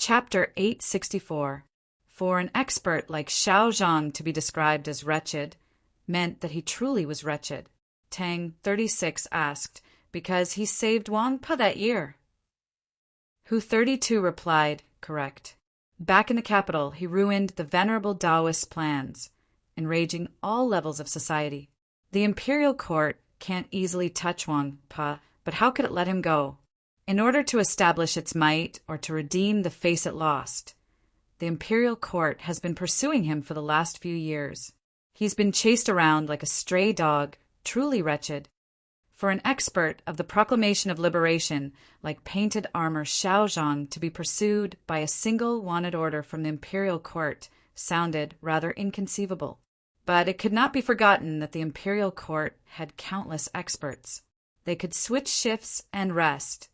Chapter 864. For an expert like Xiao Zhang to be described as wretched meant that he truly was wretched. Tang 36 asked, because he saved Wang Pa that year. Hu 32 replied, correct. Back in the capital, he ruined the venerable Taoist plans, enraging all levels of society. The imperial court can't easily touch Wang Pa, but how could it let him go? In order to establish its might or to redeem the face it lost, the imperial court has been pursuing him for the last few years. He's been chased around like a stray dog, truly wretched. For an expert of the proclamation of liberation like painted armor Xiao Zhang to be pursued by a single wanted order from the imperial court sounded rather inconceivable. But it could not be forgotten that the imperial court had countless experts. They could switch shifts and rest.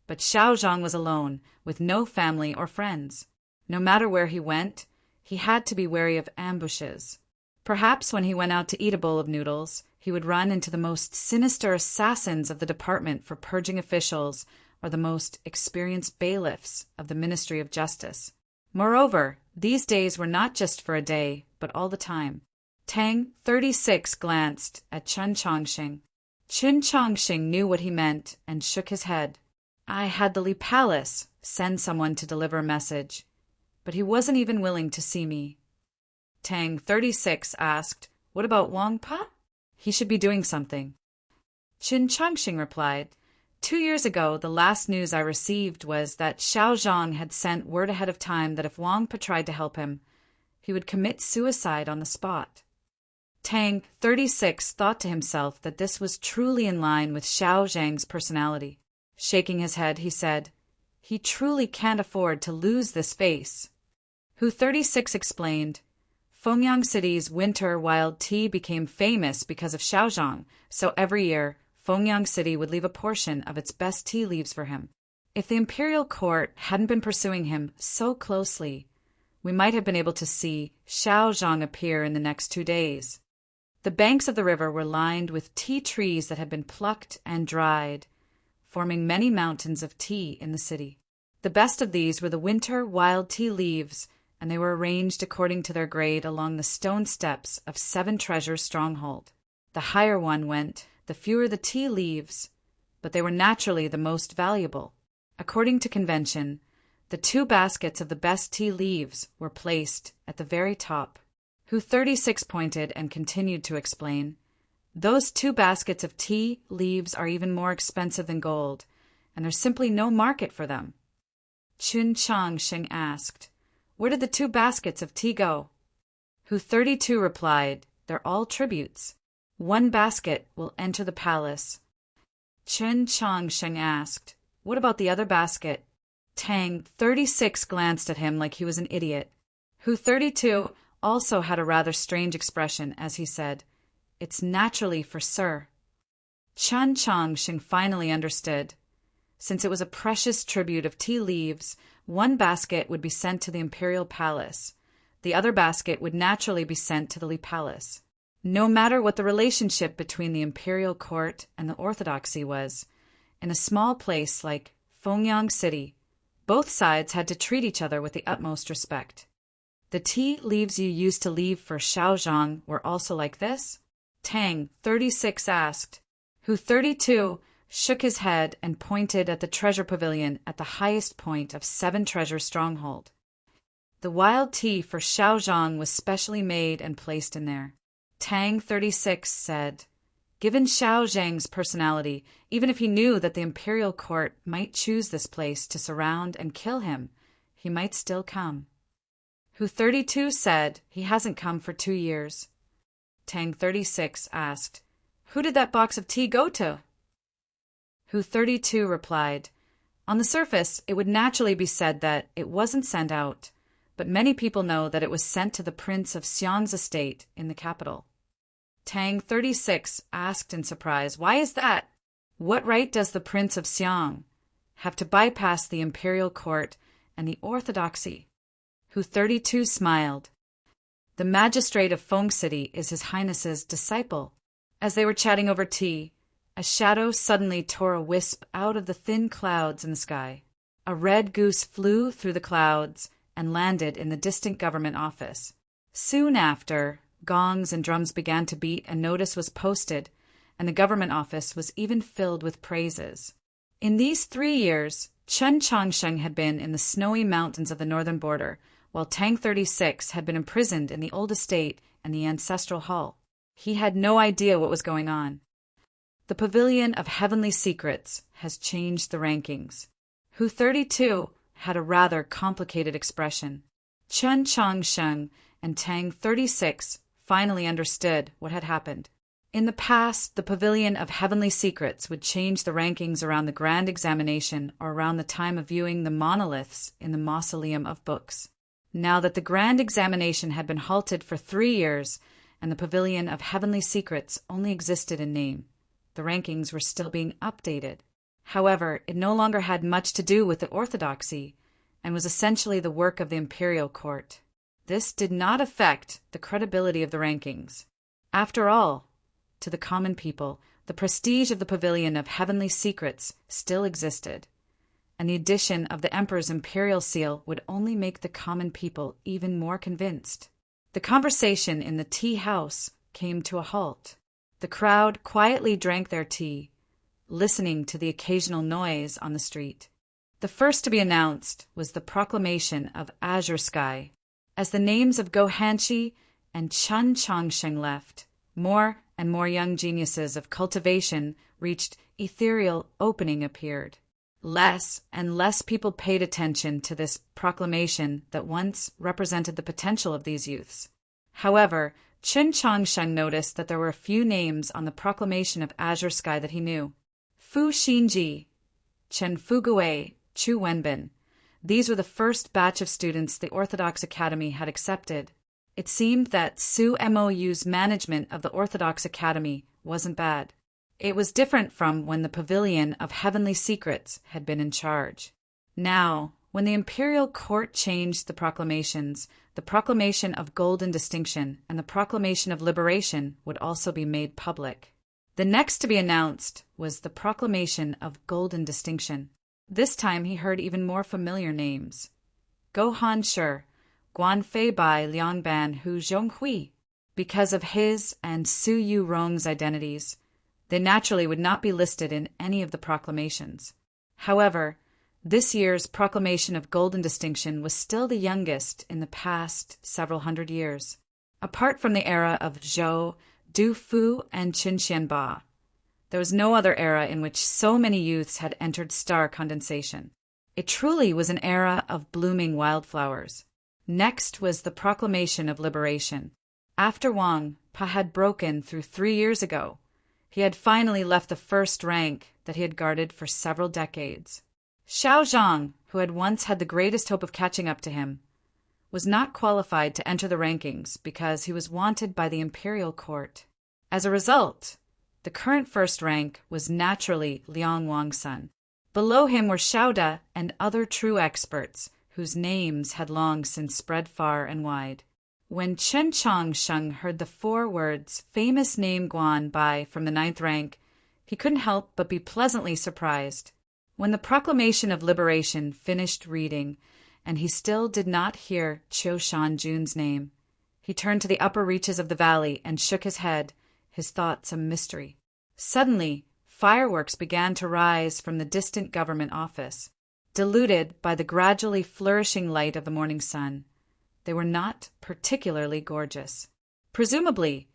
But Xiao Zhang was alone, with no family or friends. No matter where he went, he had to be wary of ambushes. Perhaps when he went out to eat a bowl of noodles, he would run into the most sinister assassins of the department for purging officials or the most experienced bailiffs of the Ministry of Justice. Moreover, these days were not just for a day, but all the time. Tang 36 glanced at Chen Chongqing. Chen Chongqing knew what he meant and shook his head. I had the Li Palace send someone to deliver a message, but he wasn't even willing to see me. Tang 36 asked, what about Wang Pa? He should be doing something. Chen Chongqing replied, 2 years ago, the last news I received was that Xiao Zhang had sent word ahead of time that if Wang Pa tried to help him, he would commit suicide on the spot. Tang 36 thought to himself that this was truly in line with Xiao Zhang's personality. Shaking his head, he said, he truly can't afford to lose this face. Hu 36 explained, Fengyang City's winter wild tea became famous because of Xiao Zhang, so every year, Fengyang City would leave a portion of its best tea leaves for him. If the imperial court hadn't been pursuing him so closely, we might have been able to see Xiao Zhang appear in the next 2 days. The banks of the river were lined with tea trees that had been plucked and dried, forming many mountains of tea in the city. The best of these were the winter wild tea leaves, and they were arranged according to their grade along the stone steps of 7 Treasures stronghold. The higher one went, the fewer the tea leaves, but they were naturally the most valuable. According to convention, the 2 baskets of the best tea leaves were placed at the very top. Hu 36 pointed and continued to explain, those 2 baskets of tea leaves are even more expensive than gold, and there's simply no market for them. Chen Chongqing asked, where did the 2 baskets of tea go? Hu 32 replied, they're all tributes. 1 basket will enter the palace. Chen Chongqing asked, what about the other basket? Tang 36 glanced at him like he was an idiot. Hu 32 also had a rather strange expression as he said, it's naturally for Sir. Chen Chongqing finally understood. Since it was a precious tribute of tea leaves, 1 basket would be sent to the imperial palace. The other basket would naturally be sent to the Li Palace. No matter what the relationship between the imperial court and the orthodoxy was, in a small place like Fengyang City, both sides had to treat each other with the utmost respect. The tea leaves you used to leave for Xiao Zhang were also like this? Tang 36 asked. Hu 32 shook his head and pointed at the treasure pavilion at the highest point of 7 Treasures stronghold. The wild tea for Xiao Zhang was specially made and placed in there. Tang 36 said, given Xiao Zhang's personality, even if he knew that the imperial court might choose this place to surround and kill him, he might still come. Hu 32 said he hasn't come for 2 years. Tang 36 asked, who did that box of tea go to? Hu 32 replied, on the surface, it would naturally be said that it wasn't sent out, but many people know that it was sent to the Prince of Xiang's estate in the capital. Tang 36 asked in surprise, why is that? What right does the Prince of Xiang have to bypass the imperial court and the orthodoxy? Hu 32 smiled. The magistrate of Feng City is His Highness's disciple. As they were chatting over tea, a shadow suddenly tore a wisp out of the thin clouds in the sky. A red goose flew through the clouds and landed in the distant government office. Soon after, gongs and drums began to beat and notice was posted, and the government office was even filled with praises. In these 3 years, Chen Changsheng had been in the snowy mountains of the northern border, while Tang 36 had been imprisoned in the old estate and the ancestral hall. He had no idea what was going on. The Pavilion of Heavenly Secrets has changed the rankings. Hu 32 had a rather complicated expression. Chen Changsheng and Tang 36 finally understood what had happened. In the past, the Pavilion of Heavenly Secrets would change the rankings around the grand examination or around the time of viewing the monoliths in the Mausoleum of Books. Now that the grand examination had been halted for 3 years and the Pavilion of Heavenly Secrets only existed in name, the rankings were still being updated. However, it no longer had much to do with the orthodoxy and was essentially the work of the imperial court. This did not affect the credibility of the rankings. After all, to the common people, the prestige of the Pavilion of Heavenly Secrets still existed, and the addition of the Emperor's imperial seal would only make the common people even more convinced. The conversation in the tea house came to a halt. The crowd quietly drank their tea, listening to the occasional noise on the street. The first to be announced was the proclamation of Azure Sky. As the names of Go Hanshi and Chen Changsheng left, more and more young geniuses of cultivation reached ethereal opening appeared. Less and less people paid attention to this proclamation that once represented the potential of these youths. However, Chen Changsheng noticed that there were a few names on the proclamation of Azure Sky that he knew. Fu Xinji, Chen Fugui, Chu Wenbin. These were the first batch of students the Orthodox Academy had accepted. It seemed that Su Mou's management of the Orthodox Academy wasn't bad. It was different from when the Pavilion of Heavenly Secrets had been in charge. Now, when the imperial court changed the proclamations, the proclamation of golden distinction and the proclamation of liberation would also be made public. The next to be announced was the proclamation of golden distinction. This time he heard even more familiar names. Go Han Shi, Guan Fei Bai Liang Ban Hu Zhonghui. Because of his and Su Yu Rong's identities, they naturally would not be listed in any of the proclamations. However, this year's proclamation of golden distinction was still the youngest in the past several hundred years. Apart from the era of Zhou, Du Fu, and Qin Xianba, there was no other era in which so many youths had entered star condensation. It truly was an era of blooming wildflowers. Next was the proclamation of liberation. After Wang Pa had broken through 3 years ago, he had finally left the first rank that he had guarded for several decades. Xiao Zhang, who had once had the greatest hope of catching up to him, was not qualified to enter the rankings because he was wanted by the imperial court. As a result, the current first rank was naturally Liang Wang's son. Below him were Xiaoda and other true experts whose names had long since spread far and wide. When Chen Changsheng heard the 4 words famous name Guan Bai from the 9th rank, he couldn't help but be pleasantly surprised. When the proclamation of liberation finished reading, and he still did not hear Qiu Shanjun's name, he turned to the upper reaches of the valley and shook his head, his thoughts a mystery. Suddenly, fireworks began to rise from the distant government office. Diluted by the gradually flourishing light of the morning sun, they were not particularly gorgeous. Presumably,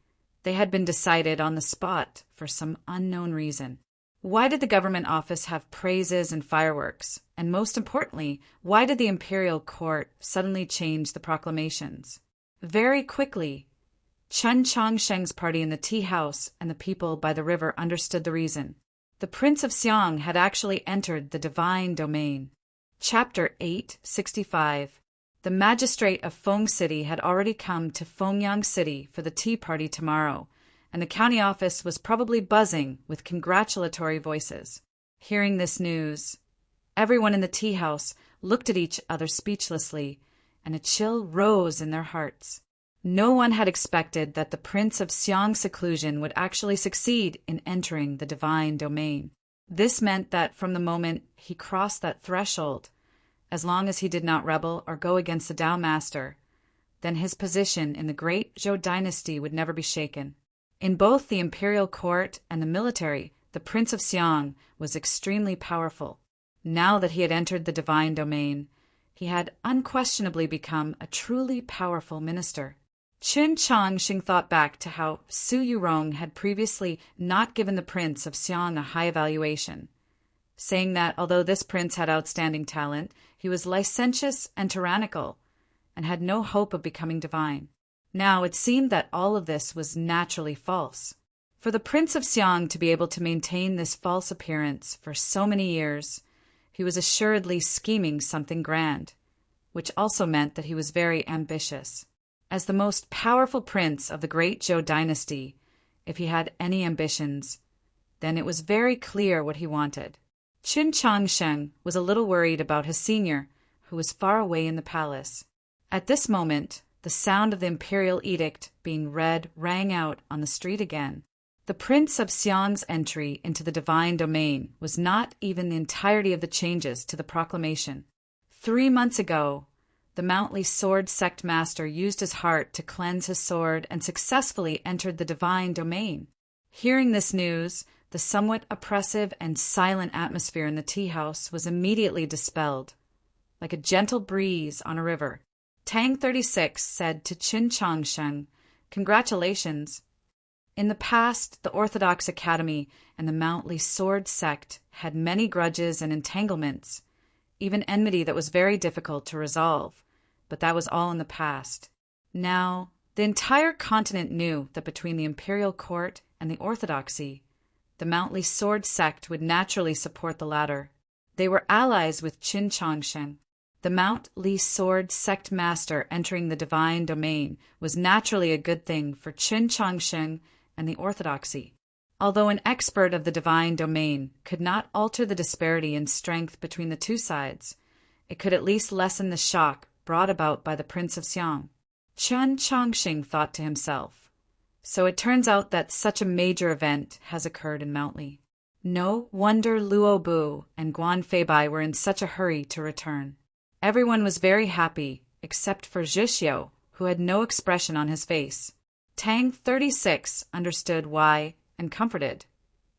they had been decided on the spot for some unknown reason. Why did the government office have praises and fireworks? And most importantly, why did the imperial court suddenly change the proclamations? Very quickly, Chen Changsheng's party in the tea house and the people by the river understood the reason. The Prince of Xiang had actually entered the divine domain. Chapter 865. The magistrate of Feng City had already come to Fengyang City for the tea party tomorrow, and the county office was probably buzzing with congratulatory voices. Hearing this news, everyone in the tea house looked at each other speechlessly, and a chill rose in their hearts. No one had expected that the Prince of Xiang's seclusion would actually succeed in entering the divine domain. This meant that from the moment he crossed that threshold, as long as he did not rebel or go against the Tao master, then his position in the great Zhou dynasty would never be shaken. In both the imperial court and the military, the Prince of Xiang was extremely powerful. Now that he had entered the divine domain, he had unquestionably become a truly powerful minister. Qin Changxing thought back to how Su Yurong had previously not given the Prince of Xiang a high evaluation, saying that although this prince had outstanding talent, he was licentious and tyrannical, and had no hope of becoming divine. Now it seemed that all of this was naturally false. For the Prince of Xiang to be able to maintain this false appearance for so many years, he was assuredly scheming something grand, which also meant that he was very ambitious. As the most powerful prince of the great Zhou dynasty, if he had any ambitions, then it was very clear what he wanted. Qin Changsheng was a little worried about his senior, who was far away in the palace. At this moment, the sound of the imperial edict being read rang out on the street again. The Prince of Xiang's entry into the divine domain was not even the entirety of the changes to the proclamation. 3 months ago, the Mountly Sword Sect Master used his heart to cleanse his sword and successfully entered the divine domain. Hearing this news, the somewhat oppressive and silent atmosphere in the tea house was immediately dispelled. Like a gentle breeze on a river, Tang 36 said to Qin Changsheng, "Congratulations. In the past, the Orthodox Academy and the Mountly Sword Sect had many grudges and entanglements, even enmity that was very difficult to resolve, but that was all in the past. Now, the entire continent knew that between the imperial court and the orthodoxy, the Mountly Sword Sect would naturally support the latter. They were allies with Qin Changsheng. The Mountly Sword Sect Master entering the divine domain was naturally a good thing for Qin Changsheng and the orthodoxy. Although an expert of the divine domain could not alter the disparity in strength between the two sides, it could at least lessen the shock brought about by the Prince of Xiang." Qin Changxing thought to himself, "So it turns out that such a major event has occurred in Mountly. No wonder Luo Bu and Guan Feibai were in such a hurry to return." Everyone was very happy, except for Zhixiu, who had no expression on his face. Tang 36 understood why and comforted.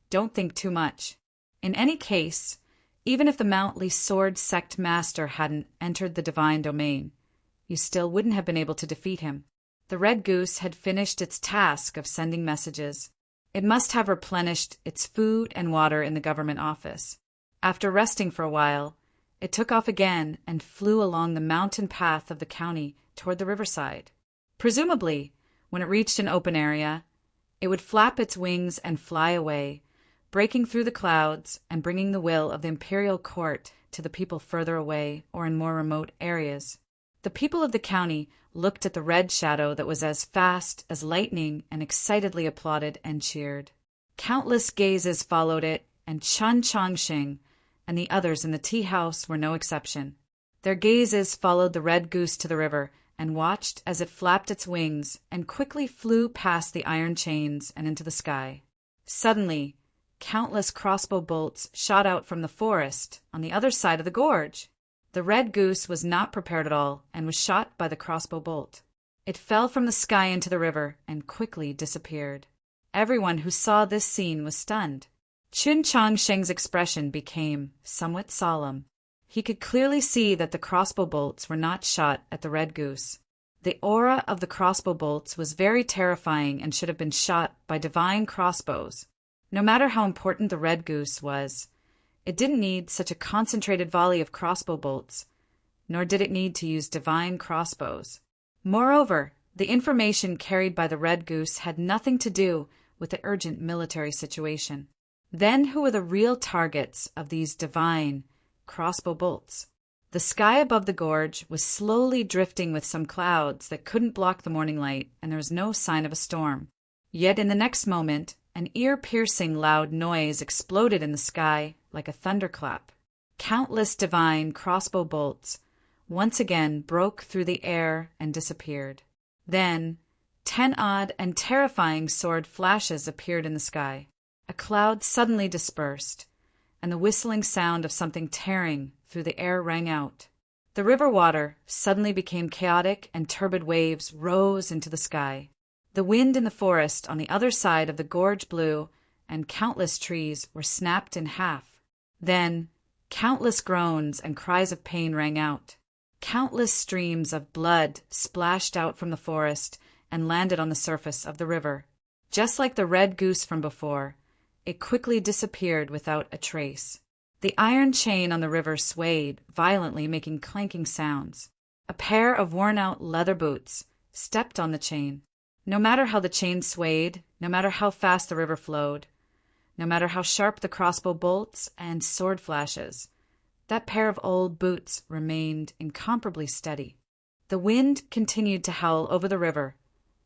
"Don't think too much. In any case, even if the Mountly Sword Sect Master hadn't entered the divine domain, you still wouldn't have been able to defeat him. The Red Goose had finished its task of sending messages. It must have replenished its food and water in the government office. After resting for a while, it took off again and flew along the mountain path of the county toward the riverside. Presumably, when it reached an open area, it would flap its wings and fly away, breaking through the clouds and bringing the will of the imperial court to the people further away or in more remote areas. The people of the county looked at the red shadow that was as fast as lightning and excitedly applauded and cheered. Countless gazes followed it, and Qin Changxing and the others in the tea house were no exception. Their gazes followed the Red Goose to the river and watched as it flapped its wings and quickly flew past the iron chains and into the sky. Suddenly, countless crossbow bolts shot out from the forest on the other side of the gorge. The Red Goose was not prepared at all and was shot by the crossbow bolt. It fell from the sky into the river and quickly disappeared. Everyone who saw this scene was stunned. Qin Changsheng's expression became somewhat solemn. He could clearly see that the crossbow bolts were not shot at the Red Goose. The aura of the crossbow bolts was very terrifying and should have been shot by divine crossbows. No matter how important the Red Goose was, it didn't need such a concentrated volley of crossbow bolts, nor did it need to use divine crossbows. Moreover, the information carried by the Red Goose had nothing to do with the urgent military situation. Then who were the real targets of these divine crossbow bolts? The sky above the gorge was slowly drifting with some clouds that couldn't block the morning light, and there was no sign of a storm. Yet in the next moment, an ear-piercing loud noise exploded in the sky like a thunderclap. Countless divine crossbow bolts once again broke through the air and disappeared. Then 10 odd and terrifying sword flashes appeared in the sky. A cloud suddenly dispersed, and the whistling sound of something tearing through the air rang out. The river water suddenly became chaotic and turbid waves rose into the sky. The wind in the forest on the other side of the gorge blew, and countless trees were snapped in half. Then, countless groans and cries of pain rang out. Countless streams of blood splashed out from the forest and landed on the surface of the river. Just like the red goose from before, it quickly disappeared without a trace. The iron chain on the river swayed violently, making clanking sounds. A pair of worn-out leather boots stepped on the chain. No matter how the chain swayed, no matter how fast the river flowed, no matter how sharp the crossbow bolts and sword flashes, that pair of old boots remained incomparably steady. The wind continued to howl over the river,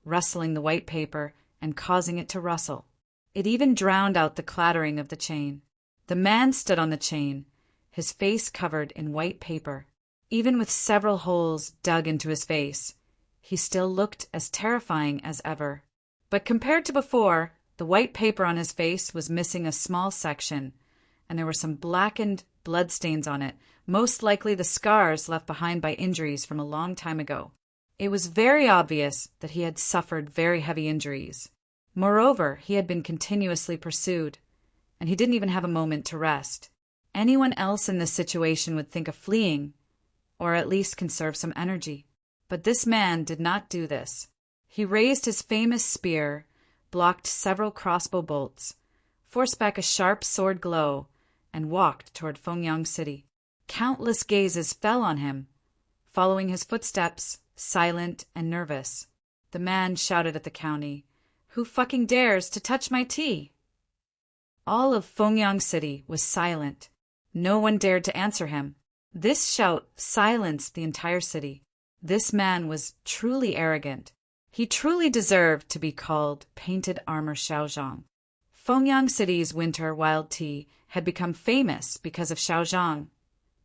rustling the white paper and causing it to rustle. It even drowned out the clattering of the chain. The man stood on the chain, his face covered in white paper. Even with several holes dug into his face, he still looked as terrifying as ever. But compared to before, the white paper on his face was missing a small section, and there were some blackened bloodstains on it, most likely the scars left behind by injuries from a long time ago. It was very obvious that he had suffered very heavy injuries. Moreover, he had been continuously pursued, and he didn't even have a moment to rest. Anyone else in this situation would think of fleeing, or at least conserve some energy. But this man did not do this. He raised his famous spear, blocked several crossbow bolts, forced back a sharp sword glow, and walked toward Fengyang City. Countless gazes fell on him, following his footsteps, silent and nervous. The man shouted at the county, "Who fucking dares to touch my tea?" All of Fengyang City was silent. No one dared to answer him. This shout silenced the entire city. This man was truly arrogant. He truly deserved to be called Painted Armor Xiaozhang. Fengyang City's winter wild tea had become famous because of Xiaozhang,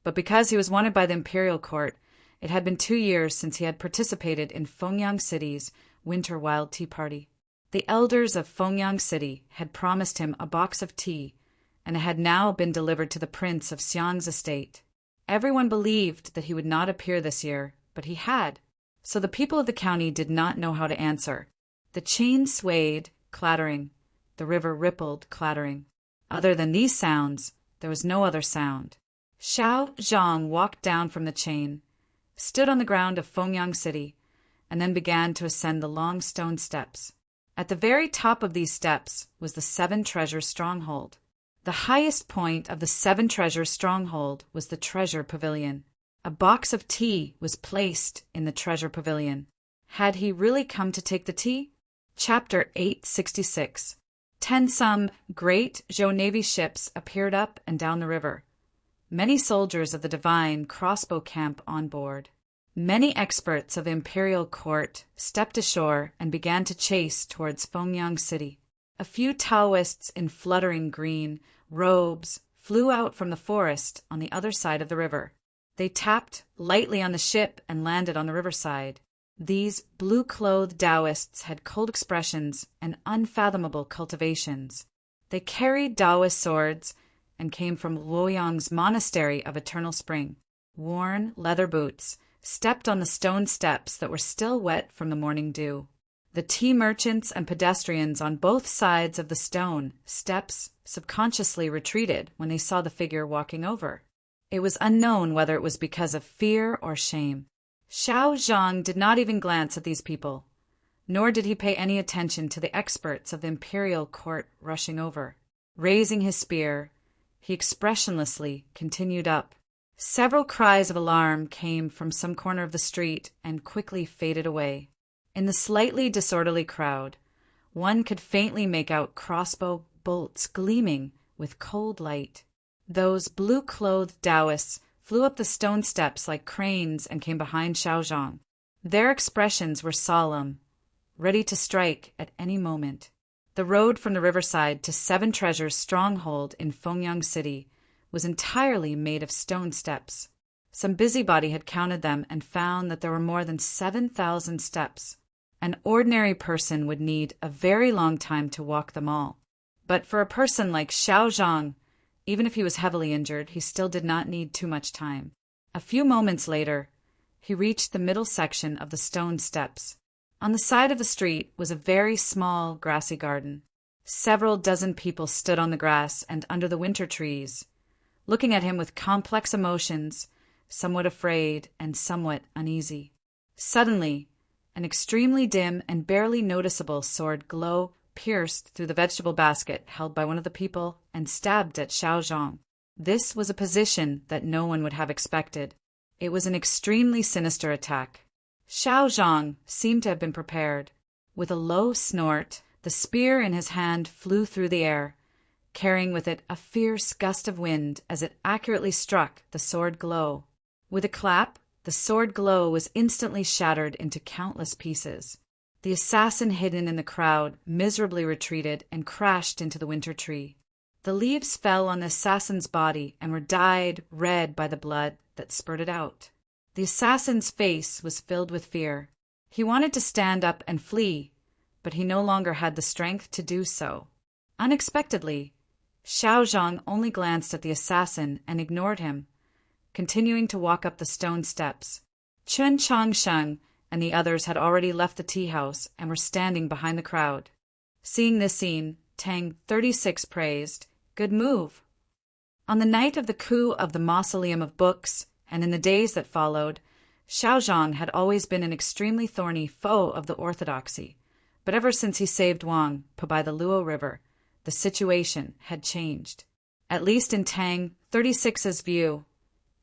but because he was wanted by the imperial court, it had been 2 years since he had participated in Fengyang City's winter wild tea party. The elders of Fengyang City had promised him a box of tea, and it had now been delivered to the prince of Xiang's estate. Everyone believed that he would not appear this year, but he had. So the people of the county did not know how to answer. The chain swayed, clattering. The river rippled, clattering. Other than these sounds, there was no other sound. Xiao Zhang walked down from the chain, stood on the ground of Fengyang City, and then began to ascend the long stone steps. At the very top of these steps was the Seven Treasures Stronghold. The highest point of the Seven Treasures Stronghold was the Treasure Pavilion. A box of tea was placed in the Treasure Pavilion. Had he really come to take the tea? Chapter 866. 10 some great Zhou Navy ships appeared up and down the river. Many soldiers of the divine crossbow camp on board. Many experts of the imperial court stepped ashore and began to chase towards Fengyang City. A few Taoists in fluttering green robes flew out from the forest on the other side of the river. They tapped lightly on the ship and landed on the riverside. These blue-clothed Taoists had cold expressions and unfathomable cultivations. They carried Taoist swords and came from Luoyang's monastery of Eternal Spring. Worn leather boots stepped on the stone steps that were still wet from the morning dew. The tea merchants and pedestrians on both sides of the stone steps subconsciously retreated when they saw the figure walking over. It was unknown whether it was because of fear or shame. Xiao Zhang did not even glance at these people, nor did he pay any attention to the experts of the imperial court rushing over. Raising his spear, he expressionlessly continued up. Several cries of alarm came from some corner of the street and quickly faded away. In the slightly disorderly crowd, one could faintly make out crossbow bolts gleaming with cold light. Those blue-clothed Taoists flew up the stone steps like cranes and came behind Xiao Zhang. Their expressions were solemn, ready to strike at any moment. The road from the riverside to Seven Treasures Stronghold in Fengyang City was entirely made of stone steps. Some busybody had counted them and found that there were more than 7,000 steps. An ordinary person would need a very long time to walk them all. But for a person like Xiao Zhang, even if he was heavily injured, he still did not need too much time. A few moments later, he reached the middle section of the stone steps. On the side of the street was a very small, grassy garden. Several dozen people stood on the grass and under the winter trees, looking at him with complex emotions, somewhat afraid and somewhat uneasy. Suddenly, an extremely dim and barely noticeable sword glow pierced through the vegetable basket held by one of the people and stabbed at Xiao Zhang. This was a position that no one would have expected. It was an extremely sinister attack. Xiao Zhang seemed to have been prepared. With a low snort, the spear in his hand flew through the air, carrying with it a fierce gust of wind as it accurately struck the sword glow. With a clap, the sword glow was instantly shattered into countless pieces. The assassin hidden in the crowd miserably retreated and crashed into the winter tree. The leaves fell on the assassin's body and were dyed red by the blood that spurted out. The assassin's face was filled with fear. He wanted to stand up and flee, but he no longer had the strength to do so. Unexpectedly, Xiao Zhang only glanced at the assassin and ignored him, continuing to walk up the stone steps. Chen Changsheng and the others had already left the tea house and were standing behind the crowd. Seeing this scene, Tang 36 praised, "Good move." On the night of the coup of the Mausoleum of Books, and in the days that followed, Xiao Zhang had always been an extremely thorny foe of the orthodoxy, but ever since he saved Wang by the Luo River, the situation had changed. At least in Tang 36's view,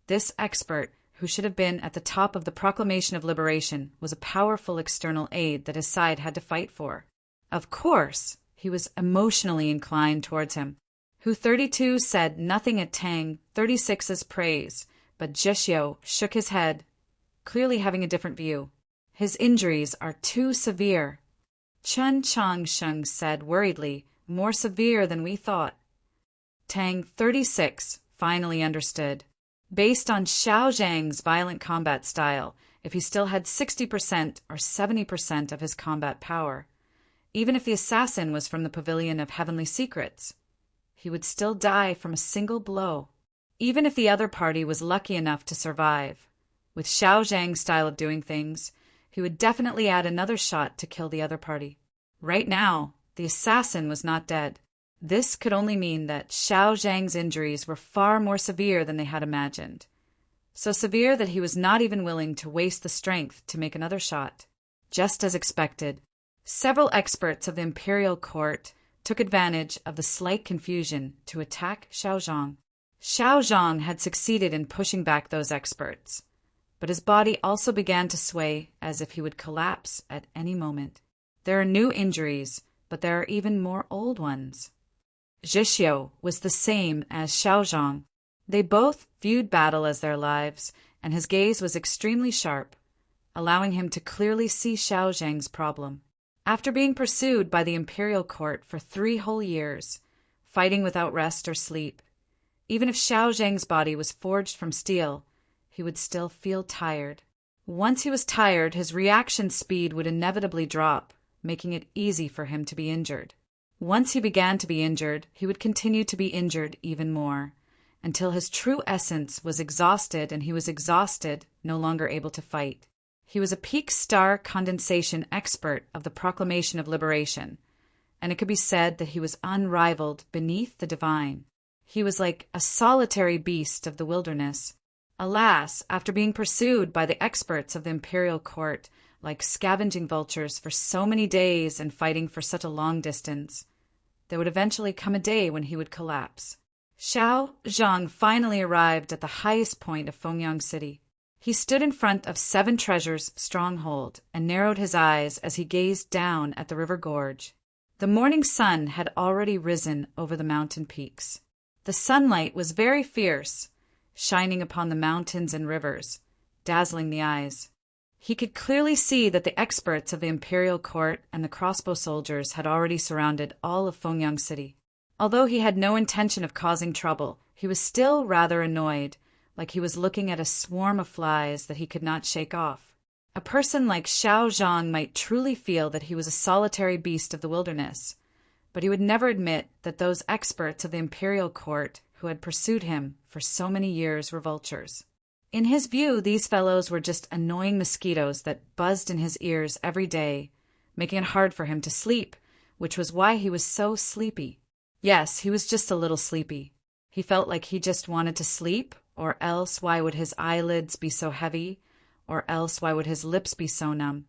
this expert, who should have been at the top of the proclamation of liberation, was a powerful external aid that his side had to fight for. Of course, he was emotionally inclined towards him. Hu 32 said nothing at Tang 36's praise, but Zheshio shook his head, clearly having a different view. His injuries are too severe. Chen Changsheng said worriedly, "More severe than we thought." Tang 36 finally understood. Based on Xiao Zhang's violent combat style, if he still had 60% or 70% of his combat power, even if the assassin was from the Pavilion of Heavenly Secrets, he would still die from a single blow. Even if the other party was lucky enough to survive, with Xiao Zhang's style of doing things, he would definitely add another shot to kill the other party. Right now, the assassin was not dead. This could only mean that Xiao Zhang's injuries were far more severe than they had imagined. So severe that he was not even willing to waste the strength to make another shot. Just as expected, several experts of the imperial court took advantage of the slight confusion to attack Xiao Zhang. Xiao Zhang had succeeded in pushing back those experts, but his body also began to sway as if he would collapse at any moment. There are new injuries, but there are even more old ones. Zheshio was the same as Xiao Zhang. They both viewed battle as their lives, and his gaze was extremely sharp, allowing him to clearly see Xiao Zhang's problem. After being pursued by the imperial court for 3 whole years, fighting without rest or sleep, even if Xiao Zhang's body was forged from steel, he would still feel tired. Once he was tired, his reaction speed would inevitably drop, making it easy for him to be injured. Once he began to be injured, he would continue to be injured even more, until his true essence was exhausted and he was exhausted, no longer able to fight. He was a peak star condensation expert of the proclamation of liberation, and it could be said that he was unrivaled beneath the divine. He was like a solitary beast of the wilderness. Alas, after being pursued by the experts of the imperial court, like scavenging vultures for so many days and fighting for such a long distance, there would eventually come a day when he would collapse. Xiao Zhang finally arrived at the highest point of Fengyang City. He stood in front of 7 Treasures' stronghold and narrowed his eyes as he gazed down at the river gorge. The morning sun had already risen over the mountain peaks. The sunlight was very fierce, shining upon the mountains and rivers, dazzling the eyes. He could clearly see that the experts of the imperial court and the crossbow soldiers had already surrounded all of Fengyang City. Although he had no intention of causing trouble, he was still rather annoyed, like he was looking at a swarm of flies that he could not shake off. A person like Xiao Zhang might truly feel that he was a solitary beast of the wilderness, but he would never admit that those experts of the imperial court who had pursued him for so many years were vultures. In his view, these fellows were just annoying mosquitoes that buzzed in his ears every day, making it hard for him to sleep, which was why he was so sleepy. Yes, he was just a little sleepy. He felt like he just wanted to sleep, or else why would his eyelids be so heavy, or else why would his lips be so numb,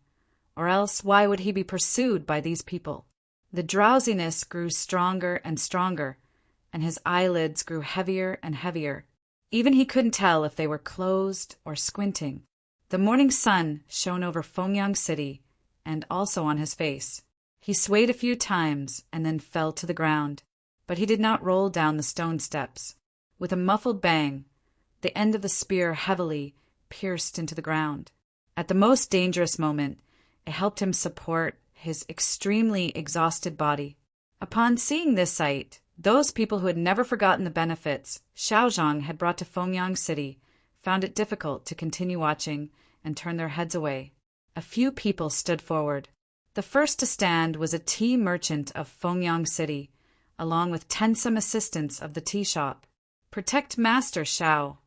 or else why would he be pursued by these people? The drowsiness grew stronger and stronger, and his eyelids grew heavier and heavier. Even he couldn't tell if they were closed or squinting. The morning sun shone over Fengyang City and also on his face. He swayed a few times and then fell to the ground, but he did not roll down the stone steps. With a muffled bang, the end of the spear heavily pierced into the ground. At the most dangerous moment, it helped him support his extremely exhausted body. Upon seeing this sight, those people who had never forgotten the benefits Xiaozhang had brought to Fengyang City found it difficult to continue watching and turned their heads away. A few people stood forward. The first to stand was a tea merchant of Fengyang City, along with 10 assistants of the tea shop. "Protect Master Xiao."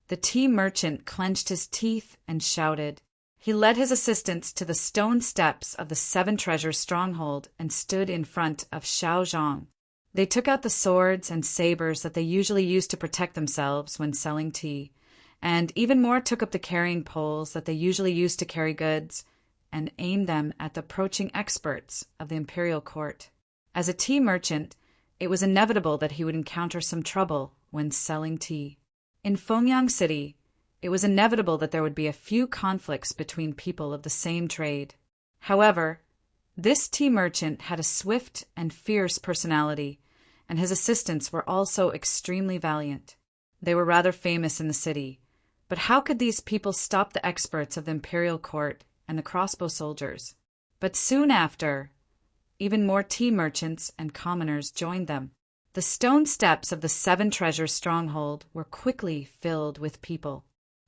The tea merchant clenched his teeth and shouted. He led his assistants to the stone steps of the 7 Treasures stronghold and stood in front of Xiaozhang. They took out the swords and sabers that they usually used to protect themselves when selling tea, and even more took up the carrying poles that they usually used to carry goods and aimed them at the approaching experts of the imperial court. As a tea merchant, it was inevitable that he would encounter some trouble when selling tea. In Fengyang City, it was inevitable that there would be a few conflicts between people of the same trade. However, this tea merchant had a swift and fierce personality, and his assistants were also extremely valiant. They were rather famous in the city, but how could these people stop the experts of the imperial court and the crossbow soldiers? But soon after, even more tea merchants and commoners joined them. The stone steps of the 7 Treasures stronghold were quickly filled with people.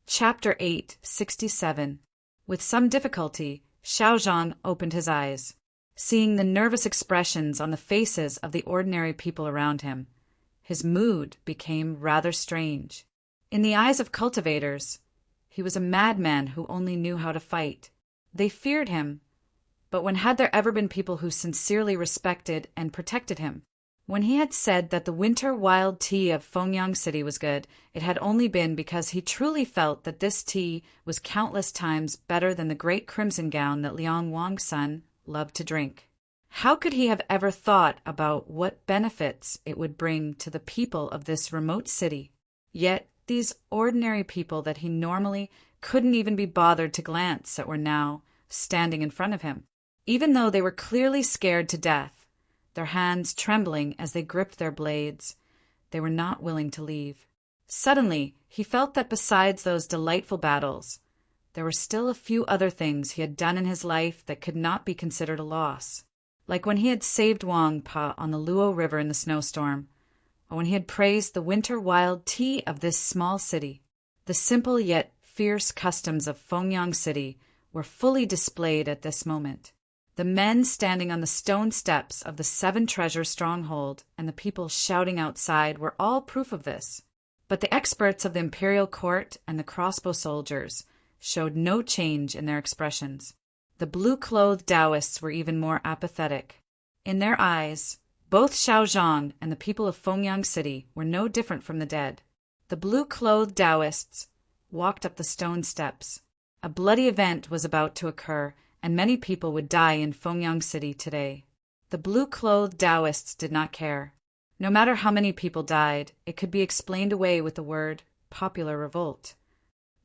Chapter 8:67. With some difficulty, Xiaozhang opened his eyes. Seeing the nervous expressions on the faces of the ordinary people around him, his mood became rather strange. In the eyes of cultivators, he was a madman who only knew how to fight. They feared him, but when had there ever been people who sincerely respected and protected him? When he had said that the winter wild tea of Fengyang City was good, it had only been because he truly felt that this tea was countless times better than the great crimson gown that Liang Wang's son loved to drink. How could he have ever thought about what benefits it would bring to the people of this remote city? Yet these ordinary people that he normally couldn't even be bothered to glance at were now standing in front of him. Even though they were clearly scared to death, their hands trembling as they gripped their blades, they were not willing to leave. Suddenly, he felt that besides those delightful battles, there were still a few other things he had done in his life that could not be considered a loss, like when he had saved Wang Pa on the Luo River in the snowstorm, or when he had praised the winter wild tea of this small city. The simple yet fierce customs of Fengyang City were fully displayed at this moment. The men standing on the stone steps of the 7 Treasures stronghold and the people shouting outside were all proof of this. But the experts of the imperial court and the crossbow soldiers showed no change in their expressions. The blue-clothed Taoists were even more apathetic. In their eyes, both Xiaozhang and the people of Fengyang City were no different from the dead. The blue-clothed Taoists walked up the stone steps. A bloody event was about to occur, and many people would die in Fengyang City today. The blue-clothed Taoists did not care. No matter how many people died, it could be explained away with the word popular revolt.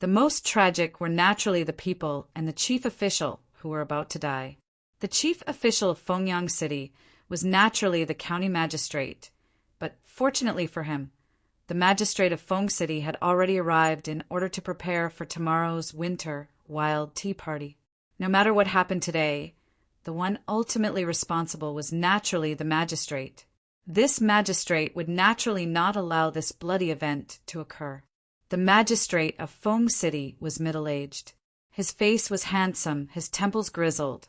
The most tragic were naturally the people and the chief official who were about to die. The chief official of Fengyang City was naturally the county magistrate, but fortunately for him, the magistrate of Feng City had already arrived in order to prepare for tomorrow's winter wild tea party. No matter what happened today, the one ultimately responsible was naturally the magistrate. This magistrate would naturally not allow this bloody event to occur. The magistrate of Feng City was middle-aged. His face was handsome, his temples grizzled,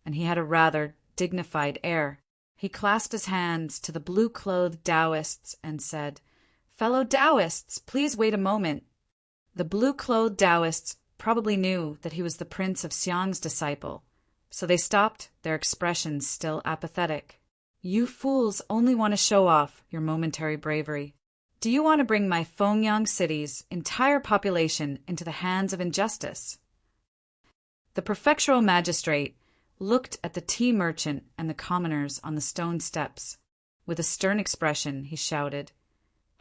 and he had a rather dignified air. He clasped his hands to the blue-clothed Taoists and said, "Fellow Taoists, please wait a moment." The blue-clothed Taoists probably knew that he was the prince of Xiang's disciple, so they stopped, their expressions still apathetic. You fools only want to show off your momentary bravery. Do you want to bring my Fengyang city's entire population into the hands of injustice? The prefectural magistrate looked at the tea merchant and the commoners on the stone steps. With a stern expression, he shouted,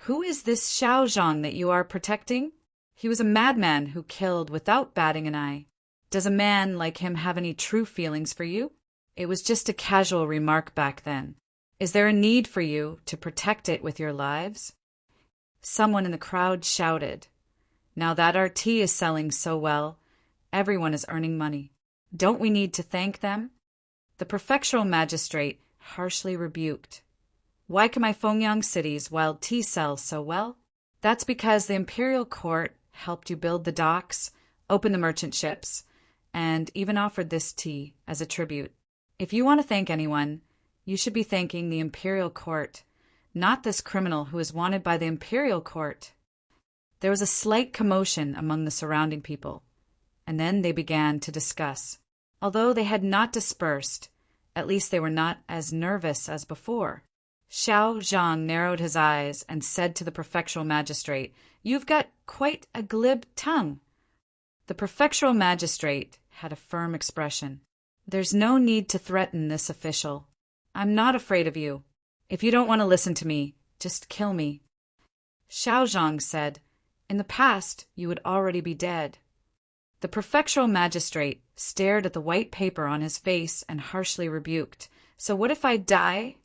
"Who is this Xiaozhang that you are protecting? He was a madman who killed without batting an eye. Does a man like him have any true feelings for you? It was just a casual remark back then. Is there a need for you to protect it with your lives?" Someone in the crowd shouted, "Now that our tea is selling so well, everyone is earning money. Don't we need to thank them?" The prefectural magistrate harshly rebuked, "Why can my Fengyang city's wild tea sell so well? That's because the imperial court helped you build the docks, open the merchant ships, and even offered this tea as a tribute. If you want to thank anyone, you should be thanking the imperial court, not this criminal who is wanted by the imperial court." There was a slight commotion among the surrounding people, and then they began to discuss. Although they had not dispersed, at least they were not as nervous as before. Xiao Zhang narrowed his eyes and said to the prefectural magistrate, "You've got quite a glib tongue." The prefectural magistrate had a firm expression. "There's no need to threaten this official. I'm not afraid of you. If you don't want to listen to me, just kill me." Xiao Zhang said, "In the past, you would already be dead." The prefectural magistrate stared at the white paper on his face and harshly rebuked, "So what if I die?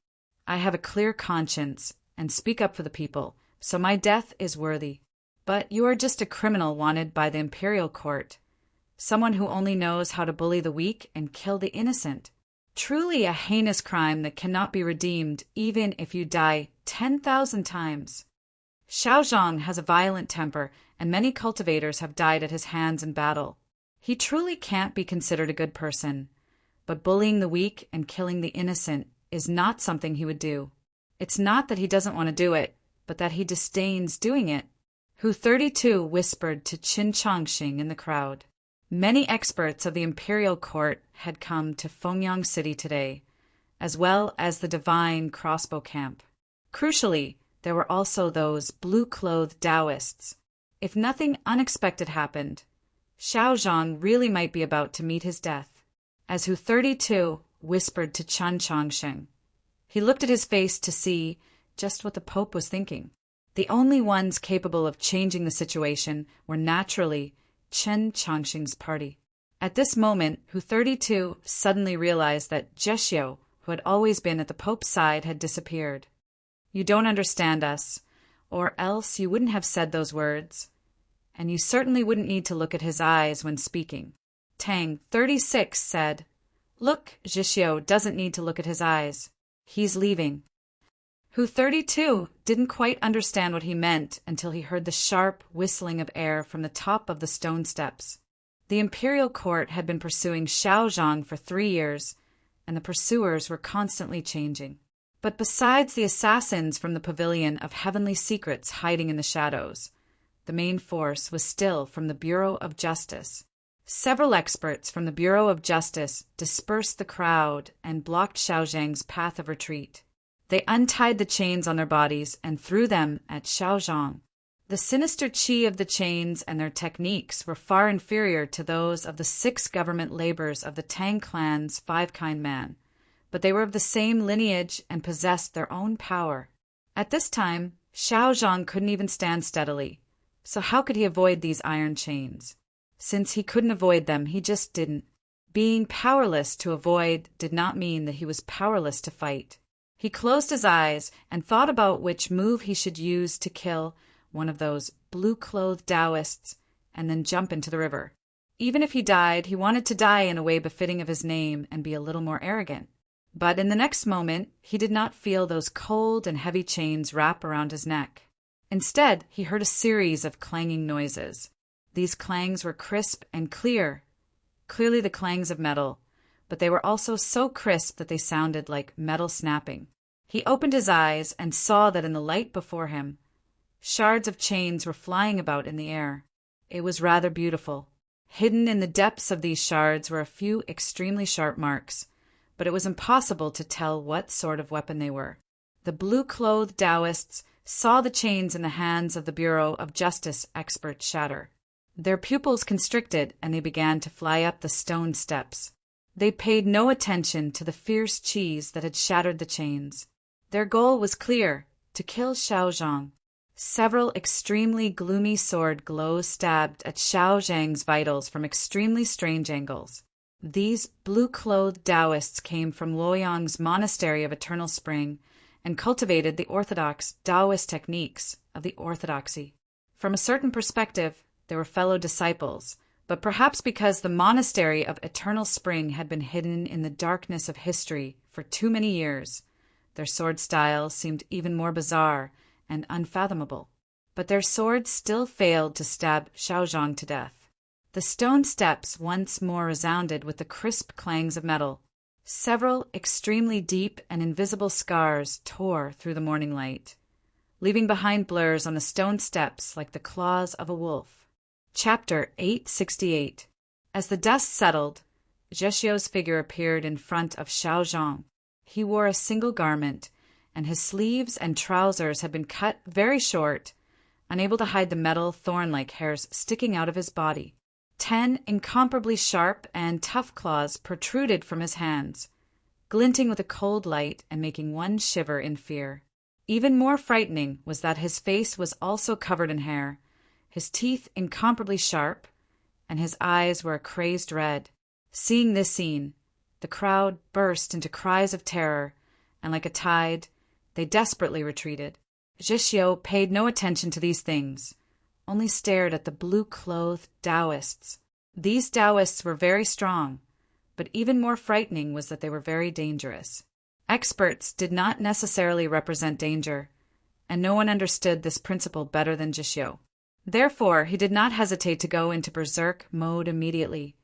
I have a clear conscience and speak up for the people, so my death is worthy. But you are just a criminal wanted by the imperial court, someone who only knows how to bully the weak and kill the innocent. Truly a heinous crime that cannot be redeemed even if you die 10,000 times. Xiao Zhang has a violent temper, and many cultivators have died at his hands in battle. He truly can't be considered a good person, but bullying the weak and killing the innocent is not something he would do. It's not that he doesn't want to do it, but that he disdains doing it." Hu 32 whispered to Qin Changxing in the crowd. Many experts of the imperial court had come to Fengyang City today, as well as the divine crossbow camp. Crucially, there were also those blue-clothed Taoists. If nothing unexpected happened, Xiao Zhang really might be about to meet his death. As Hu 32 whispered to Qin Changxing, he looked at his face to see just what the Pope was thinking. The only ones capable of changing the situation were naturally Qin Changxing's party. At this moment, Hu 32 suddenly realized that Zheshio, who had always been at the Pope's side, had disappeared. "You don't understand us, or else you wouldn't have said those words, and you certainly wouldn't need to look at his eyes when speaking." Tang 36 said, "Look, Zheshio doesn't need to look at his eyes. He's leaving." Hu 32 didn't quite understand what he meant until he heard the sharp whistling of air from the top of the stone steps. The imperial court had been pursuing Xiao Zhang for 3 years, and the pursuers were constantly changing. But besides the assassins from the pavilion of heavenly secrets hiding in the shadows, the main force was still from the Bureau of Justice. Several experts from the Bureau of Justice dispersed the crowd and blocked Xiao Zhang's path of retreat. They untied the chains on their bodies and threw them at Xiao Zhang. The sinister chi of the chains and their techniques were far inferior to those of the 6 government laborers of the Tang clan's five-kind man, but they were of the same lineage and possessed their own power. At this time, Xiao Zhang couldn't even stand steadily, so how could he avoid these iron chains? Since he couldn't avoid them, he just didn't. Being powerless to avoid did not mean that he was powerless to fight. He closed his eyes and thought about which move he should use to kill one of those blue-clothed Taoists and then jump into the river. Even if he died, he wanted to die in a way befitting of his name and be a little more arrogant. But in the next moment, he did not feel those cold and heavy chains wrap around his neck. Instead, he heard a series of clanging noises. These clangs were crisp and clear, clearly the clangs of metal, but they were also so crisp that they sounded like metal snapping. He opened his eyes and saw that in the light before him, shards of chains were flying about in the air. It was rather beautiful. Hidden in the depths of these shards were a few extremely sharp marks, but it was impossible to tell what sort of weapon they were. The blue-clothed Taoists saw the chains in the hands of the Bureau of Justice expert shatter. Their pupils constricted, and they began to fly up the stone steps. They paid no attention to the fierce cheese that had shattered the chains. Their goal was clear: to kill Xiao Zhang. Several extremely gloomy sword glows stabbed at Xiao Zhang's vitals from extremely strange angles. These blue-clothed Taoists came from Luoyang's Monastery of Eternal Spring and cultivated the orthodox Taoist techniques of the orthodoxy. From a certain perspective, they were fellow disciples, but perhaps because the Monastery of Eternal Spring had been hidden in the darkness of history for too many years, their sword styles seemed even more bizarre and unfathomable. But their swords still failed to stab Xiao Zhang to death. The stone steps once more resounded with the crisp clangs of metal. Several extremely deep and invisible scars tore through the morning light, leaving behind blurs on the stone steps like the claws of a wolf. Chapter 868. As the dust settled, Zhexiu's figure appeared in front of Xiao Zhang. He wore a single garment, and his sleeves and trousers had been cut very short, unable to hide the metal thorn-like hairs sticking out of his body. 10 incomparably sharp and tough claws protruded from his hands, glinting with a cold light and making one shiver in fear. Even more frightening was that his face was also covered in hair, his teeth incomparably sharp, and his eyes were a crazed red. Seeing this scene, the crowd burst into cries of terror, and like a tide, they desperately retreated. Zhexiu paid no attention to these things, only stared at the blue-clothed Taoists. These Taoists were very strong, but even more frightening was that they were very dangerous. Experts did not necessarily represent danger, and no one understood this principle better than Zhexiu. Therefore, he did not hesitate to go into berserk mode immediately,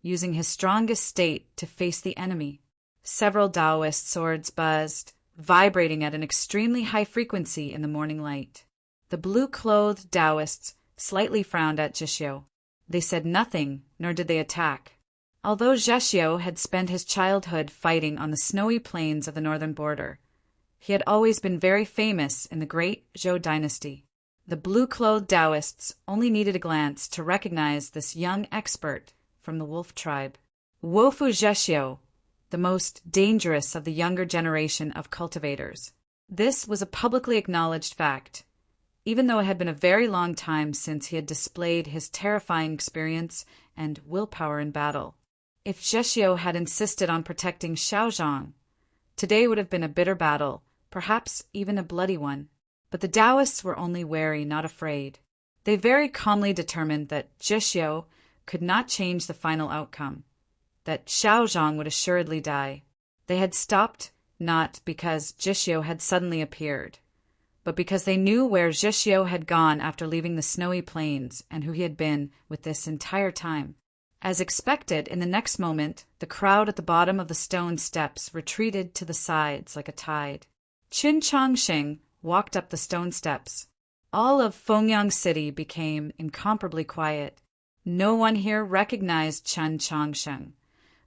using his strongest state to face the enemy. Several Taoist swords buzzed, vibrating at an extremely high frequency in the morning light. The blue-clothed Taoists slightly frowned at Zhexiu. They said nothing, nor did they attack. Although Zhexiu had spent his childhood fighting on the snowy plains of the northern border, he had always been very famous in the great Zhou dynasty. The blue-clothed Taoists only needed a glance to recognize this young expert from the wolf tribe. Wofu Zhexiu, the most dangerous of the younger generation of cultivators. This was a publicly acknowledged fact, even though it had been a very long time since he had displayed his terrifying experience and willpower in battle. If Zhexiu had insisted on protecting Xiao Zhang, today would have been a bitter battle, perhaps even a bloody one. But the Taoists were only wary, not afraid. They very calmly determined that Zhexiu could not change the final outcome, that Xiao Zhang would assuredly die. They had stopped not because Zhexiu had suddenly appeared, but because they knew where Zhexiu had gone after leaving the snowy plains and who he had been with this entire time. As expected, in the next moment, the crowd at the bottom of the stone steps retreated to the sides like a tide. Qin Changsheng walked up the stone steps. All of Fengyang City became incomparably quiet. No one here recognized Qin Changsheng,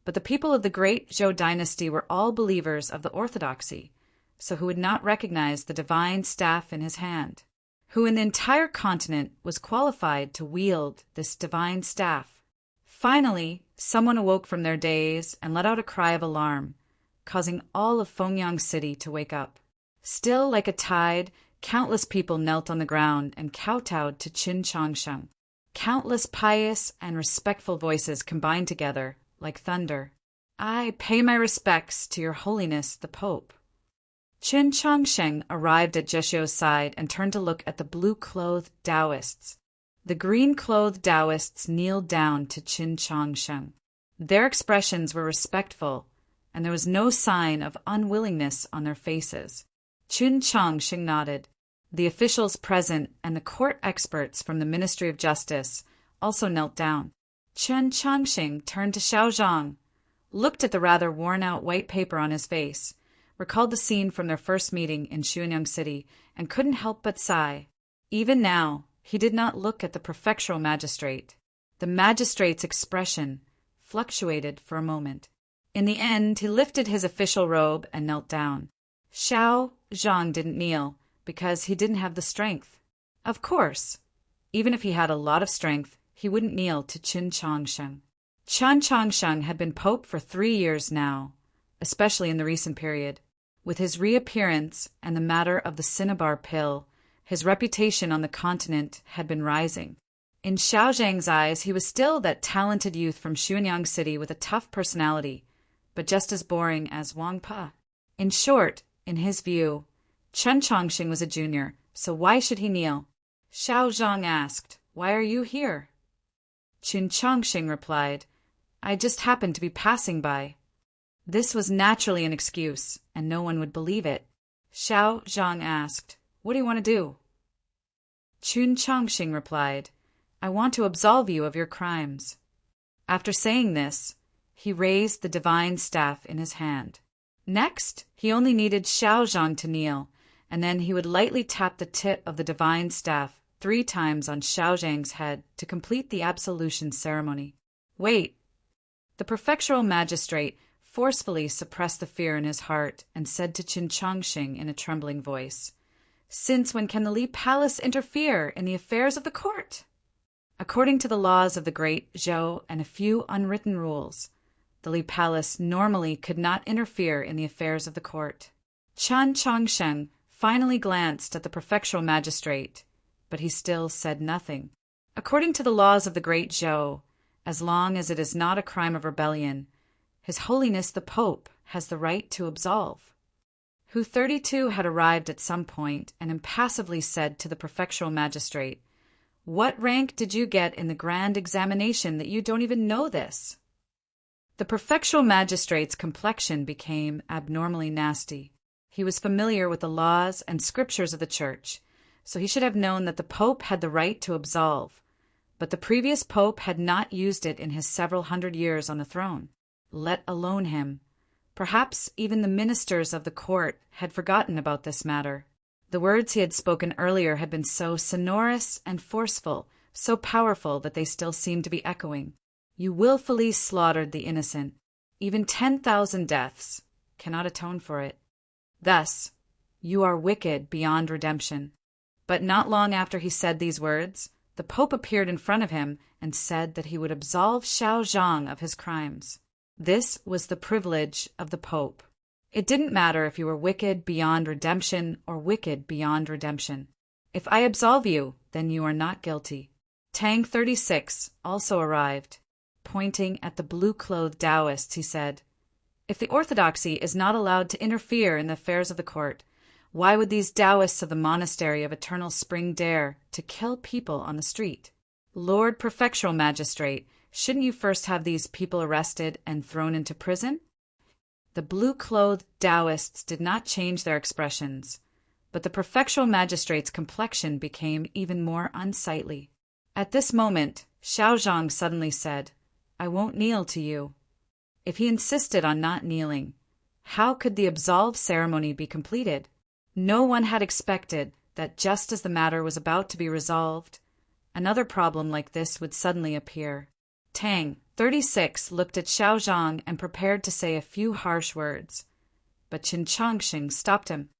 but the people of the great Zhou dynasty were all believers of the orthodoxy, so who would not recognize the divine staff in his hand? Who in the entire continent was qualified to wield this divine staff? Finally, someone awoke from their daze and let out a cry of alarm, causing all of Fengyang City to wake up. Still like a tide, countless people knelt on the ground and kowtowed to Qin Changsheng. Countless pious and respectful voices combined together, like thunder. I pay my respects to your holiness, the Pope. Qin Changsheng arrived at Zhexiu's side and turned to look at the blue-clothed Taoists. The green-clothed Taoists kneeled down to Qin Changsheng. Their expressions were respectful, and there was no sign of unwillingness on their faces. Qin Changsheng nodded. The officials present and the court experts from the Ministry of Justice also knelt down. Qin Changsheng turned to Xiao Zhang, looked at the rather worn-out white paper on his face, recalled the scene from their first meeting in Xuanyang City, and couldn't help but sigh. Even now, He did not look at the prefectural magistrate. The magistrate's expression fluctuated for a moment. In the end, he lifted his official robe and knelt down. Xiao Zhang didn't kneel because he didn't have the strength. Of course, even if he had a lot of strength, he wouldn't kneel to Qin Changsheng. Qin Changsheng had been pope for 3 years now, especially in the recent period. With his reappearance and the matter of the cinnabar pill, his reputation on the continent had been rising. In Xiao Zhang's eyes, he was still that talented youth from Xuanyang City with a tough personality, but just as boring as Wang Pa. In short, in his view, Chen Chongqing was a junior, so why should he kneel? Xiao Zhang asked, "Why are you here?" Qin Chongqing replied, "I just happened to be passing by." This was naturally an excuse, and no one would believe it. Xiao Zhang asked, "What do you want to do?" Qin Chongqing replied, "I want to absolve you of your crimes." After saying this, he raised the divine staff in his hand. Next, he only needed Xiao Zhang to kneel, and then he would lightly tap the tip of the divine staff 3 times on Xiao Zhang's head to complete the absolution ceremony. Wait! The prefectural magistrate forcefully suppressed the fear in his heart and said to Qin Chongqing in a trembling voice, "Since when can the Li Palace interfere in the affairs of the court?" According to the laws of the great Zhou and a few unwritten rules, the Li Palace normally could not interfere in the affairs of the court. Qin Chongqing finally glanced at the prefectural magistrate, but he still said nothing. According to the laws of the great Zhou, as long as it is not a crime of rebellion, His Holiness the Pope has the right to absolve. Hu 32 had arrived at some point and impassively said to the prefectural magistrate, "What rank did you get in the grand examination that you don't even know this?" The prefectural magistrate's complexion became abnormally nasty. He was familiar with the laws and scriptures of the Church, so he should have known that the Pope had the right to absolve, but the previous Pope had not used it in his several hundred years on the throne, let alone him. Perhaps even the ministers of the court had forgotten about this matter. The words he had spoken earlier had been so sonorous and forceful, so powerful that they still seemed to be echoing. "You willfully slaughtered the innocent. Even 10,000 deaths cannot atone for it. Thus, you are wicked beyond redemption." But not long after he said these words, the Pope appeared in front of him and said that he would absolve Xiao Zhang of his crimes. This was the privilege of the Pope. It didn't matter if you were wicked beyond redemption or wicked beyond redemption. If I absolve you, then you are not guilty. Tang 36 also arrived. Pointing at the blue-clothed Taoists, he said, "If the orthodoxy is not allowed to interfere in the affairs of the court, why would these Taoists of the Monastery of Eternal Spring dare to kill people on the street? Lord Prefectural Magistrate, shouldn't you first have these people arrested and thrown into prison?" The blue-clothed Taoists did not change their expressions, but the prefectural magistrate's complexion became even more unsightly. At this moment, Xiao Zhang suddenly said, "I won't kneel to you." If he insisted on not kneeling, how could the absolve ceremony be completed? No one had expected that just as the matter was about to be resolved, another problem like this would suddenly appear. Tang 36 looked at Xiao Zhang and prepared to say a few harsh words, but Qin Chongqing stopped him.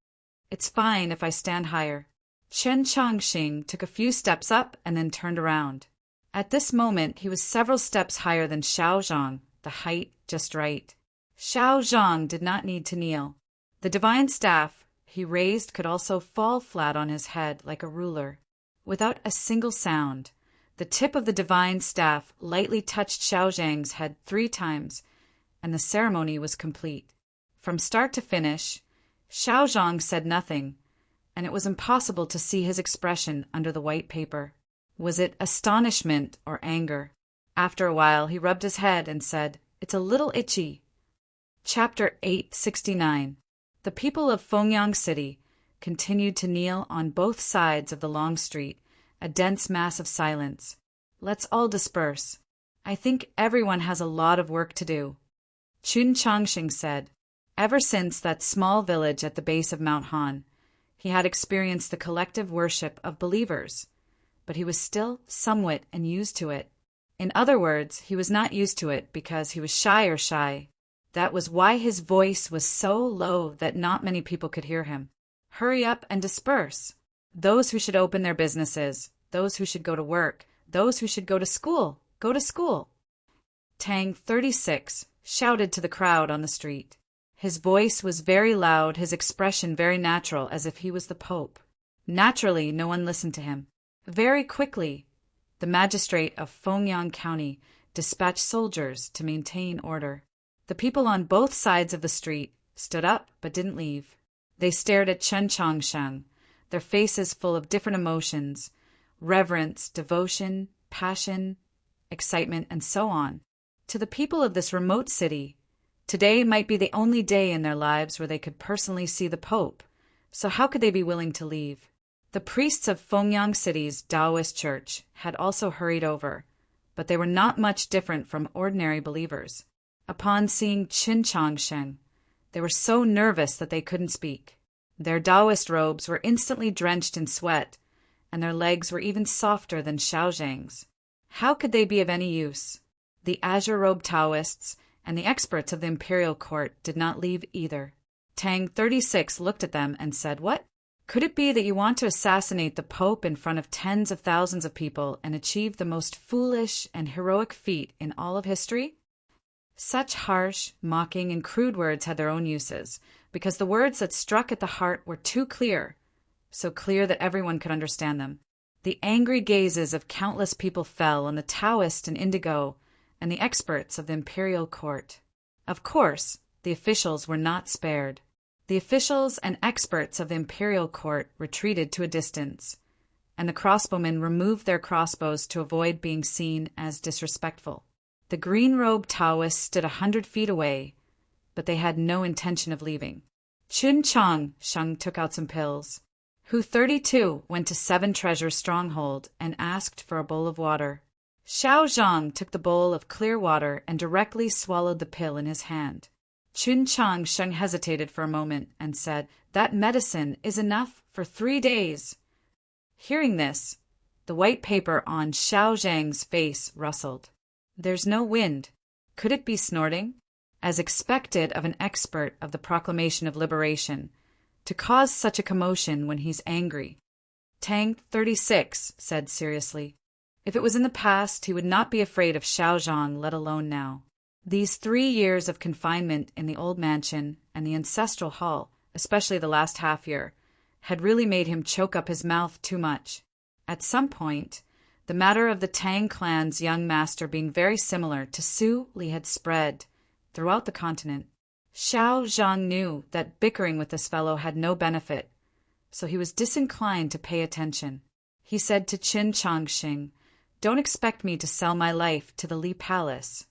"It's fine if I stand higher." Qin Chongqing took a few steps up and then turned around. At this moment, he was several steps higher than Xiao Zhang, the height just right. Xiao Zhang did not need to kneel. The divine staff he raised could also fall flat on his head like a ruler. Without a single sound, the tip of the divine staff lightly touched Xiao Zhang's head 3 times, and the ceremony was complete. From start to finish, Xiao Zhang said nothing, and it was impossible to see his expression under the white paper. Was it astonishment or anger? After a while, he rubbed his head and said, "It's a little itchy." Chapter 869. The people of Fengyang City continued to kneel on both sides of the long street, a dense mass of silence. "Let's all disperse. I think everyone has a lot of work to do," Qin Chongqing said. Ever since that small village at the base of Mount Han, he had experienced the collective worship of believers. but he was still somewhat unused to it. In other words, he was not used to it because he was shy. That was why his voice was so low that not many people could hear him. Hurry up and disperse. Those who should open their businesses, those who should go to work, those who should go to school, go to school. Tang 36 shouted to the crowd on the street. His voice was very loud, his expression very natural, as if he was the Pope. Naturally, no one listened to him. Very quickly, the magistrate of Fengyang County dispatched soldiers to maintain order. The people on both sides of the street stood up but didn't leave. They stared at Chen Changsheng, their faces full of different emotions, reverence, devotion, passion, excitement, and so on. To the people of this remote city, today might be the only day in their lives where they could personally see the Pope, so how could they be willing to leave? The priests of Fengyang City's Taoist church had also hurried over, but they were not much different from ordinary believers. Upon seeing Chen Changsheng, they were so nervous that they couldn't speak. Their Taoist robes were instantly drenched in sweat, and their legs were even softer than Xiao Zhang's. How could they be of any use? The azure-robed Taoists and the experts of the imperial court did not leave either. Tang 36 looked at them and said, "What? Could it be that you want to assassinate the Pope in front of tens of thousands of people and achieve the most foolish and heroic feat in all of history?" Such harsh, mocking, and crude words had their own uses, because the words that struck at the heart were too clear, so clear that everyone could understand them. The angry gazes of countless people fell on the Taoist and Indigo and the experts of the imperial court. Of course, the officials were not spared. The officials and experts of the imperial court retreated to a distance, and the crossbowmen removed their crossbows to avoid being seen as disrespectful. The green-robed Taoists stood 100 feet away, but they had no intention of leaving. Chen Changsheng took out some pills. Hu 32 went to 7 Treasure Stronghold and asked for a bowl of water. Xiao Zhang took the bowl of clear water and directly swallowed the pill in his hand. Chen Changsheng hesitated for a moment and said, "That medicine is enough for 3 days." Hearing this, the white paper on Xiao Zhang's face rustled. There's no wind. Could it be snorting? As expected of an expert of the Proclamation of Liberation, to cause such a commotion when he's angry. Tang 36 said seriously, if it was in the past, he would not be afraid of Xiao Zhang, let alone now. These 3 years of confinement in the old mansion and the ancestral hall, especially the last half year, had really made him choke up his mouth too much. At some point, the matter of the Tang clan's young master being very similar to Su Li had spread throughout the continent. Xiao Zhang knew that bickering with this fellow had no benefit, so he was disinclined to pay attention. He said to Chen Changsheng, "Don't expect me to sell my life to the Li Palace.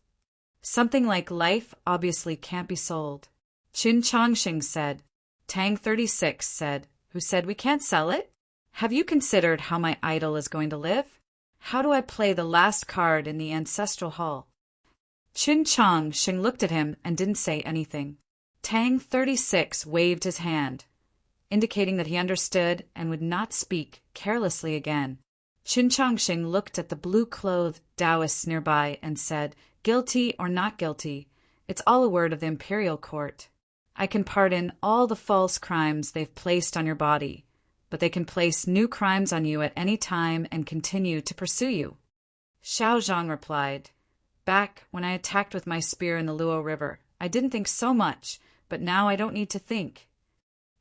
Something like life obviously can't be sold." Chen Changsheng said. Tang 36 said, "Who said we can't sell it? Have you considered how my idol is going to live? How do I play the last card in the ancestral hall?" Chen Changsheng looked at him and didn't say anything. Tang 36 waved his hand, indicating that he understood and would not speak carelessly again. Chen Changsheng looked at the blue-clothed Taoists nearby and said, "Guilty or not guilty, it's all a word of the imperial court. I can pardon all the false crimes they've placed on your body, but they can place new crimes on you at any time and continue to pursue you." Xiao Zhang replied, "Back when I attacked with my spear in the Luo River, I didn't think so much, but now I don't need to think.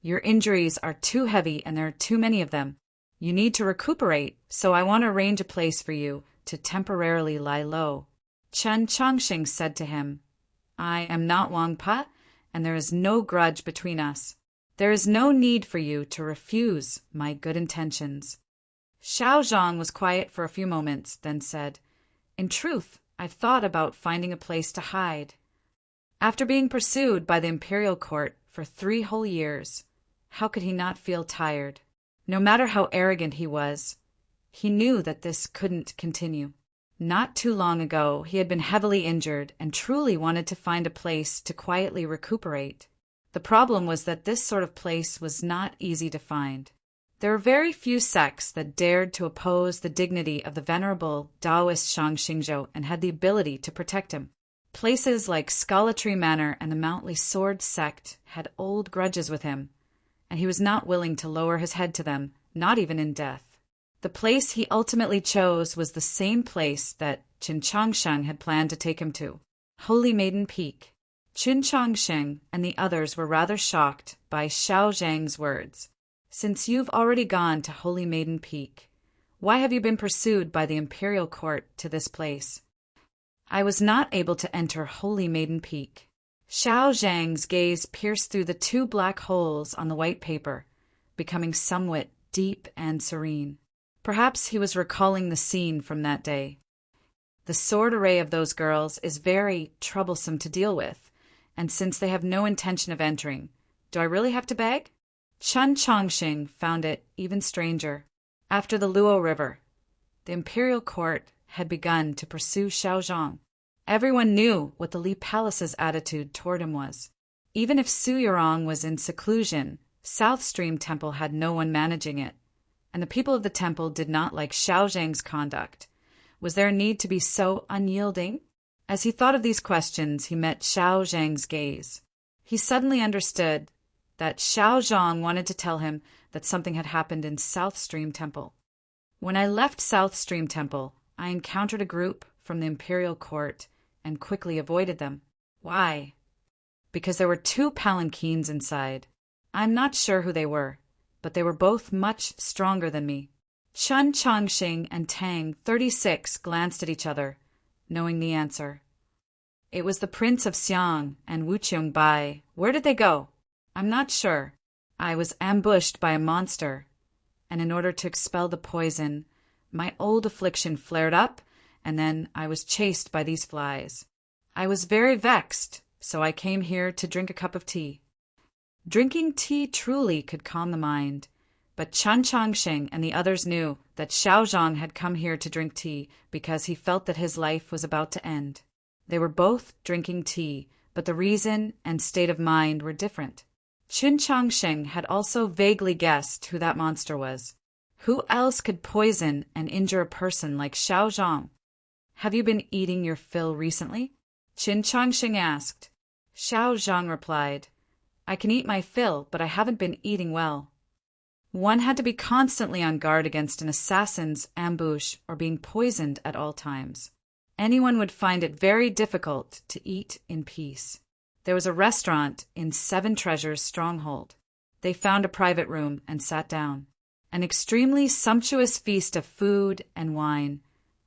Your injuries are too heavy and there are too many of them. You need to recuperate, so I want to arrange a place for you to temporarily lie low." Chen Changsheng said to him, "I am not Wang Pa, and there is no grudge between us. There is no need for you to refuse my good intentions." Xiao Zhang was quiet for a few moments, then said, "In truth, I've thought about finding a place to hide. After being pursued by the imperial court for 3 whole years, how could he not feel tired? No matter how arrogant he was, he knew that this couldn't continue. Not too long ago, he had been heavily injured and truly wanted to find a place to quietly recuperate. The problem was that this sort of place was not easy to find. There were very few sects that dared to oppose the dignity of the venerable Taoist Shang Xingzhou and had the ability to protect him. Places like Scalatry Manor and the Mountley Sword sect had old grudges with him, and he was not willing to lower his head to them, not even in death. The place he ultimately chose was the same place that Qin Changsheng had planned to take him to, Holy Maiden Peak. Qin Changsheng and the others were rather shocked by Xiao Zhang's words. "Since you've already gone to Holy Maiden Peak, why have you been pursued by the imperial court to this place?" "I was not able to enter Holy Maiden Peak." Xiao Zhang's gaze pierced through the two black holes on the white paper, becoming somewhat deep and serene. Perhaps he was recalling the scene from that day. "The sword array of those girls is very troublesome to deal with, and since they have no intention of entering, do I really have to beg?" Qin Changsheng found it even stranger. After the Luo River, the imperial court had begun to pursue Xiao Zhang. Everyone knew what the Li Palace's attitude toward him was. Even if Su Yurong was in seclusion, South Stream Temple had no one managing it, and the people of the temple did not like Xiao Zhang's conduct. Was there a need to be so unyielding? As he thought of these questions, he met Xiao Zhang's gaze. He suddenly understood that Xiao Zhang wanted to tell him that something had happened in South Stream Temple. "When I left South Stream Temple, I encountered a group from the imperial court and quickly avoided them." "Why?" "Because there were two palanquins inside. I'm not sure who they were, but they were both much stronger than me." Qin Changxing and Tang, 36, glanced at each other, knowing the answer. "It was the Prince of Xiang and Wu Qiongbai. Where did they go?" "I'm not sure. I was ambushed by a monster, and in order to expel the poison, my old affliction flared up, and then I was chased by these flies. I was very vexed, so I came here to drink a cup of tea." Drinking tea truly could calm the mind, but Qin Changsheng and the others knew that Xiao Zhang had come here to drink tea because he felt that his life was about to end. They were both drinking tea, but the reason and state of mind were different. Qin Changsheng had also vaguely guessed who that monster was. Who else could poison and injure a person like Xiao Zhang? "Have you been eating your fill recently?" Qin Changsheng asked. Xiao Zhang replied, "I can eat my fill, but I haven't been eating well." One had to be constantly on guard against an assassin's ambush or being poisoned at all times. Anyone would find it very difficult to eat in peace. There was a restaurant in Seven Treasures' stronghold. They found a private room and sat down. An extremely sumptuous feast of food and wine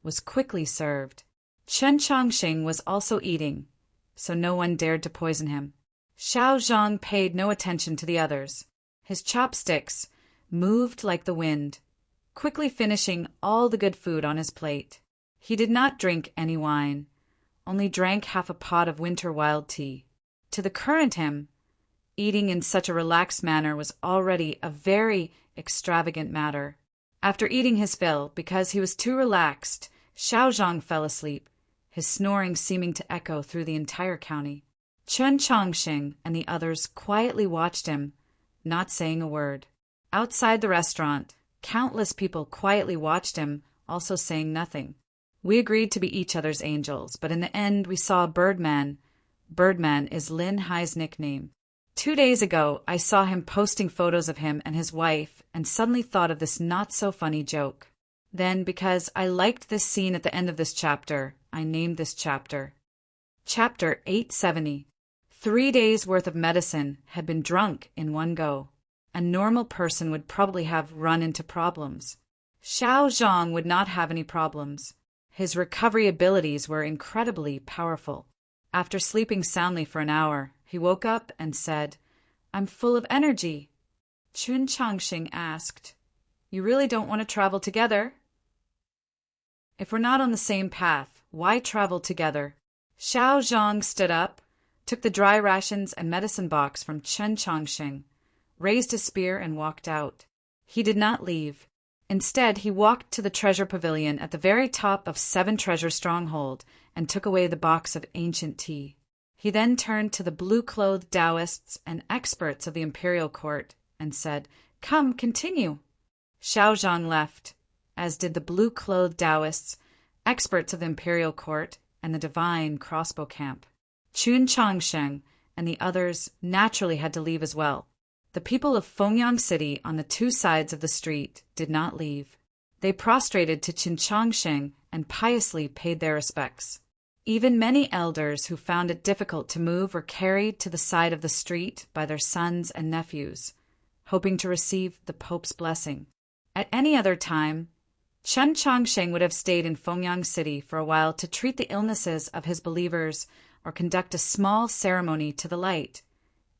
was quickly served. Qin Changxing was also eating, so no one dared to poison him. Xiao Zhang paid no attention to the others. His chopsticks moved like the wind, quickly finishing all the good food on his plate. He did not drink any wine, only drank half a pot of winter wild tea. To the current him, eating in such a relaxed manner was already a very extravagant matter. After eating his fill, because he was too relaxed, Xiao Zhang fell asleep, his snoring seeming to echo through the entire county. Qin Changxing and the others quietly watched him, not saying a word. Outside the restaurant, countless people quietly watched him, also saying nothing. We agreed to be each other's angels, but in the end we saw a Birdman. Birdman is Lin Hai's nickname. 2 days ago, I saw him posting photos of him and his wife and suddenly thought of this not-so-funny joke. Then, because I liked this scene at the end of this chapter, I named this chapter. Chapter 870. 3 days' worth of medicine had been drunk in one go. A normal person would probably have run into problems. Xiao Zhang would not have any problems. His recovery abilities were incredibly powerful. After sleeping soundly for an hour, he woke up and said, "I'm full of energy." Qin Changxing asked, "You really don't want to travel together?" "If we're not on the same path, why travel together?" Xiao Zhang stood up, took the dry rations and medicine box from Qin Changxing, raised his spear and walked out. He did not leave. Instead, he walked to the treasure pavilion at the very top of Seven Treasure Stronghold and took away the box of ancient tea. He then turned to the blue-clothed Taoists and experts of the imperial court and said, "Come, continue." Xiaozhang left, as did the blue-clothed Taoists, experts of the imperial court and the divine crossbow camp. Qun Changsheng and the others naturally had to leave as well. The people of Fengyang City on the two sides of the street did not leave. They prostrated to Qin Changsheng and piously paid their respects. Even many elders who found it difficult to move were carried to the side of the street by their sons and nephews, hoping to receive the Pope's blessing. At any other time, Qin Changsheng would have stayed in Fengyang City for a while to treat the illnesses of his believers or conduct a small ceremony to the light,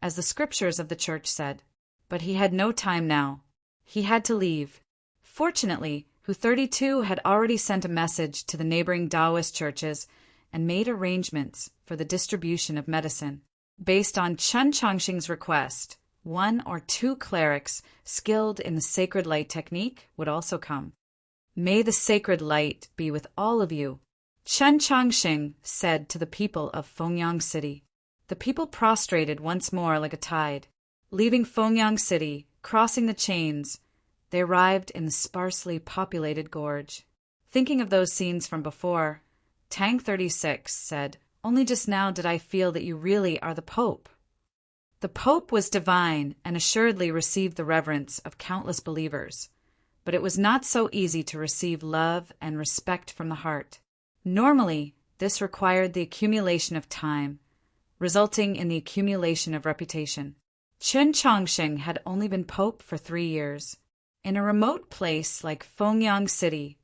as the scriptures of the church said. But he had no time now. He had to leave. Fortunately, Hu 32 had already sent a message to the neighboring Taoist churches and made arrangements for the distribution of medicine. Based on Qin Changsheng's request, 1 or 2 clerics skilled in the sacred light technique would also come. May the sacred light be with all of you, Qin Changsheng said to the people of Fengyang City. The people prostrated once more like a tide. Leaving Fengyang City, crossing the chains, they arrived in the sparsely populated gorge. Thinking of those scenes from before, Tang 36 said, "Only just now did I feel that you really are the Pope." The Pope was divine and assuredly received the reverence of countless believers, but it was not so easy to receive love and respect from the heart. Normally, this required the accumulation of time, resulting in the accumulation of reputation. Qin Changsheng had only been Pope for 3 years. In a remote place like Fengyang City,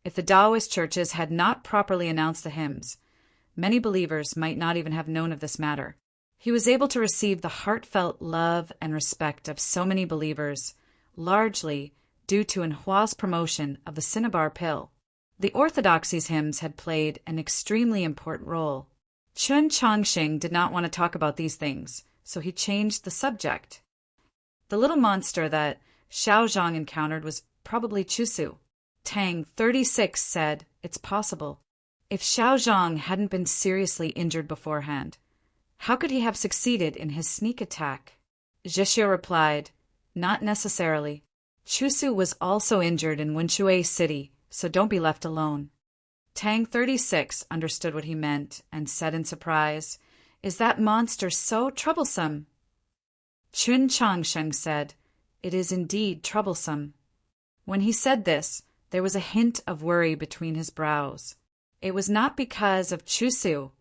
if the Taoist churches had not properly announced the hymns, many believers might not even have known of this matter. He was able to receive the heartfelt love and respect of so many believers, largely due to Hua's promotion of the cinnabar pill. The orthodoxies hymns had played an extremely important role. Qin Changsheng did not want to talk about these things, so he changed the subject. The little monster that Xiaozhang encountered was probably Chusu. Tang 36 said, "It's possible. If Xiaozhang hadn't been seriously injured beforehand, how could he have succeeded in his sneak attack?" Zhixio replied, "Not necessarily. Chusu was also injured in Wenshui City, so don't be left alone." Tang 36 understood what he meant and said in surprise, "Is that monster so troublesome?" Qin Changsheng said, "It is indeed troublesome." When he said this, there was a hint of worry between his brows. It was not because of Chusu,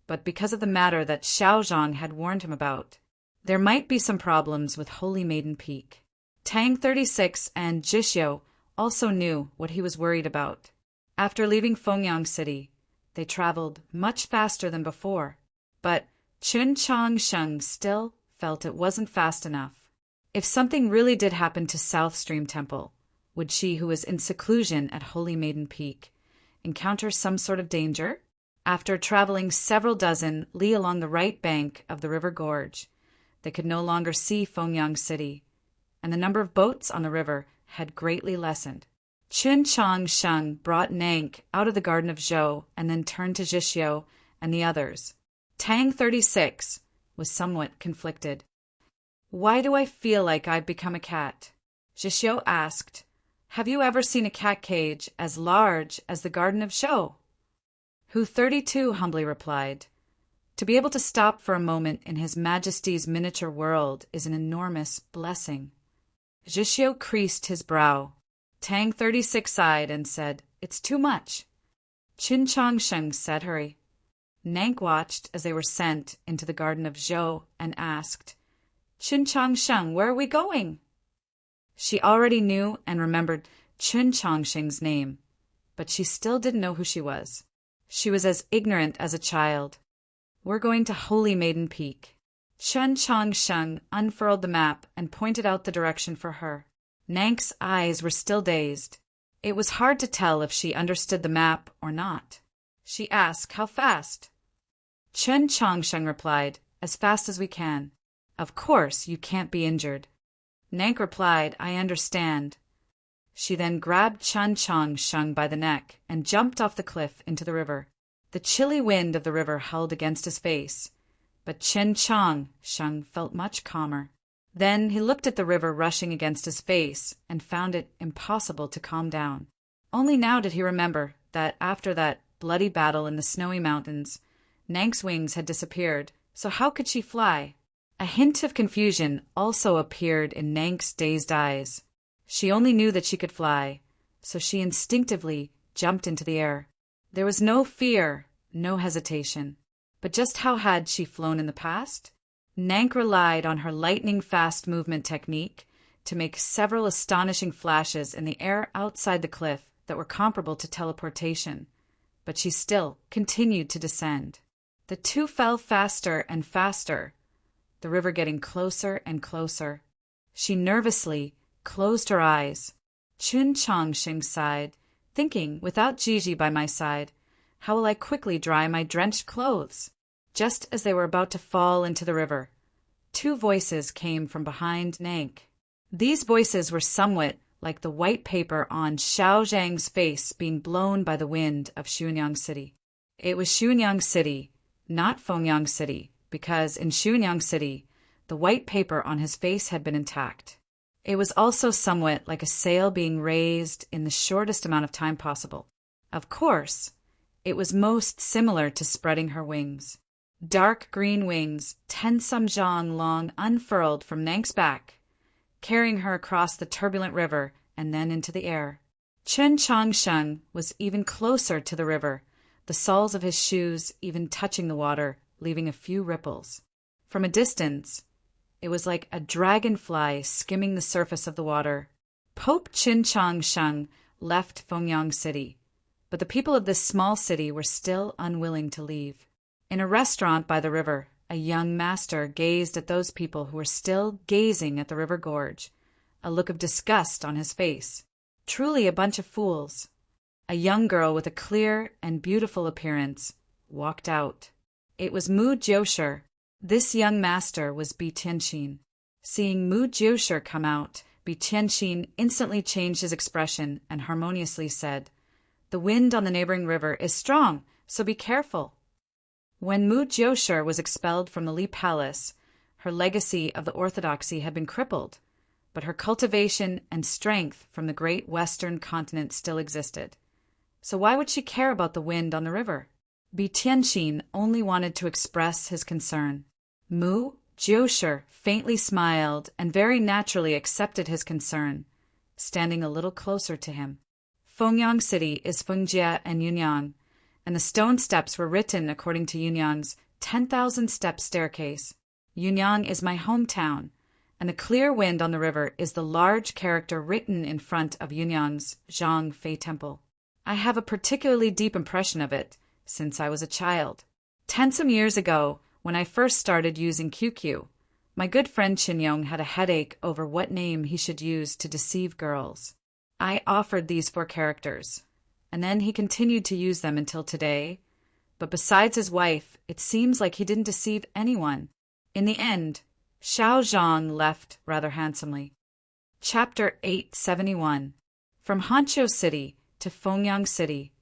but because of the matter that Xiaozhang had warned him about. There might be some problems with Holy Maiden Peak. Tang 36 and Zhixio also knew what he was worried about. After leaving Fengyang City, they traveled much faster than before, but Qin Changsheng still felt it wasn't fast enough. If something really did happen to South Stream Temple, would she who was in seclusion at Holy Maiden Peak encounter some sort of danger? After traveling several dozen li along the right bank of the river gorge, they could no longer see Fengyang City, and the number of boats on the river had greatly lessened. Qin Changsheng brought Nank out of the garden of Zhou and then turned to Zhixio and the others. Tang 36 was somewhat conflicted. "Why do I feel like I've become a cat?" Zhixio asked. "Have you ever seen a cat cage as large as the garden of Zhou?" Hu 32 humbly replied, "To be able to stop for a moment in His Majesty's miniature world is an enormous blessing." Zhixio creased his brow. Tang 36 sighed and said, "It's too much." Qin Changsheng said, "Hurry." Nank watched as they were sent into the garden of Zhou and asked, "Qin Changsheng, where are we going?" She already knew and remembered Qin Changsheng's name, but she still didn't know who she was. She was as ignorant as a child. "We're going to Holy Maiden Peak." Qin Changsheng unfurled the map and pointed out the direction for her. Nank's eyes were still dazed. It was hard to tell if she understood the map or not. She asked, "How fast?" Qin Changsheng replied, "As fast as we can. Of course, you can't be injured." Nank replied, "I understand." She then grabbed Qin Changsheng by the neck and jumped off the cliff into the river. The chilly wind of the river howled against his face, but Qin Changsheng felt much calmer. Then he looked at the river rushing against his face and found it impossible to calm down. Only now did he remember that after that bloody battle in the snowy mountains, Nank's wings had disappeared, so how could she fly? A hint of confusion also appeared in Nank's dazed eyes. She only knew that she could fly, so she instinctively jumped into the air. There was no fear, no hesitation. But just how had she flown in the past? Nank relied on her lightning-fast movement technique to make several astonishing flashes in the air outside the cliff that were comparable to teleportation, but she still continued to descend. The two fell faster and faster, the river getting closer and closer. She nervously closed her eyes. Chun Chongsheng sighed, thinking, without Gigi by my side, how will I quickly dry my drenched clothes? Just as they were about to fall into the river, two voices came from behind Nank. These voices were somewhat like the white paper on Xiao Zhang's face being blown by the wind of Xunyang City. It was Xunyang City, not Fengyang City, because in Xunyang City, the white paper on his face had been intact. It was also somewhat like a sail being raised in the shortest amount of time possible. Of course, it was most similar to spreading her wings. Dark green wings, 10 samjang long, unfurled from Nank's back, carrying her across the turbulent river and then into the air. Chun Chongsheng was even closer to the river, the soles of his shoes even touching the water, leaving a few ripples. From a distance, it was like a dragonfly skimming the surface of the water. Pope Chun Chongsheng left Fengyang City, but the people of this small city were still unwilling to leave. In a restaurant by the river, a young master gazed at those people who were still gazing at the river gorge, a look of disgust on his face. Truly a bunch of fools. A young girl with a clear and beautiful appearance walked out. It was Mu Jiushi. This young master was Bi Tianxin. Seeing Mu Jiushi come out, Bi Tianxin instantly changed his expression and harmoniously said, "The wind on the neighboring river is strong, so be careful." When Mu Jiushi was expelled from the Li Palace, her legacy of the orthodoxy had been crippled, but her cultivation and strength from the great western continent still existed. So why would she care about the wind on the river? Bi Tianxin only wanted to express his concern. Mu Jiushi faintly smiled and very naturally accepted his concern, standing a little closer to him. Fengyang City is Fengjie and Yunyang, and the stone steps were written according to Yunyang's 10,000-step staircase. Yunyang is my hometown, and the clear wind on the river is the large character written in front of Yunyang's Zhang Fei Temple. I have a particularly deep impression of it since I was a child. 10 some years ago, when I first started using QQ, my good friend Qinyong had a headache over what name he should use to deceive girls. I offered these 4 characters, and then he continued to use them until today. But besides his wife, it seems like he didn't deceive anyone. In the end, Xiao Zhang left rather handsomely. Chapter 871. From Hanzhou City to Fengyang City,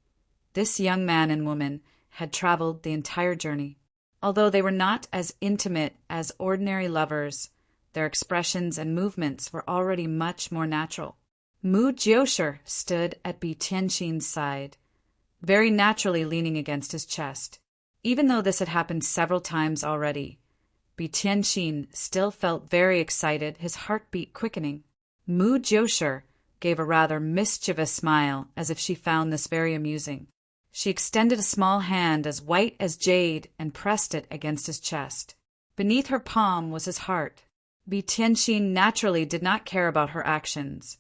this young man and woman had traveled the entire journey. Although they were not as intimate as ordinary lovers, their expressions and movements were already much more natural. Mu Jiushi stood at Bi Tianxin's side, very naturally leaning against his chest. Even though this had happened several times already, Bi Tianxin still felt very excited, his heartbeat quickening. Mu Jiushi gave a rather mischievous smile, as if she found this very amusing. She extended a small hand as white as jade and pressed it against his chest. Beneath her palm was his heart. Bi Tianxin naturally did not care about her actions,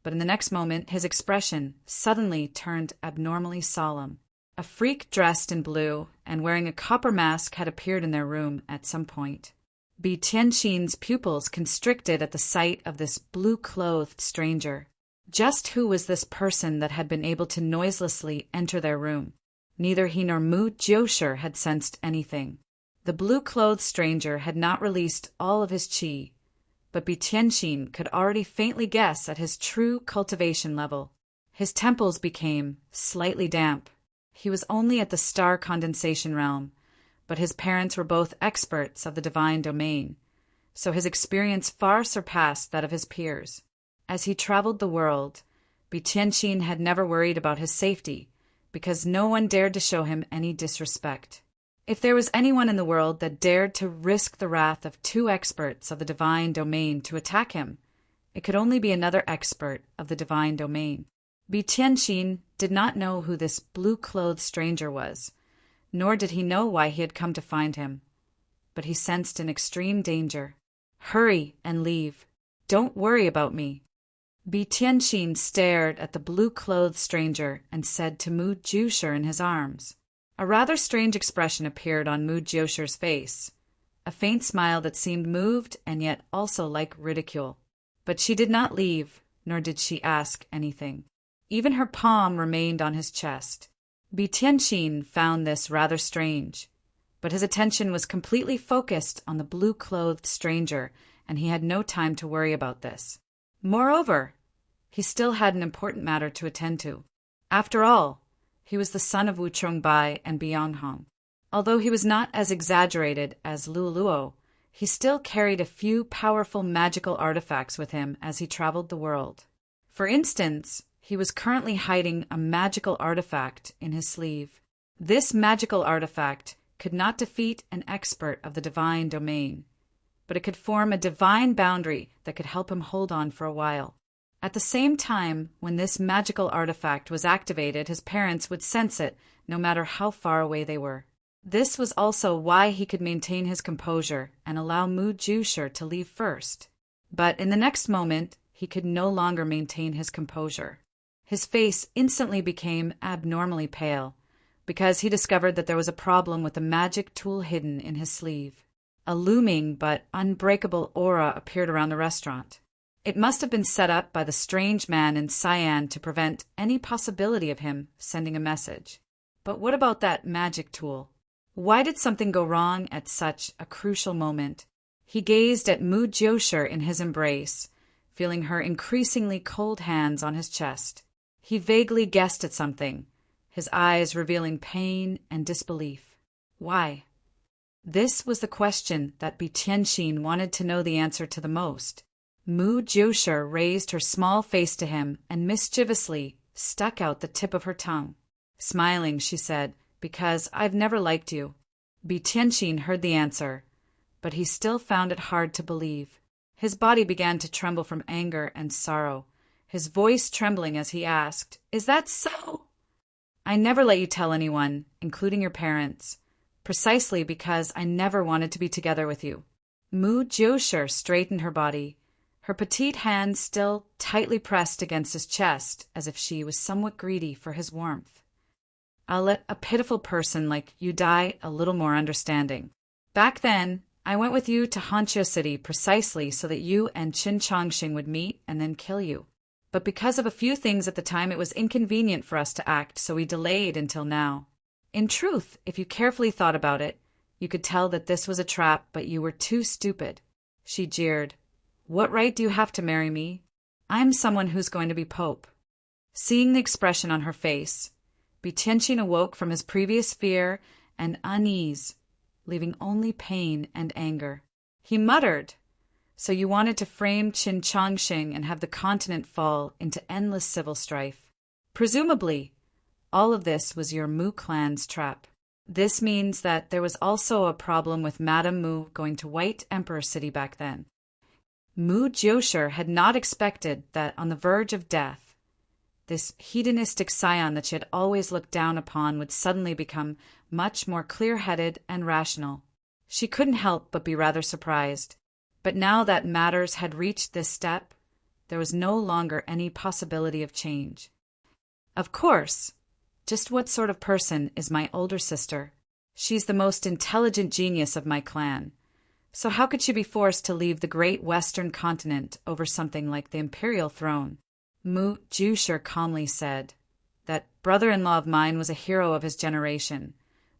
but in the next moment his expression suddenly turned abnormally solemn. A freak dressed in blue and wearing a copper mask had appeared in their room at some point. Bi Tianxin's pupils constricted at the sight of this blue-clothed stranger. Just who was this person that had been able to noiselessly enter their room? Neither he nor Mu Jiushi had sensed anything. The blue-clothed stranger had not released all of his qi, but Bi Tianxin could already faintly guess at his true cultivation level. His temples became slightly damp. He was only at the star condensation realm, but his parents were both experts of the divine domain, so his experience far surpassed that of his peers. As he traveled the world, Tianqin had never worried about his safety, because no one dared to show him any disrespect. If there was anyone in the world that dared to risk the wrath of 2 experts of the divine domain to attack him, it could only be another expert of the divine domain. Tianqin did not know who this blue-clothed stranger was, nor did he know why he had come to find him. But he sensed an extreme danger. "Hurry and leave. Don't worry about me." Tianqin stared at the blue-clothed stranger and said to Mu Jiushi in his arms. A rather strange expression appeared on Mu Jiushi's face, a faint smile that seemed moved and yet also like ridicule. But she did not leave, nor did she ask anything. Even her palm remained on his chest. Tianqin found this rather strange, but his attention was completely focused on the blue-clothed stranger, and he had no time to worry about this. Moreover, he still had an important matter to attend to. After all, he was the son of Wu Chongbai and Bianghong. Although he was not as exaggerated as Luoluo, he still carried a few powerful magical artifacts with him as he traveled the world. For instance, he was currently hiding a magical artifact in his sleeve. This magical artifact could not defeat an expert of the divine domain, but it could form a divine boundary that could help him hold on for a while. At the same time, when this magical artifact was activated, his parents would sense it, no matter how far away they were. This was also why he could maintain his composure and allow Mu Jiushi to leave first. But in the next moment, he could no longer maintain his composure. His face instantly became abnormally pale, because he discovered that there was a problem with the magic tool hidden in his sleeve. A looming but unbreakable aura appeared around the restaurant. It must have been set up by the strange man in cyan to prevent any possibility of him sending a message. But what about that magic tool? Why did something go wrong at such a crucial moment? He gazed at Mu Jiushi in his embrace, feeling her increasingly cold hands on his chest. He vaguely guessed at something, his eyes revealing pain and disbelief. Why? This was the question that Tianqin wanted to know the answer to the most. Mu Jiushi raised her small face to him and mischievously stuck out the tip of her tongue. Smiling, she said, "Because I've never liked you." Tianqin heard the answer, but he still found it hard to believe. His body began to tremble from anger and sorrow, his voice trembling as he asked, "Is that so?" "I never let you tell anyone, including your parents, precisely because I never wanted to be together with you." Mu Jiushi straightened her body, her petite hands still tightly pressed against his chest as if she was somewhat greedy for his warmth. "I'll let a pitiful person like you die a little more understanding. Back then, I went with you to Hanqiu City precisely so that you and Qin Changxing would meet and then kill you. But because of a few things at the time, it was inconvenient for us to act, so we delayed until now. In truth, if you carefully thought about it, you could tell that this was a trap, but you were too stupid." She jeered. "What right do you have to marry me? I'm someone who's going to be Pope." Seeing the expression on her face, Tianqin awoke from his previous fear and unease, leaving only pain and anger. He muttered, "So you wanted to frame Qin Changxing and have the continent fall into endless civil strife. Presumably, all of this was your Mu clan's trap. This means that there was also a problem with Madame Mu going to White Emperor City back then." Mu Jiushi had not expected that on the verge of death, this hedonistic scion that she had always looked down upon would suddenly become much more clear-headed and rational. She couldn't help but be rather surprised. But now that matters had reached this step, there was no longer any possibility of change. "Of course. Just what sort of person is my older sister? She's the most intelligent genius of my clan. So how could she be forced to leave the great Western continent over something like the imperial throne?" Mu Jiushi calmly said, "That brother-in-law of mine was a hero of his generation,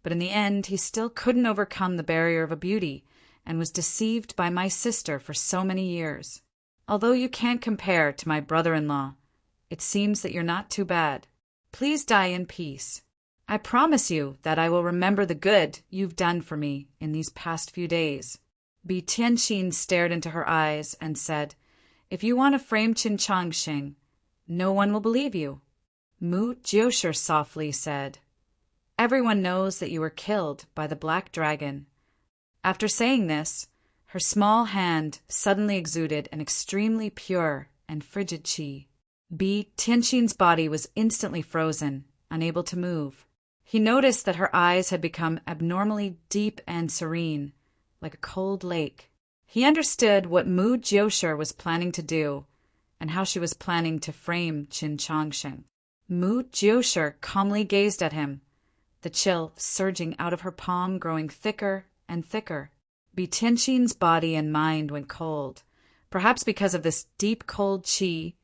but in the end he still couldn't overcome the barrier of a beauty and was deceived by my sister for so many years. Although you can't compare to my brother-in-law, it seems that you're not too bad. Please die in peace. I promise you that I will remember the good you've done for me in these past few days." Bi Tianxin stared into her eyes and said, "If you want to frame Qin Changxing, no one will believe you." Mu Jiushi softly said, "Everyone knows that you were killed by the black dragon." After saying this, her small hand suddenly exuded an extremely pure and frigid qi. Bi Tianxin's body was instantly frozen, unable to move. He noticed that her eyes had become abnormally deep and serene, like a cold lake. He understood what Mu Jiushi was planning to do and how she was planning to frame Qin Changxing. Mu Jiushi calmly gazed at him, the chill surging out of her palm growing thicker and thicker. Bi Tianxin's body and mind went cold, perhaps because of this deep cold qi,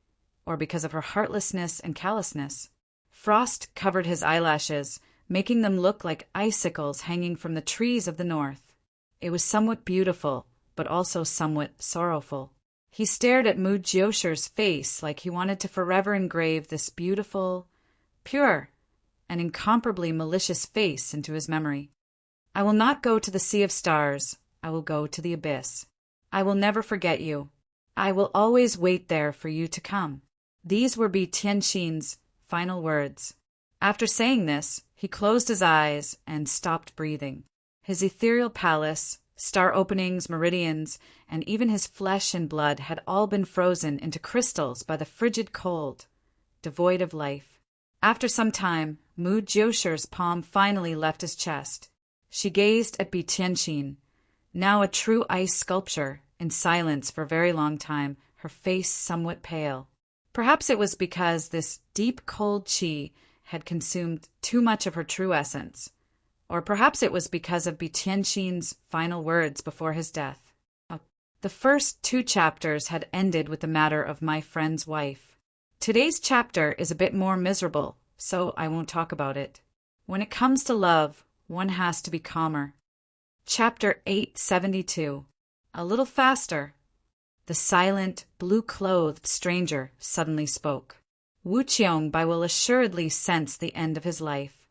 or because of her heartlessness and callousness. Frost covered his eyelashes, making them look like icicles hanging from the trees of the north. It was somewhat beautiful, but also somewhat sorrowful. He stared at Mu Jiushi's face like he wanted to forever engrave this beautiful, pure, and incomparably malicious face into his memory. "I will not go to the sea of stars. I will go to the abyss. I will never forget you. I will always wait there for you to come." These were Bi Tianxin's final words. After saying this, he closed his eyes and stopped breathing. His ethereal palace, star openings, meridians, and even his flesh and blood had all been frozen into crystals by the frigid cold, devoid of life. After some time, Mu Jiushi's palm finally left his chest. She gazed at Bi Tianxin, now a true ice sculpture, in silence for a very long time, her face somewhat pale. Perhaps it was because this deep cold qi had consumed too much of her true essence, or perhaps it was because of Bi Tianxin's final words before his death. The first 2 chapters had ended with the matter of my friend's wife. Today's chapter is a bit more miserable, so I won't talk about it. When it comes to love, one has to be calmer. Chapter 872. A little faster. The silent, blue-clothed stranger suddenly spoke. Wu Qiongbai will assuredly sense the end of his life.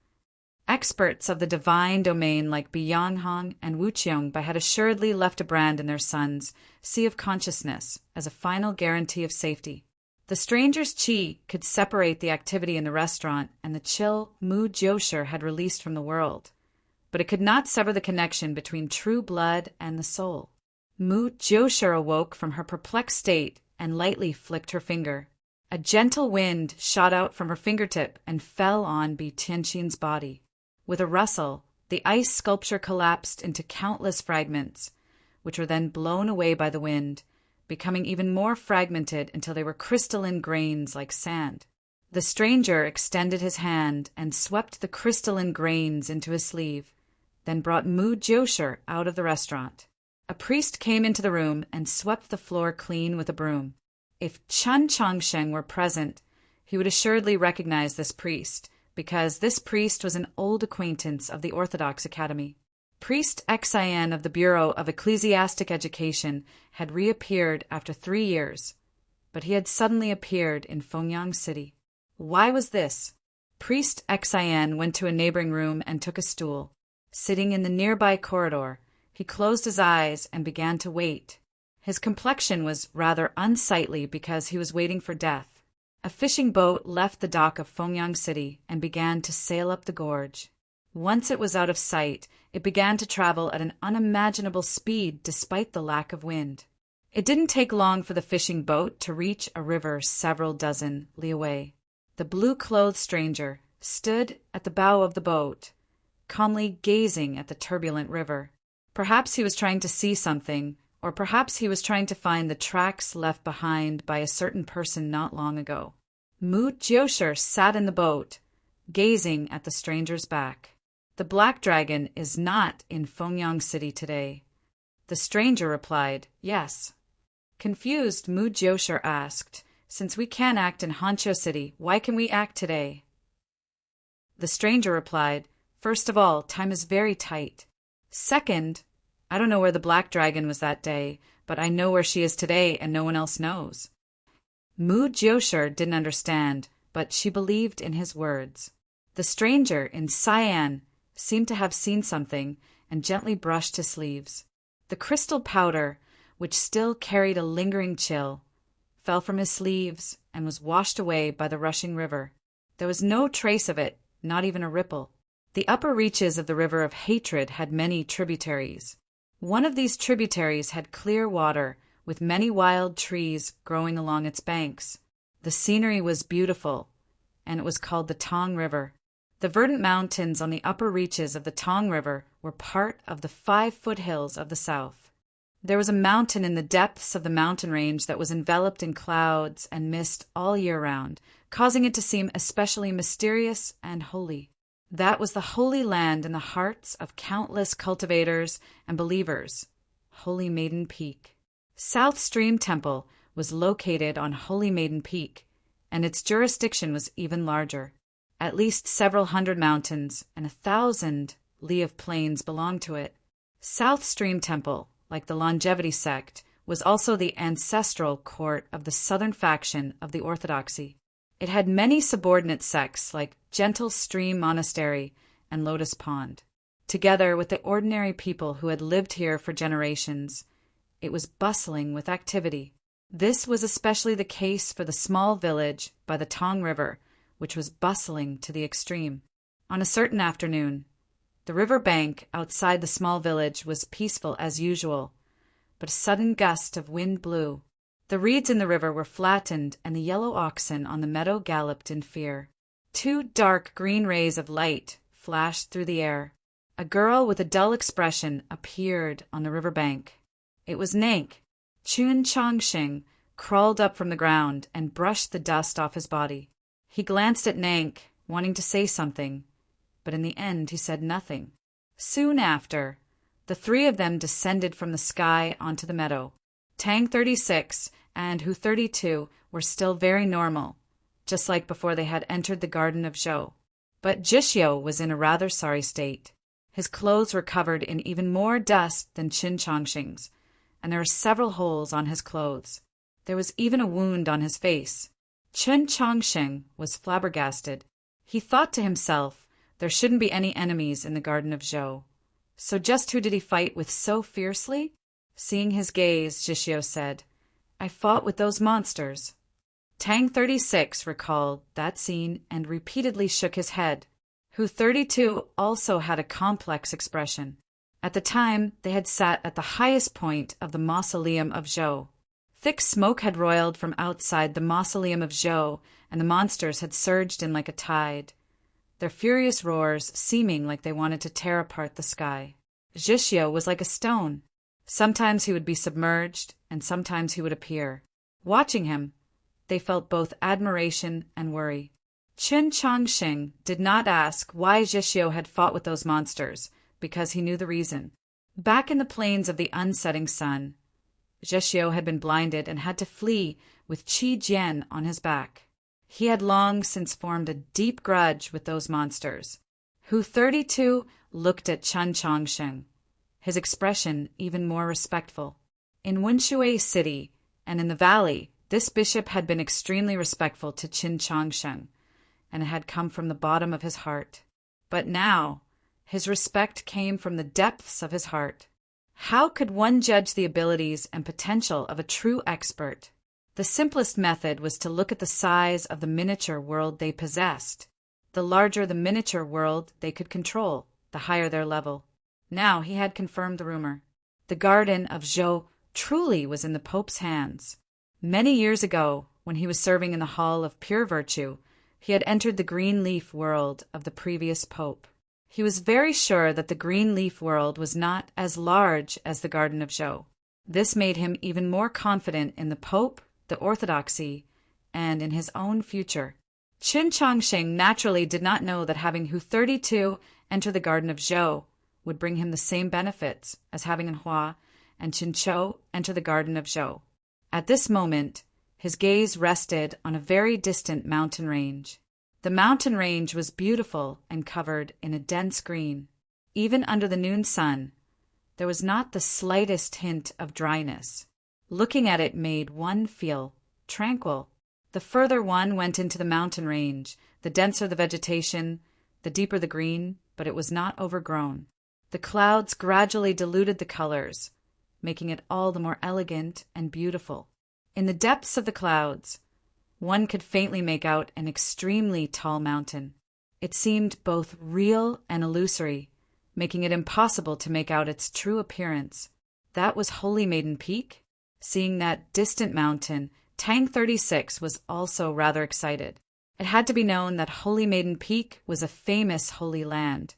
Experts of the divine domain like Bi Yanghang and Wu Qiongbai had assuredly left a brand in their son's sea of consciousness as a final guarantee of safety. The stranger's qi could separate the activity in the restaurant and the chill Mu Jiushi had released from the world, but it could not sever the connection between true blood and the soul. Mu Jiushi awoke from her perplexed state and lightly flicked her finger. A gentle wind shot out from her fingertip and fell on Bi Tianxin's body. With a rustle, the ice sculpture collapsed into countless fragments, which were then blown away by the wind, becoming even more fragmented until they were crystalline grains like sand. The stranger extended his hand and swept the crystalline grains into his sleeve, then brought Mu Jiushi out of the restaurant. A priest came into the room and swept the floor clean with a broom. If Qin Changxing were present, he would assuredly recognize this priest, because this priest was an old acquaintance of the Orthodox Academy. Priest Xian of the Bureau of Ecclesiastic Education had reappeared after 3 years, but he had suddenly appeared in Fengyang City. Why was this? Priest Xian went to a neighboring room and took a stool. Sitting in the nearby corridor, he closed his eyes and began to wait. His complexion was rather unsightly because he was waiting for death. A fishing boat left the dock of Fengyang City and began to sail up the gorge. Once it was out of sight, it began to travel at an unimaginable speed despite the lack of wind. It didn't take long for the fishing boat to reach a river several dozen li away. The blue-clothed stranger stood at the bow of the boat, calmly gazing at the turbulent river. Perhaps he was trying to see something, or perhaps he was trying to find the tracks left behind by a certain person not long ago. Mu Jiushi sat in the boat, gazing at the stranger's back. The black dragon is not in Fengyang City today. The stranger replied, yes. Confused, Mu Jiushi asked, since we can't act in Hanqiu City, why can we act today? The stranger replied, first of all, time is very tight. Second, I don't know where the black dragon was that day, but I know where she is today and no one else knows. Mu Jiushi didn't understand, but she believed in his words. The stranger in cyan seemed to have seen something and gently brushed his sleeves. The crystal powder, which still carried a lingering chill, fell from his sleeves and was washed away by the rushing river. There was no trace of it, not even a ripple. The upper reaches of the river of hatred had many tributaries. One of these tributaries had clear water, with many wild trees growing along its banks. The scenery was beautiful, and it was called the Tong River. The verdant mountains on the upper reaches of the Tong River were part of the 5 foothills of the south. There was a mountain in the depths of the mountain range that was enveloped in clouds and mist all year round, causing it to seem especially mysterious and holy. That was the holy land in the hearts of countless cultivators and believers, Holy Maiden Peak. South Stream Temple was located on Holy Maiden Peak, and its jurisdiction was even larger. At least several hundred mountains and 1,000 li of plains belonged to it. South Stream Temple, like the Longevity sect, was also the ancestral court of the southern faction of the Orthodoxy. It had many subordinate sects like Gentle Stream Monastery and Lotus Pond. Together with the ordinary people who had lived here for generations, it was bustling with activity. This was especially the case for the small village by the Tong River, which was bustling to the extreme. On a certain afternoon, the river bank outside the small village was peaceful as usual, but a sudden gust of wind blew. The reeds in the river were flattened, and the yellow oxen on the meadow galloped in fear. 2 dark green rays of light flashed through the air. A girl with a dull expression appeared on the river bank. It was Nank. Chun Chongsheng crawled up from the ground and brushed the dust off his body. He glanced at Nank, wanting to say something, but in the end he said nothing. Soon after, the 3 of them descended from the sky onto the meadow. Tang 36 and Hu 32 were still very normal, just like before they had entered the garden of Zhou. But Jishio was in a rather sorry state. His clothes were covered in even more dust than Qin Chongsheng's, and there were several holes on his clothes. There was even a wound on his face. Qin Chongsheng was flabbergasted. He thought to himself, there shouldn't be any enemies in the garden of Zhou. So just who did he fight with so fiercely? Seeing his gaze, Jishio said, I fought with those monsters. Tang 36 recalled that scene and repeatedly shook his head. Hu 32 also had a complex expression. At the time, they had sat at the highest point of the mausoleum of Zhou. Thick smoke had roiled from outside the mausoleum of Zhou, and the monsters had surged in like a tide, their furious roars seeming like they wanted to tear apart the sky. Jishio was like a stone. Sometimes he would be submerged, and sometimes he would appear. Watching him, they felt both admiration and worry. Qin Chongsheng did not ask why Jishio had fought with those monsters, because he knew the reason. Back in the plains of the unsetting sun, Jishio had been blinded and had to flee with Qi Jian on his back. He had long since formed a deep grudge with those monsters. Hu 32 looked at Qin Chongsheng, his expression even more respectful. In Wunshui City and in the valley, this bishop had been extremely respectful to Qin Chongsheng, and it had come from the bottom of his heart. But now, his respect came from the depths of his heart. How could one judge the abilities and potential of a true expert? The simplest method was to look at the size of the miniature world they possessed. The larger the miniature world they could control, the higher their level. Now he had confirmed the rumor. The garden of Zhou truly was in the Pope's hands. Many years ago, when he was serving in the Hall of Pure Virtue, he had entered the green leaf world of the previous Pope. He was very sure that the green leaf world was not as large as the garden of Zhou. This made him even more confident in the Pope, the Orthodoxy, and in his own future. Qin Chongsheng naturally did not know that having Hu 32 enter the garden of Zhou would bring him the same benefits as having Hua and Qin Chou enter the garden of Zhou. At this moment, his gaze rested on a very distant mountain range. The mountain range was beautiful and covered in a dense green. Even under the noon sun, there was not the slightest hint of dryness. Looking at it made one feel tranquil. The further one went into the mountain range, the denser the vegetation, the deeper the green, but it was not overgrown. The clouds gradually diluted the colors, making it all the more elegant and beautiful. In the depths of the clouds, one could faintly make out an extremely tall mountain. It seemed both real and illusory, making it impossible to make out its true appearance. That was Holy Maiden Peak? Seeing that distant mountain, Tang 36 was also rather excited. It had to be known that Holy Maiden Peak was a famous holy land,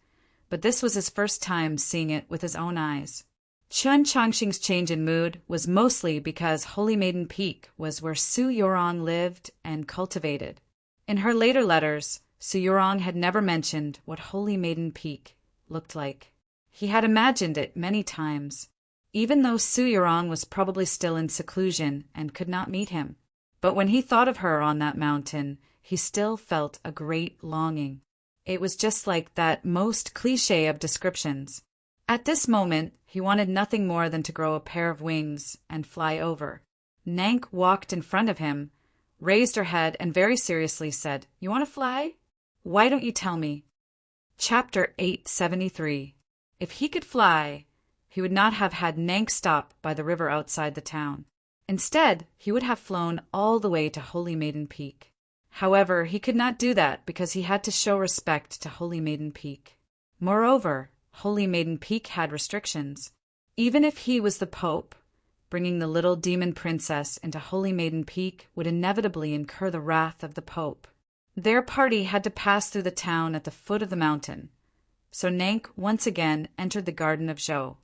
but this was his first time seeing it with his own eyes. Chen Changxing's change in mood was mostly because Holy Maiden Peak was where Su Yorong lived and cultivated. In her later letters, Su Yorong had never mentioned what Holy Maiden Peak looked like. He had imagined it many times, even though Su Yorong was probably still in seclusion and could not meet him. But when he thought of her on that mountain, he still felt a great longing. It was just like that most cliché of descriptions. At this moment, he wanted nothing more than to grow a pair of wings and fly over. Nank walked in front of him, raised her head, and very seriously said, "You want to fly? Why don't you tell me?" Chapter 873. If he could fly, he would not have had Nank stop by the river outside the town. Instead, he would have flown all the way to Holy Maiden Peak. However, he could not do that because he had to show respect to Holy Maiden Peak. Moreover, Holy Maiden Peak had restrictions. Even if he was the Pope, bringing the little demon princess into Holy Maiden Peak would inevitably incur the wrath of the Pope. Their party had to pass through the town at the foot of the mountain, so Nank once again entered the Garden of Zhou.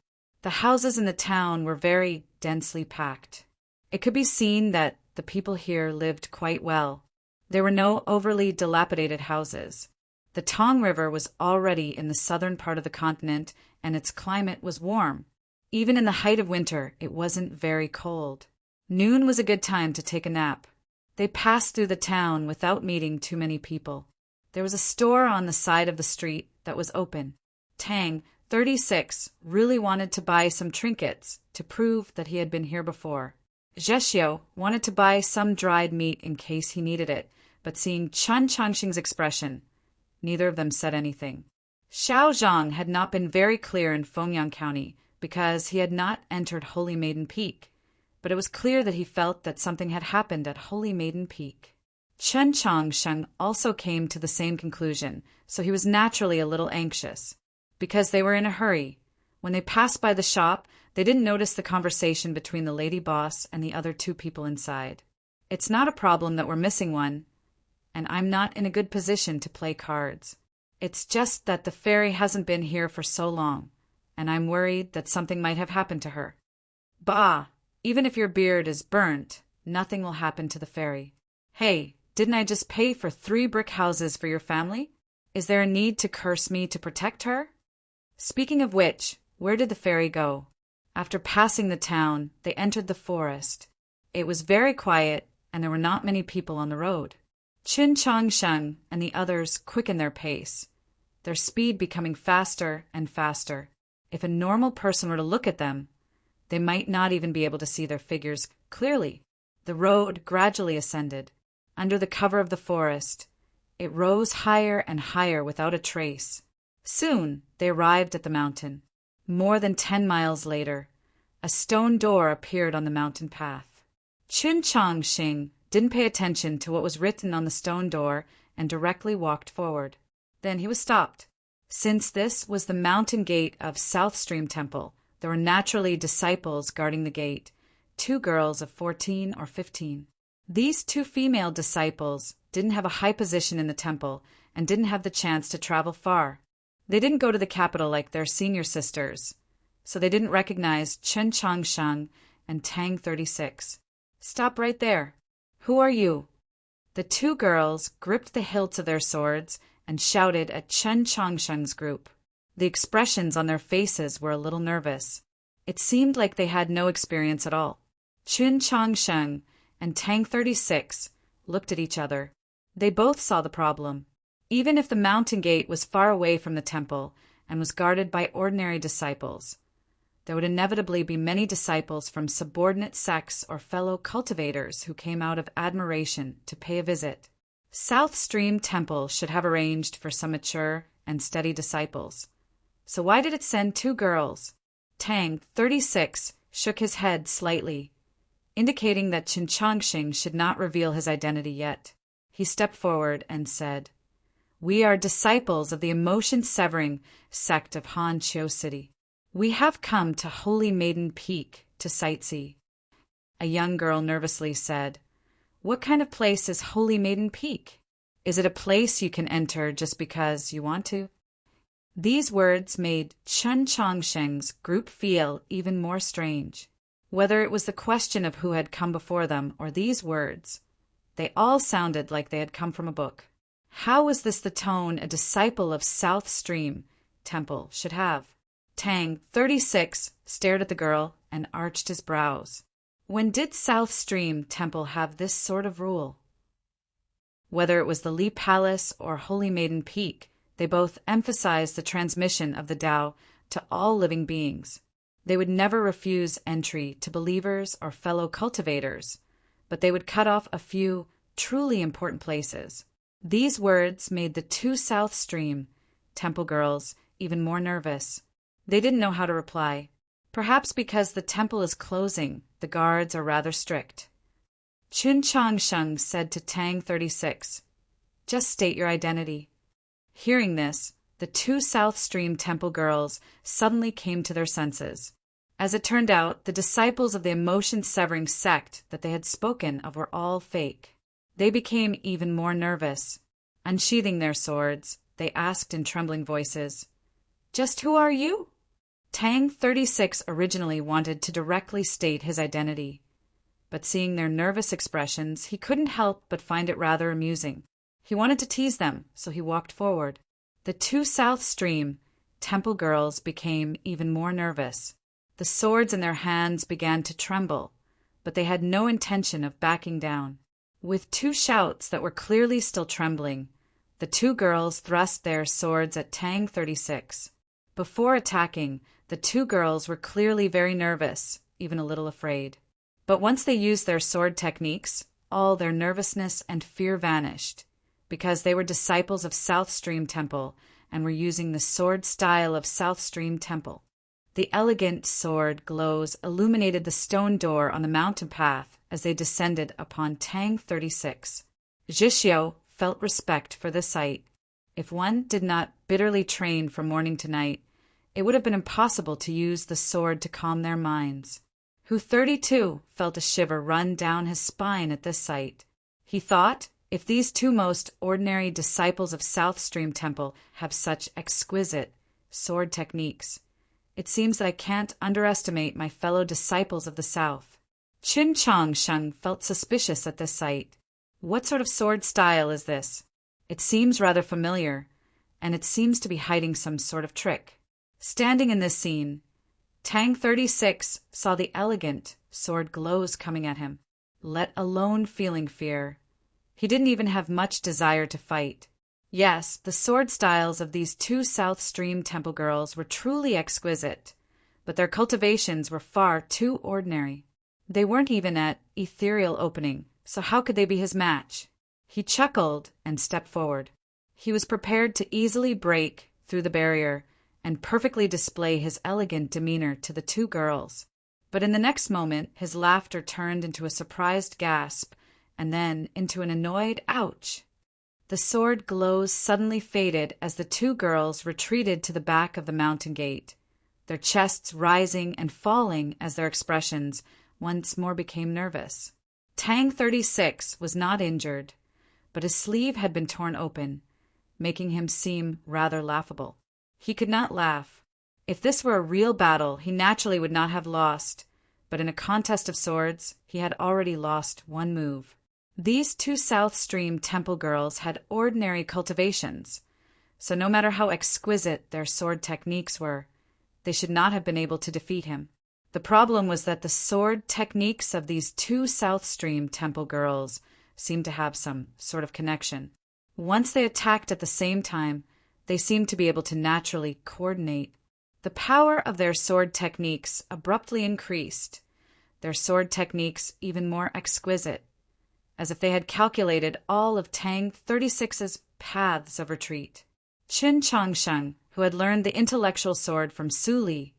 The houses in the town were very densely packed. It could be seen that the people here lived quite well. There were no overly dilapidated houses. The Tong River was already in the southern part of the continent, and its climate was warm. Even in the height of winter, it wasn't very cold. Noon was a good time to take a nap. They passed through the town without meeting too many people. There was a store on the side of the street that was open. Tang, 36, really wanted to buy some trinkets to prove that he had been here before. Zheshio wanted to buy some dried meat in case he needed it, but seeing Chen Changxing's expression, neither of them said anything. Xiao Zhang had not been very clear in Fengyang County because he had not entered Holy Maiden Peak, but it was clear that he felt that something had happened at Holy Maiden Peak. Chen Changxing also came to the same conclusion, so he was naturally a little anxious. Because they were in a hurry, when they passed by the shop, they didn't notice the conversation between the lady boss and the other two people inside. It's not a problem that we're missing one, and I'm not in a good position to play cards. It's just that the fairy hasn't been here for so long, and I'm worried that something might have happened to her. Bah! Even if your beard is burnt, nothing will happen to the fairy. Hey, didn't I just pay for 3 brick houses for your family? Is there a need to curse me to protect her? Speaking of which, where did the fairy go? After passing the town, they entered the forest. It was very quiet, and there were not many people on the road. Chen Changsheng and the others quickened their pace, their speed becoming faster and faster. If a normal person were to look at them, they might not even be able to see their figures clearly. The road gradually ascended. Under the cover of the forest, it rose higher and higher without a trace. Soon they arrived at the mountain. More than 10 miles later, a stone door appeared on the mountain path. Chen Changxing didn't pay attention to what was written on the stone door and directly walked forward. Then he was stopped. Since this was the mountain gate of South Stream Temple, there were naturally disciples guarding the gate, 2 girls of 14 or 15. These 2 female disciples didn't have a high position in the temple and didn't have the chance to travel far. They didn't go to the capital like their senior sisters, so they didn't recognize Chen Changsheng and Tang 36. Stop right there. Who are you? The 2 girls gripped the hilts of their swords and shouted at Chen Changsheng's group. The expressions on their faces were a little nervous. It seemed like they had no experience at all. Chen Changsheng and Tang 36 looked at each other. They both saw the problem. Even if the mountain gate was far away from the temple and was guarded by ordinary disciples, there would inevitably be many disciples from subordinate sects or fellow cultivators who came out of admiration to pay a visit. South Stream Temple should have arranged for some mature and steady disciples. So why did it send 2 girls? Tang 36 shook his head slightly, indicating that Qin Changxing should not reveal his identity yet. He stepped forward and said, "We are disciples of the emotion-severing sect of Han Chiu City. We have come to Holy Maiden Peak to sightsee." A young girl nervously said, "What kind of place is Holy Maiden Peak? Is it a place you can enter just because you want to?" These words made Qin Changsheng's group feel even more strange. Whether it was the question of who had come before them or these words, they all sounded like they had come from a book. How was this the tone a disciple of South Stream Temple should have? Tang, 36, stared at the girl and arched his brows. When did South Stream Temple have this sort of rule? Whether it was the Li Palace or Holy Maiden Peak, they both emphasized the transmission of the Tao to all living beings. They would never refuse entry to believers or fellow cultivators, but they would cut off a few truly important places. These words made the two South Stream Temple girls even more nervous. They didn't know how to reply. Perhaps because the temple is closing, the guards are rather strict. Qin Changsheng said to Tang 36, "Just state your identity." Hearing this, the two South Stream Temple girls suddenly came to their senses. As it turned out, the disciples of the emotion-severing sect that they had spoken of were all fake. They became even more nervous. Unsheathing their swords, they asked in trembling voices, "Just who are you?" Tang 36 originally wanted to directly state his identity, but seeing their nervous expressions, he couldn't help but find it rather amusing. He wanted to tease them, so he walked forward. The two South Stream Temple girls became even more nervous. The swords in their hands began to tremble, but they had no intention of backing down. With two shouts that were clearly still trembling, the two girls thrust their swords at Tang 36. Before attacking, the two girls were clearly very nervous, even a little afraid. But once they used their sword techniques, all their nervousness and fear vanished, because they were disciples of South Stream Temple and were using the sword style of South Stream Temple. The elegant sword glows illuminated the stone door on the mountain path as they descended upon Tang 36. Zhixiu felt respect for the sight. If one did not bitterly train from morning to night, it would have been impossible to use the sword to calm their minds. Hu 32 felt a shiver run down his spine at this sight. He thought, if these two most ordinary disciples of South Stream Temple have such exquisite sword techniques, it seems that I can't underestimate my fellow disciples of the South. Qin Changsheng felt suspicious at this sight. What sort of sword style is this? It seems rather familiar, and it seems to be hiding some sort of trick. Standing in this scene, Tang 36 saw the elegant sword glows coming at him, let alone feeling fear. He didn't even have much desire to fight. Yes, the sword styles of these two South Stream Temple girls were truly exquisite, but their cultivations were far too ordinary. They weren't even at ethereal opening, so how could they be his match? He chuckled and stepped forward. He was prepared to easily break through the barrier and perfectly display his elegant demeanor to the two girls. But in the next moment, his laughter turned into a surprised gasp and then into an annoyed ouch. The sword glows suddenly faded as the two girls retreated to the back of the mountain gate, their chests rising and falling as their expressions once more became nervous. Tang 36 was not injured, but his sleeve had been torn open, making him seem rather laughable. He could not laugh. If this were a real battle, he naturally would not have lost, but in a contest of swords, he had already lost one move. These two South Stream Temple girls had ordinary cultivations, so no matter how exquisite their sword techniques were, they should not have been able to defeat him. The problem was that the sword techniques of these two South Stream Temple girls seemed to have some sort of connection. Once they attacked at the same time, they seemed to be able to naturally coordinate. The power of their sword techniques abruptly increased, their sword techniques even more exquisite, as if they had calculated all of Tang 36's paths of retreat. Qin Changsheng, who had learned the intellectual sword from Su Li,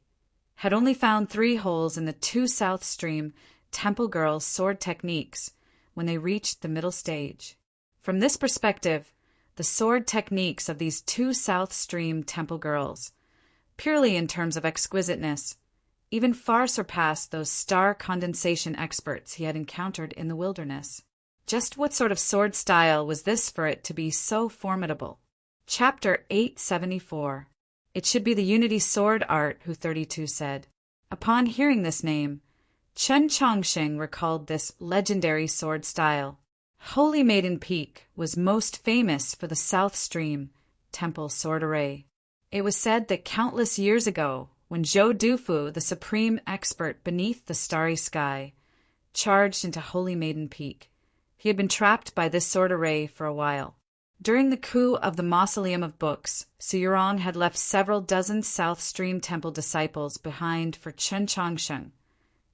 had only found 3 holes in the 2 South Stream Temple girls' sword techniques when they reached the middle stage. From this perspective, the sword techniques of these 2 South Stream Temple girls, purely in terms of exquisiteness, even far surpassed those star condensation experts he had encountered in the wilderness. Just what sort of sword style was this for it to be so formidable? Chapter 874. It should be the Unity sword art, Hu 32 said. Upon hearing this name, Chen Chongsheng recalled this legendary sword style. Holy Maiden Peak was most famous for the South Stream Temple sword array. It was said that countless years ago, when Zhou Dufu, the supreme expert beneath the starry sky, charged into Holy Maiden Peak, he had been trapped by this sword array for a while. During the coup of the Mausoleum of Books, Su Yurong had left several dozen South Stream Temple disciples behind for Chen Chongsheng,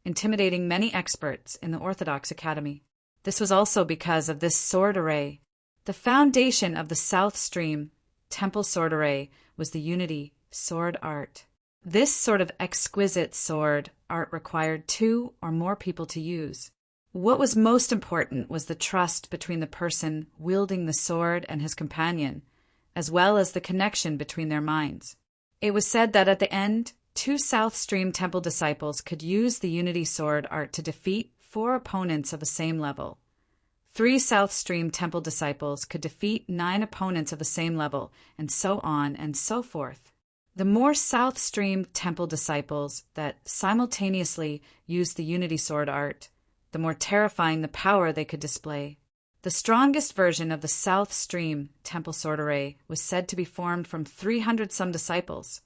intimidating many experts in the Orthodox Academy. This was also because of this sword array. The foundation of the South Stream Temple sword array was the Unity sword art. This sort of exquisite sword art required 2 or more people to use. What was most important was the trust between the person wielding the sword and his companion, as well as the connection between their minds. It was said that at the end, 2 South Stream Temple disciples could use the Unity sword art to defeat 4 opponents of the same level. 3 South Stream Temple disciples could defeat 9 opponents of the same level, and so on and so forth. The more South Stream Temple disciples that simultaneously used the Unity sword art, the more terrifying the power they could display. The strongest version of the South Stream Temple sword array was said to be formed from 300-some disciples,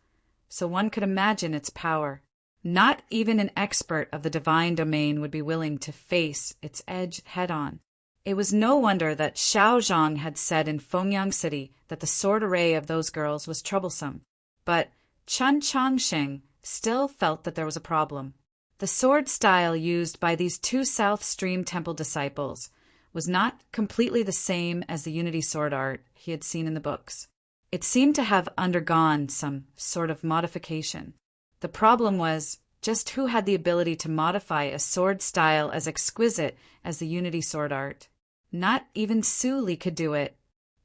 so one could imagine its power. Not even an expert of the divine domain would be willing to face its edge head-on. It was no wonder that Xiao Zhang had said in Fengyang City that the sword array of those girls was troublesome. But Chen Chongsheng still felt that there was a problem. The sword style used by these 2 South Stream Temple disciples was not completely the same as the Unity sword art he had seen in the books. It seemed to have undergone some sort of modification. The problem was just who had the ability to modify a sword style as exquisite as the Unity sword art. Not even Su Li could do it.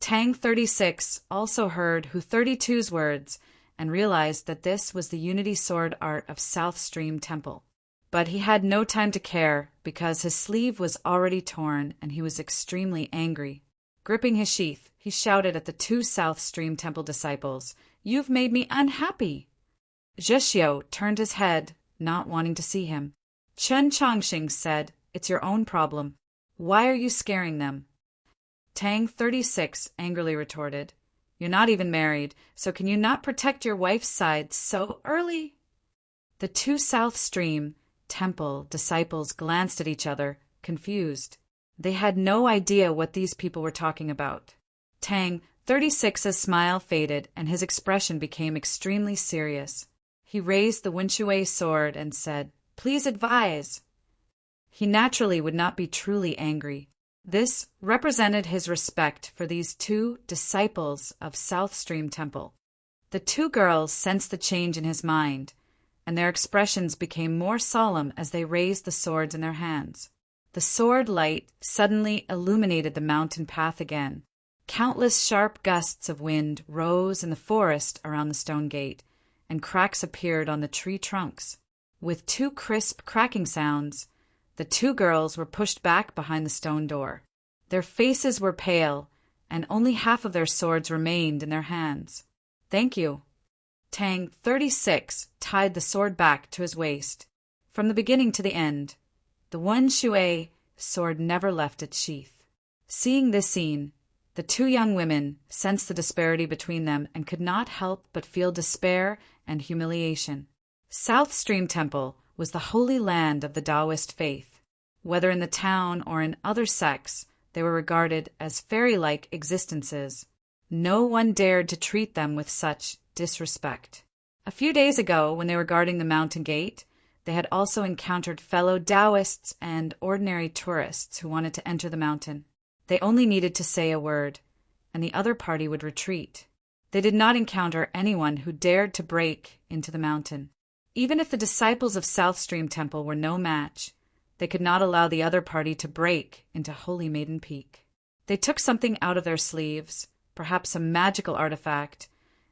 Tang 36 also heard Hu 32's words and realized that this was the Unity sword art of South Stream Temple. But he had no time to care, because his sleeve was already torn and he was extremely angry. Gripping his sheath, he shouted at the 2 South Stream Temple disciples, "You've made me unhappy!" Zhexiu turned his head, not wanting to see him. Chen Chongsheng said, "It's your own problem. Why are you scaring them?" Tang 36 angrily retorted, "You're not even married, so can you not protect your wife's side so early?" The 2 South Stream Temple disciples glanced at each other, confused. They had no idea what these people were talking about. Tang 36's smile faded and his expression became extremely serious. He raised the Winshui sword and said, "Please advise." He naturally would not be truly angry. This represented his respect for these 2 disciples of South Stream Temple. The 2 girls sensed the change in his mind, and their expressions became more solemn as they raised the swords in their hands. The sword light suddenly illuminated the mountain path again. Countless sharp gusts of wind rose in the forest around the stone gate, and cracks appeared on the tree trunks. With 2 crisp cracking sounds, the 2 girls were pushed back behind the stone door. Their faces were pale, and only half of their swords remained in their hands. "Thank you." Tang 36 tied the sword back to his waist. From the beginning to the end, the Winshui sword never left its sheath. Seeing this scene, the 2 young women sensed the disparity between them and could not help but feel despair and humiliation. South Stream Temple was the holy land of the Taoist faith. Whether in the town or in other sects, they were regarded as fairy-like existences. No one dared to treat them with such disrespect. A few days ago, when they were guarding the mountain gate, they had also encountered fellow Taoists and ordinary tourists who wanted to enter the mountain. They only needed to say a word, and the other party would retreat. They did not encounter anyone who dared to break into the mountain. Even if the disciples of South Stream Temple were no match, they could not allow the other party to break into Holy Maiden Peak. They took something out of their sleeves, perhaps a magical artifact,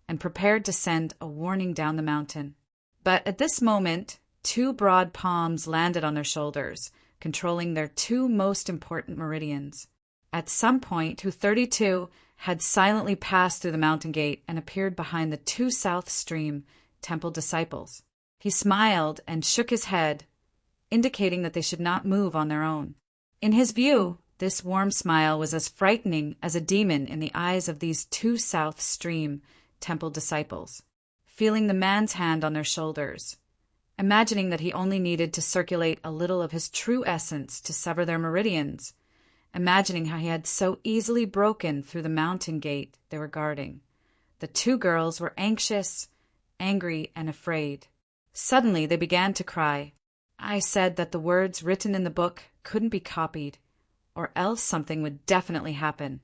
and prepared to send a warning down the mountain. But at this moment, two broad palms landed on their shoulders, controlling their two most important meridians. At some point, 232 had silently passed through the mountain gate and appeared behind the two South Stream Temple disciples. He smiled and shook his head, indicating that they should not move on their own. In his view, this warm smile was as frightening as a demon in the eyes of these two South Stream Temple disciples. Feeling the man's hand on their shoulders, imagining that he only needed to circulate a little of his true essence to sever their meridians, imagining how he had so easily broken through the mountain gate they were guarding, the two girls were anxious, angry, and afraid. Suddenly they began to cry. I said that the words written in the book couldn't be copied, or else something would definitely happen.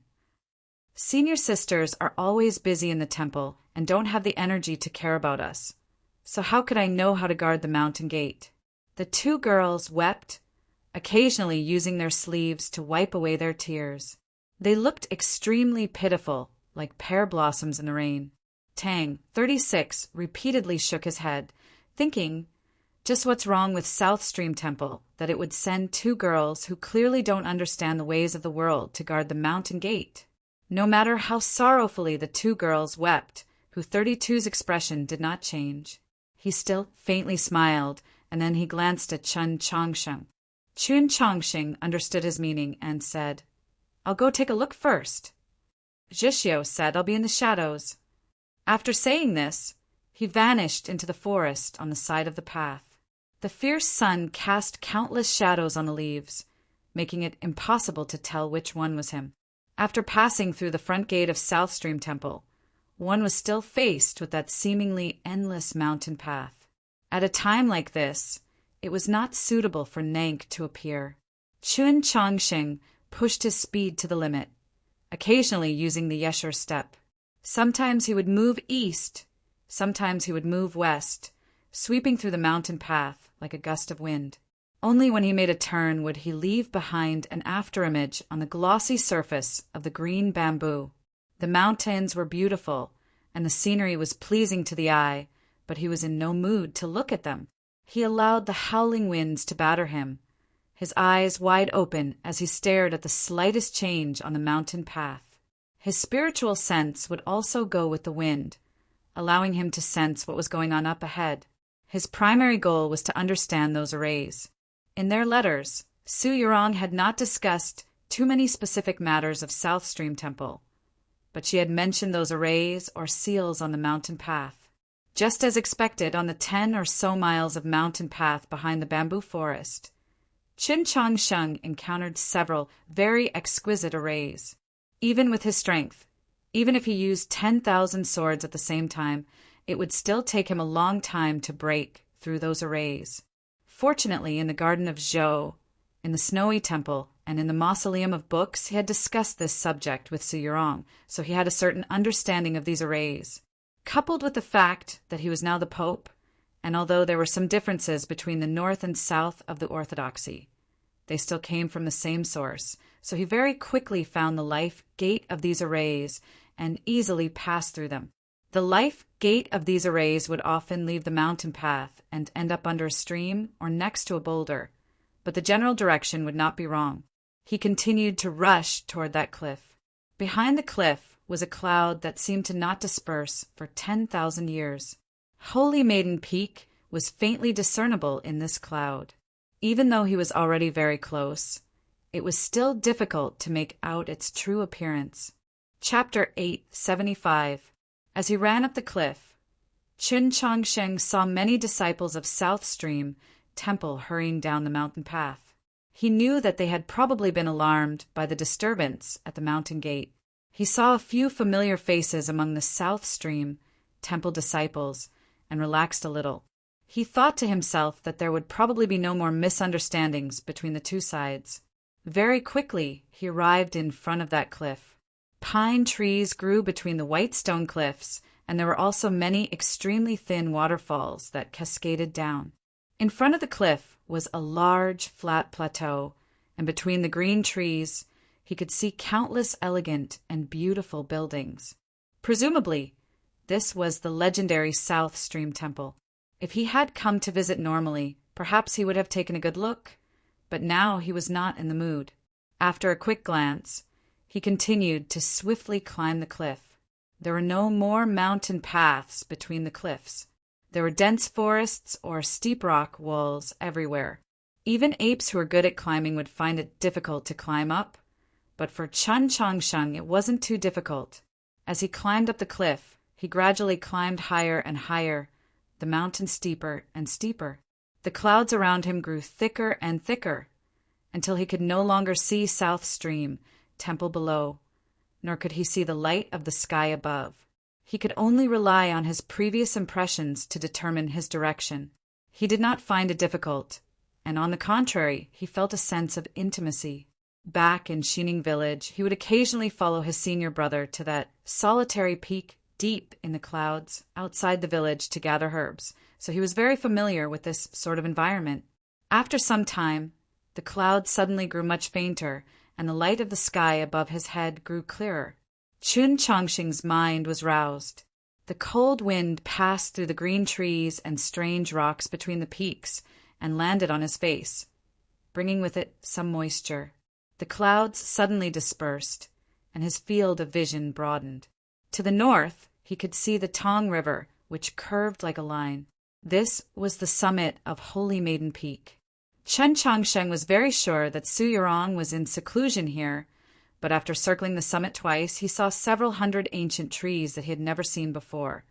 Senior sisters are always busy in the temple and don't have the energy to care about us. So how could I know how to guard the mountain gate? The two girls wept, occasionally using their sleeves to wipe away their tears. They looked extremely pitiful, like pear blossoms in the rain. Tang, 36, repeatedly shook his head, thinking, just what's wrong with South Stream Temple, that it would send two girls who clearly don't understand the ways of the world to guard the mountain gate. No matter how sorrowfully the two girls wept, 232's expression did not change. He still faintly smiled, and then he glanced at Chun Chongsheng. Chun Chongsheng understood his meaning and said, I'll go take a look first. Zhishio said, I'll be in the shadows. After saying this, he vanished into the forest on the side of the path. The fierce sun cast countless shadows on the leaves, making it impossible to tell which one was him. After passing through the front gate of South Stream Temple, one was still faced with that seemingly endless mountain path. At a time like this, it was not suitable for Nank to appear. Chun Chongsheng pushed his speed to the limit, occasionally using the Yeshur step. Sometimes he would move east, sometimes he would move west, sweeping through the mountain path like a gust of wind. Only when he made a turn would he leave behind an afterimage on the glossy surface of the green bamboo. The mountains were beautiful, and the scenery was pleasing to the eye, but he was in no mood to look at them. He allowed the howling winds to batter him, his eyes wide open as he stared at the slightest change on the mountain path. His spiritual sense would also go with the wind, allowing him to sense what was going on up ahead. His primary goal was to understand those arrays. In their letters, Su Yurong had not discussed too many specific matters of South Stream Temple, but she had mentioned those arrays or seals on the mountain path. Just as expected on the 10 or so miles of mountain path behind the bamboo forest, Chun Chongsheng encountered several very exquisite arrays. Even with his strength, even if he used 10,000 swords at the same time, it would still take him a long time to break through those arrays. Fortunately, in the Garden of Zhou, in the Snowy Temple, and in the Mausoleum of Books, he had discussed this subject with Su Yurong, so he had a certain understanding of these arrays. Coupled with the fact that he was now the Pope, and although there were some differences between the north and south of the Orthodoxy, they still came from the same source, so he very quickly found the life gate of these arrays and easily passed through them. The life gate of these arrays would often leave the mountain path and end up under a stream or next to a boulder, but the general direction would not be wrong. He continued to rush toward that cliff. Behind the cliff was a cloud that seemed to not disperse for 10,000 years. Holy Maiden Peak was faintly discernible in this cloud. Even though he was already very close, it was still difficult to make out its true appearance. Chapter 875. As he ran up the cliff, Chun Chongsheng saw many disciples of South Stream Temple hurrying down the mountain path. He knew that they had probably been alarmed by the disturbance at the mountain gate. He saw a few familiar faces among the South Stream Temple disciples and relaxed a little. He thought to himself that there would probably be no more misunderstandings between the two sides. Very quickly, he arrived in front of that cliff. Pine trees grew between the white stone cliffs, and there were also many extremely thin waterfalls that cascaded down. In front of the cliff was a large, flat plateau, and between the green trees he could see countless elegant and beautiful buildings. Presumably, this was the legendary South Stream Temple. If he had come to visit normally, perhaps he would have taken a good look, but now he was not in the mood. After a quick glance, he continued to swiftly climb the cliff. There were no more mountain paths between the cliffs. There were dense forests or steep rock walls everywhere. Even apes who were good at climbing would find it difficult to climb up, but for Chen Changsheng it wasn't too difficult. As he climbed up the cliff, he gradually climbed higher and higher, the mountain steeper and steeper. The clouds around him grew thicker and thicker, until he could no longer see South Stream Temple below, nor could he see the light of the sky above. He could only rely on his previous impressions to determine his direction. He did not find it difficult, and on the contrary, he felt a sense of intimacy. Back in Xining village, he would occasionally follow his senior brother to that solitary peak deep in the clouds outside the village to gather herbs, so he was very familiar with this sort of environment. After some time, the clouds suddenly grew much fainter, and the light of the sky above his head grew clearer. Chun Changsheng's mind was roused. The cold wind passed through the green trees and strange rocks between the peaks and landed on his face, bringing with it some moisture. The clouds suddenly dispersed, and his field of vision broadened. To the north, he could see the Tong River, which curved like a line. This was the summit of Holy Maiden Peak. Chen Changsheng was very sure that Su Yurong was in seclusion here, but after circling the summit twice, he saw several hundred ancient trees that he had never seen before,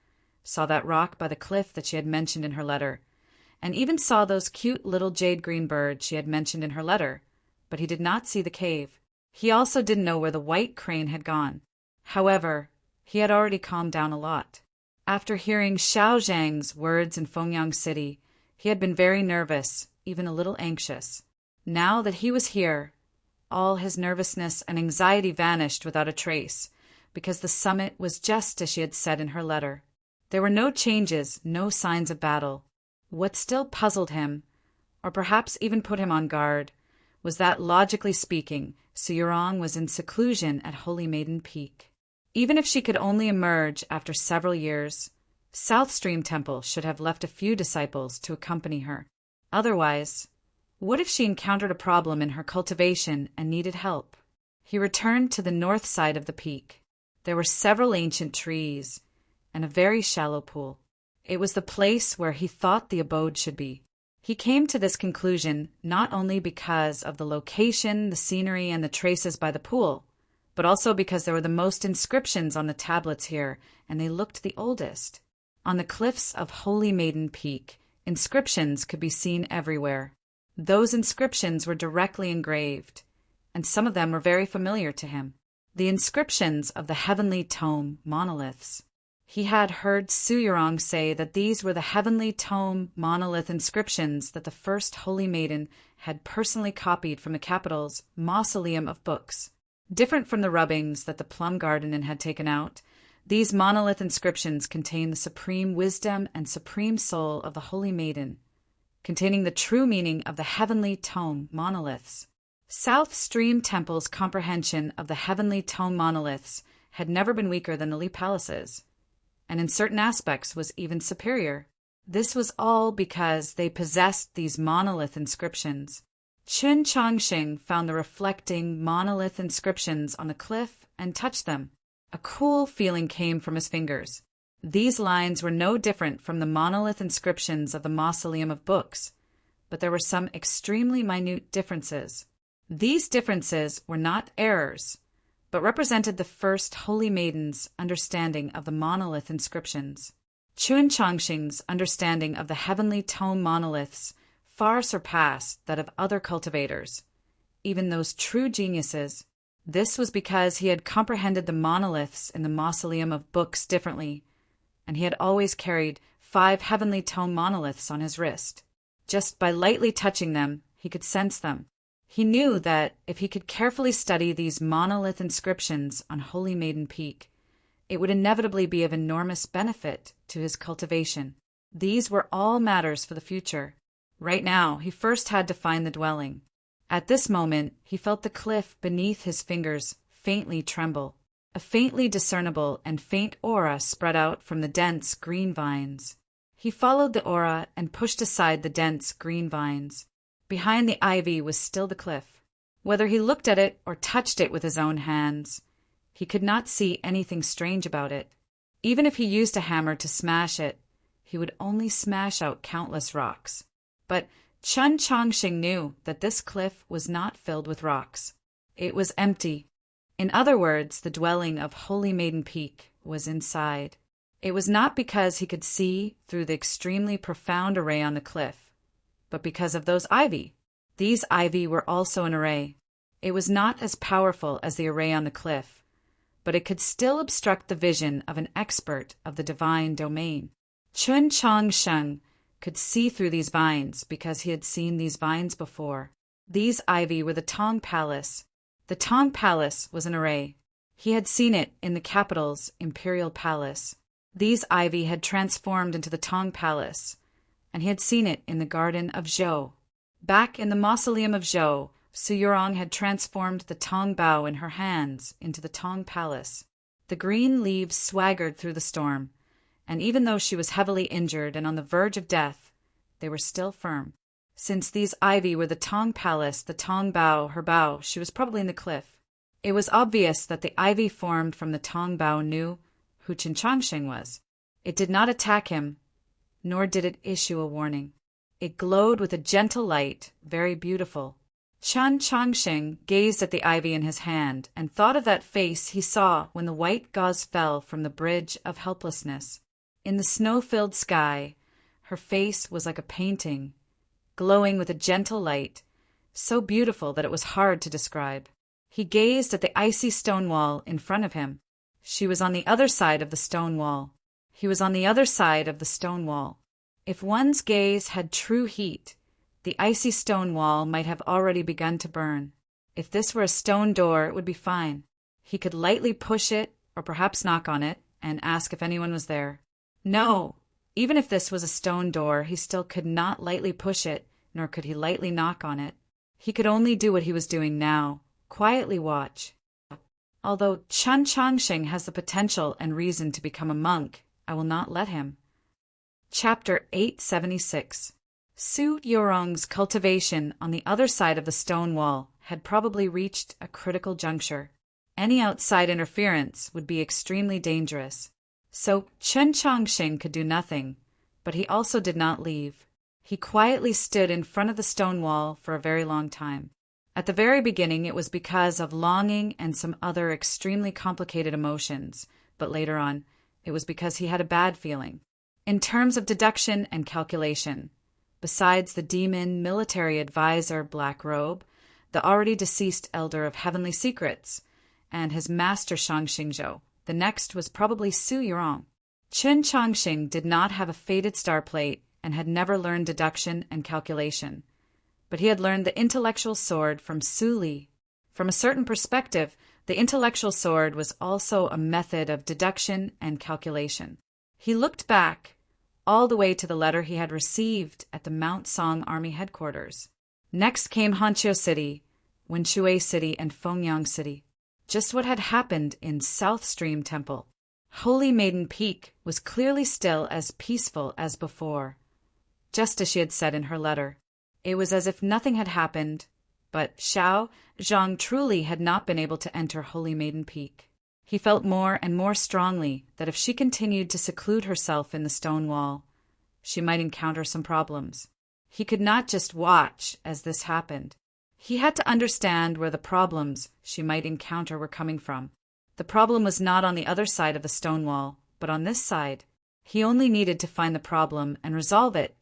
saw that rock by the cliff that she had mentioned in her letter, and even saw those cute little jade-green birds she had mentioned in her letter, but he did not see the cave. He also didn't know where the white crane had gone. However, he had already calmed down a lot. After hearing Xiao Zhang's words in Fengyang City, he had been very nervous, even a little anxious. Now that he was here, all his nervousness and anxiety vanished without a trace, because the summit was just as she had said in her letter. There were no changes, no signs of battle. What still puzzled him, or perhaps even put him on guard, was that, logically speaking, Su Yurong was in seclusion at Holy Maiden Peak. Even if she could only emerge after several years, South Stream Temple should have left a few disciples to accompany her. Otherwise, what if she encountered a problem in her cultivation and needed help? He returned to the north side of the peak. There were several ancient trees and a very shallow pool. It was the place where he thought the abode should be. He came to this conclusion not only because of the location, the scenery, and the traces by the pool, but also because there were the most inscriptions on the tablets here, and they looked the oldest. On the cliffs of Holy Maiden Peak, inscriptions could be seen everywhere. Those inscriptions were directly engraved, and some of them were very familiar to him. The inscriptions of the Heavenly Tome monoliths. He had heard Su Yurong say that these were the Heavenly Tome monolith inscriptions that the first Holy Maiden had personally copied from the capital's mausoleum of books. Different from the rubbings that the plum garden had taken out, these monolith inscriptions contain the supreme wisdom and supreme soul of the Holy Maiden, containing the true meaning of the Heavenly Tome monoliths. South Stream Temple's comprehension of the Heavenly Tome monoliths had never been weaker than the Li Palace's, and in certain aspects was even superior. This was all because they possessed these monolith inscriptions. Chun Changsheng found the reflecting monolith inscriptions on the cliff and touched them. A cool feeling came from his fingers. These lines were no different from the monolith inscriptions of the mausoleum of books, but there were some extremely minute differences. These differences were not errors, but represented the first Holy Maiden's understanding of the monolith inscriptions. Chun Changsheng's understanding of the Heavenly Tome monoliths far surpassed that of other cultivators, even those true geniuses. This was because he had comprehended the monoliths in the mausoleum of books differently, and he had always carried 5 Heavenly Tome monoliths on his wrist. Just by lightly touching them, he could sense them. He knew that if he could carefully study these monolith inscriptions on Holy Maiden Peak, it would inevitably be of enormous benefit to his cultivation. These were all matters for the future. Right now, he first had to find the dwelling. At this moment, he felt the cliff beneath his fingers faintly tremble. A faintly discernible and faint aura spread out from the dense green vines. He followed the aura and pushed aside the dense green vines. Behind the ivy was still the cliff. Whether he looked at it or touched it with his own hands, he could not see anything strange about it. Even if he used a hammer to smash it, he would only smash out countless rocks. But Chen Chongqing knew that this cliff was not filled with rocks. It was empty. In other words, the dwelling of Holy Maiden Peak was inside. It was not because he could see through the extremely profound array on the cliff, but because of those ivy. These ivy were also an array. It was not as powerful as the array on the cliff, but it could still obstruct the vision of an expert of the divine domain. Chen Chongqing could see through these vines because he had seen these vines before. These ivy were the Tong Palace. The Tong Palace was an array. He had seen it in the capital's imperial palace. These ivy had transformed into the Tong Palace, and he had seen it in the garden of Zhou. Back in the mausoleum of Zhou, Su Yurong had transformed the Tong Bao in her hands into the Tong Palace. The green leaves swaggered through the storm, and even though she was heavily injured and on the verge of death, they were still firm. Since these ivy were the Tong Palace, the Tong Bao, her Bao, she was probably in the cliff. It was obvious that the ivy formed from the Tong Bao knew who Chen Chongqing was. It did not attack him, nor did it issue a warning. It glowed with a gentle light, very beautiful. Chen Chongqing gazed at the ivy in his hand and thought of that face he saw when the white gauze fell from the bridge of helplessness. In the snow-filled sky, her face was like a painting, glowing with a gentle light, so beautiful that it was hard to describe. He gazed at the icy stone wall in front of him. She was on the other side of the stone wall. He was on the other side of the stone wall. If one's gaze had true heat, the icy stone wall might have already begun to burn. If this were a stone door, it would be fine. He could lightly push it, or perhaps knock on it, and ask if anyone was there. No! Even if this was a stone door, he still could not lightly push it, nor could he lightly knock on it. He could only do what he was doing now, quietly watch. Although Chen Chongqing has the potential and reason to become a monk, I will not let him. Chapter 876. Su Yurong's cultivation on the other side of the stone wall had probably reached a critical juncture. Any outside interference would be extremely dangerous. So Chen Chongqing could do nothing, but he also did not leave. He quietly stood in front of the stone wall for a very long time. At the very beginning, it was because of longing and some other extremely complicated emotions, but later on, it was because he had a bad feeling. In terms of deduction and calculation, besides the demon military advisor Black Robe, the already deceased elder of heavenly secrets, and his master Shangxingzhou, the next was probably Su Yurong. Chen Chongqing did not have a fated star plate and had never learned deduction and calculation, but he had learned the intellectual sword from Su Li. From a certain perspective, the intellectual sword was also a method of deduction and calculation. He looked back all the way to the letter he had received at the Mount Song Army headquarters. Next came Hanqiu City, Wenshui City, and Fengyang City. Just what had happened in South Stream Temple. Holy Maiden Peak was clearly still as peaceful as before, just as she had said in her letter. It was as if nothing had happened, but Xiao Zhang truly had not been able to enter Holy Maiden Peak. He felt more and more strongly that if she continued to seclude herself in the stone wall, she might encounter some problems. He could not just watch as this happened. He had to understand where the problems she might encounter were coming from. The problem was not on the other side of the stone wall, but on this side. He only needed to find the problem and resolve it,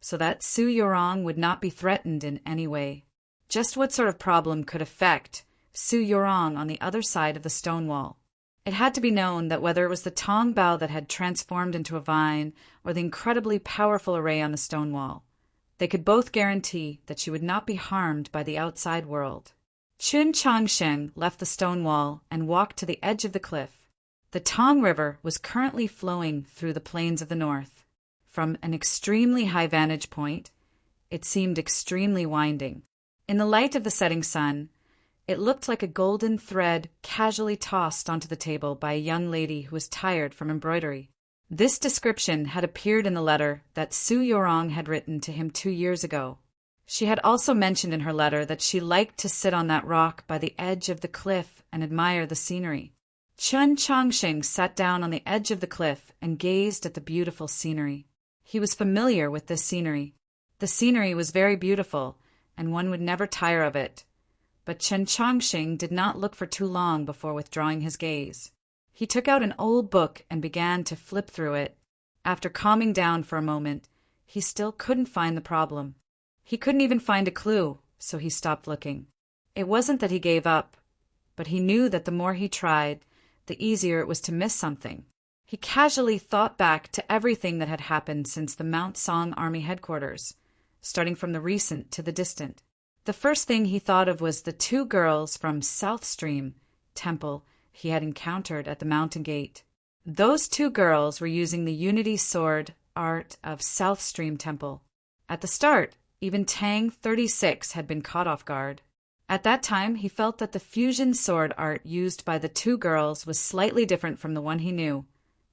so that Su Yurong would not be threatened in any way. Just what sort of problem could affect Su Yurong on the other side of the stone wall? It had to be known that whether it was the Tong Bao that had transformed into a vine or the incredibly powerful array on the stone wall, they could both guarantee that she would not be harmed by the outside world. Chen Chongqing left the stone wall and walked to the edge of the cliff. The Tong River was currently flowing through the plains of the north. From an extremely high vantage point, it seemed extremely winding. In the light of the setting sun, it looked like a golden thread casually tossed onto the table by a young lady who was tired from embroidery. This description had appeared in the letter that Su Yorong had written to him 2 years ago. She had also mentioned in her letter that she liked to sit on that rock by the edge of the cliff and admire the scenery. Chen Chongqing sat down on the edge of the cliff and gazed at the beautiful scenery. He was familiar with this scenery. The scenery was very beautiful, and one would never tire of it. But Chen Chongqing did not look for too long before withdrawing his gaze. He took out an old book and began to flip through it. After calming down for a moment, he still couldn't find the problem. He couldn't even find a clue, so he stopped looking. It wasn't that he gave up, but he knew that the more he tried, the easier it was to miss something. He casually thought back to everything that had happened since the Mount Song Army headquarters, starting from the recent to the distant. The first thing he thought of was the 2 girls from South Stream Temple he had encountered at the mountain gate. Those 2 girls were using the Unity Sword art of South Stream Temple. At the start, even Tang 36 had been caught off guard. At that time, he felt that the fusion sword art used by the 2 girls was slightly different from the one he knew,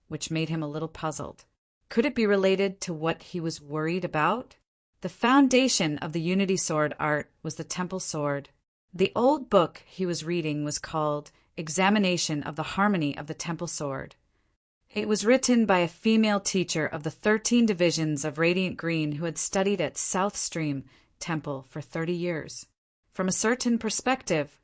which made him a little puzzled. Could it be related to what he was worried about? The foundation of the Unity Sword art was the Temple Sword. The old book he was reading was called Examination of the Harmony of the Temple Sword. It was written by a female teacher of the 13 divisions of Radiant Green who had studied at South Stream Temple for 30 years. From a certain perspective,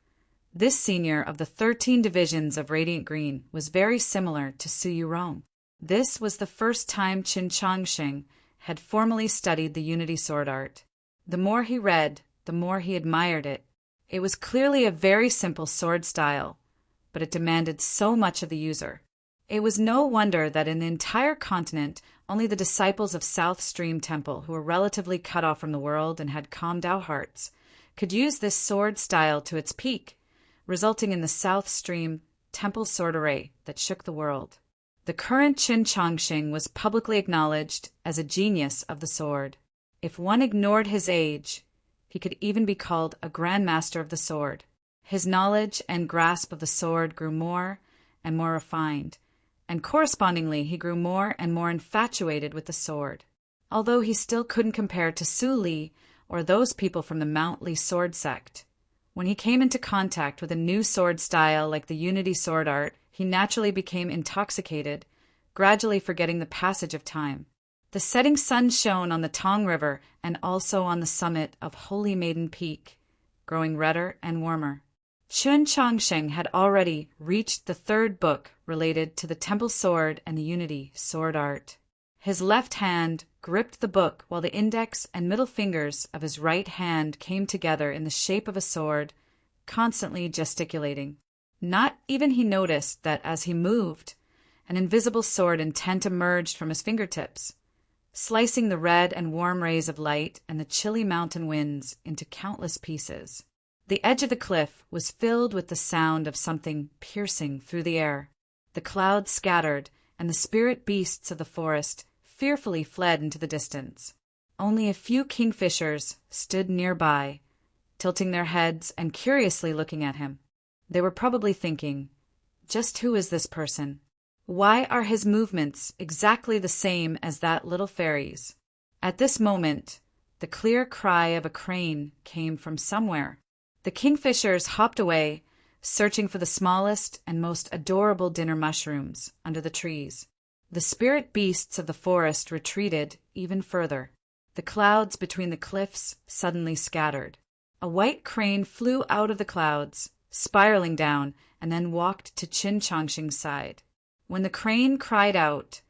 this senior of the 13 divisions of Radiant Green was very similar to Su Yorong. This was the first time Chen Chongqing had formally studied the Unity Sword art. The more he read, the more he admired it. It was clearly a very simple sword style, but it demanded so much of the user. It was no wonder that in the entire continent, only the disciples of South Stream Temple, who were relatively cut off from the world and had calmed down hearts, could use this sword style to its peak, resulting in the South Stream Temple sword array that shook the world. The current Chen Chongqing was publicly acknowledged as a genius of the sword. If one ignored his age, he could even be called a grandmaster of the sword. His knowledge and grasp of the sword grew more and more refined, and correspondingly he grew more and more infatuated with the sword. Although he still couldn't compare to Su Li or those people from the Mount Li sword sect. When he came into contact with a new sword style like the Unity Sword art, he naturally became intoxicated, gradually forgetting the passage of time. The setting sun shone on the Tong River and also on the summit of Holy Maiden Peak, growing redder and warmer. Chen Chongqing had already reached the 3rd book related to the Temple Sword and the Unity Sword art. His left hand gripped the book while the index and middle fingers of his right hand came together in the shape of a sword, constantly gesticulating. Not even he noticed that as he moved, an invisible sword intent emerged from his fingertips, slicing the red and warm rays of light and the chilly mountain winds into countless pieces. The edge of the cliff was filled with the sound of something piercing through the air. The clouds scattered, and the spirit beasts of the forest fearfully fled into the distance. Only a few kingfishers stood nearby, tilting their heads and curiously looking at him. They were probably thinking, just who is this person? Why are his movements exactly the same as that little fairy's? At this moment, the clear cry of a crane came from somewhere. The kingfishers hopped away, searching for the smallest and most adorable dinner mushrooms under the trees. The spirit beasts of the forest retreated even further. The clouds between the cliffs suddenly scattered. A white crane flew out of the clouds, spiraling down, and then walked to Chen Chongqing's side. When the crane cried out,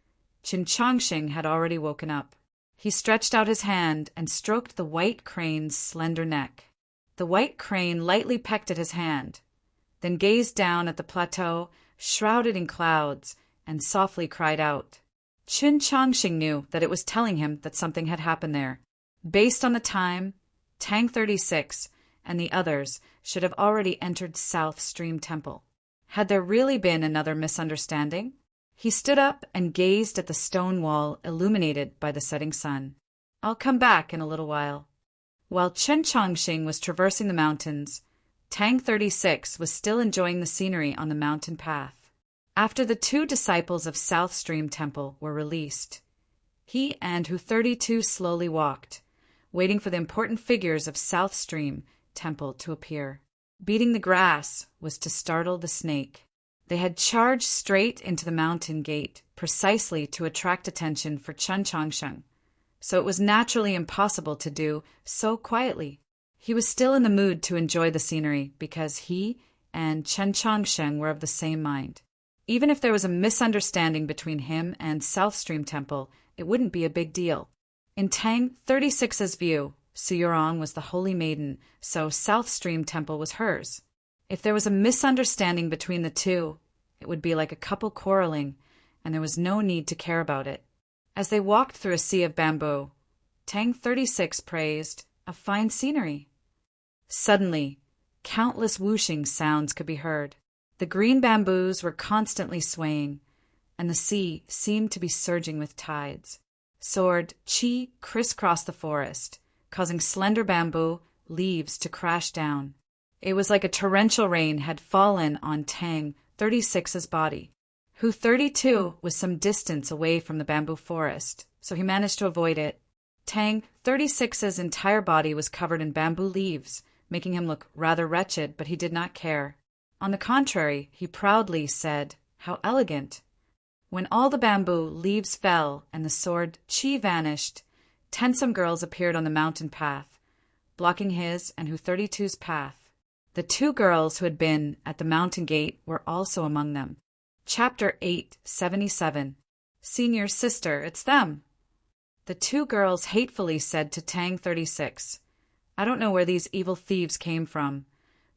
Chen Chongqing had already woken up. He stretched out his hand and stroked the white crane's slender neck. The white crane lightly pecked at his hand, then gazed down at the plateau shrouded in clouds and softly cried out. Chen Chongqing knew that it was telling him that something had happened there. Based on the time, Tang 36 and the others should have already entered South Stream Temple. Had there really been another misunderstanding? He stood up and gazed at the stone wall illuminated by the setting sun. I'll come back in a little while. While Chen Chongqing was traversing the mountains, Tang 36 was still enjoying the scenery on the mountain path. After the two disciples of South Stream Temple were released, he and Hu 32 slowly walked, waiting for the important figures of South Stream Temple to appear. Beating the grass was to startle the snake. They had charged straight into the mountain gate, precisely to attract attention for Chen Chongsheng, so it was naturally impossible to do so quietly. He was still in the mood to enjoy the scenery because he and Chen Chongsheng were of the same mind. Even if there was a misunderstanding between him and South Stream Temple, it wouldn't be a big deal. In Tang 36's view, Suyurong was the holy maiden, so South Stream Temple was hers. If there was a misunderstanding between the two, it would be like a couple quarreling, and there was no need to care about it. As they walked through a sea of bamboo, Tang 36 praised a fine scenery. Suddenly, countless whooshing sounds could be heard. The green bamboos were constantly swaying, and the sea seemed to be surging with tides. Sword Qi crisscrossed the forest, causing slender bamboo leaves to crash down. It was like a torrential rain had fallen on Tang 36's body. Hu 32 was some distance away from the bamboo forest, so he managed to avoid it. Tang 36's entire body was covered in bamboo leaves, making him look rather wretched, but he did not care. On the contrary, he proudly said, "How elegant." When all the bamboo leaves fell and the sword Qi vanished, 10 girls appeared on the mountain path, blocking his and Hu 32's path. The 2 girls who had been at the mountain gate were also among them. Chapter 877. Senior sister, it's them. The 2 girls hatefully said to Tang 36, "I don't know where these evil thieves came from,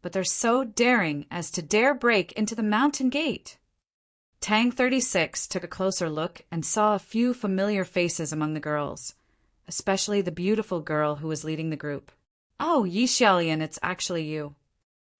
but they're so daring as to dare break into the mountain gate." Tang 36 took a closer look and saw a few familiar faces among the girls, especially the beautiful girl who was leading the group. "Oh, Yi Xiaolian, it's actually you."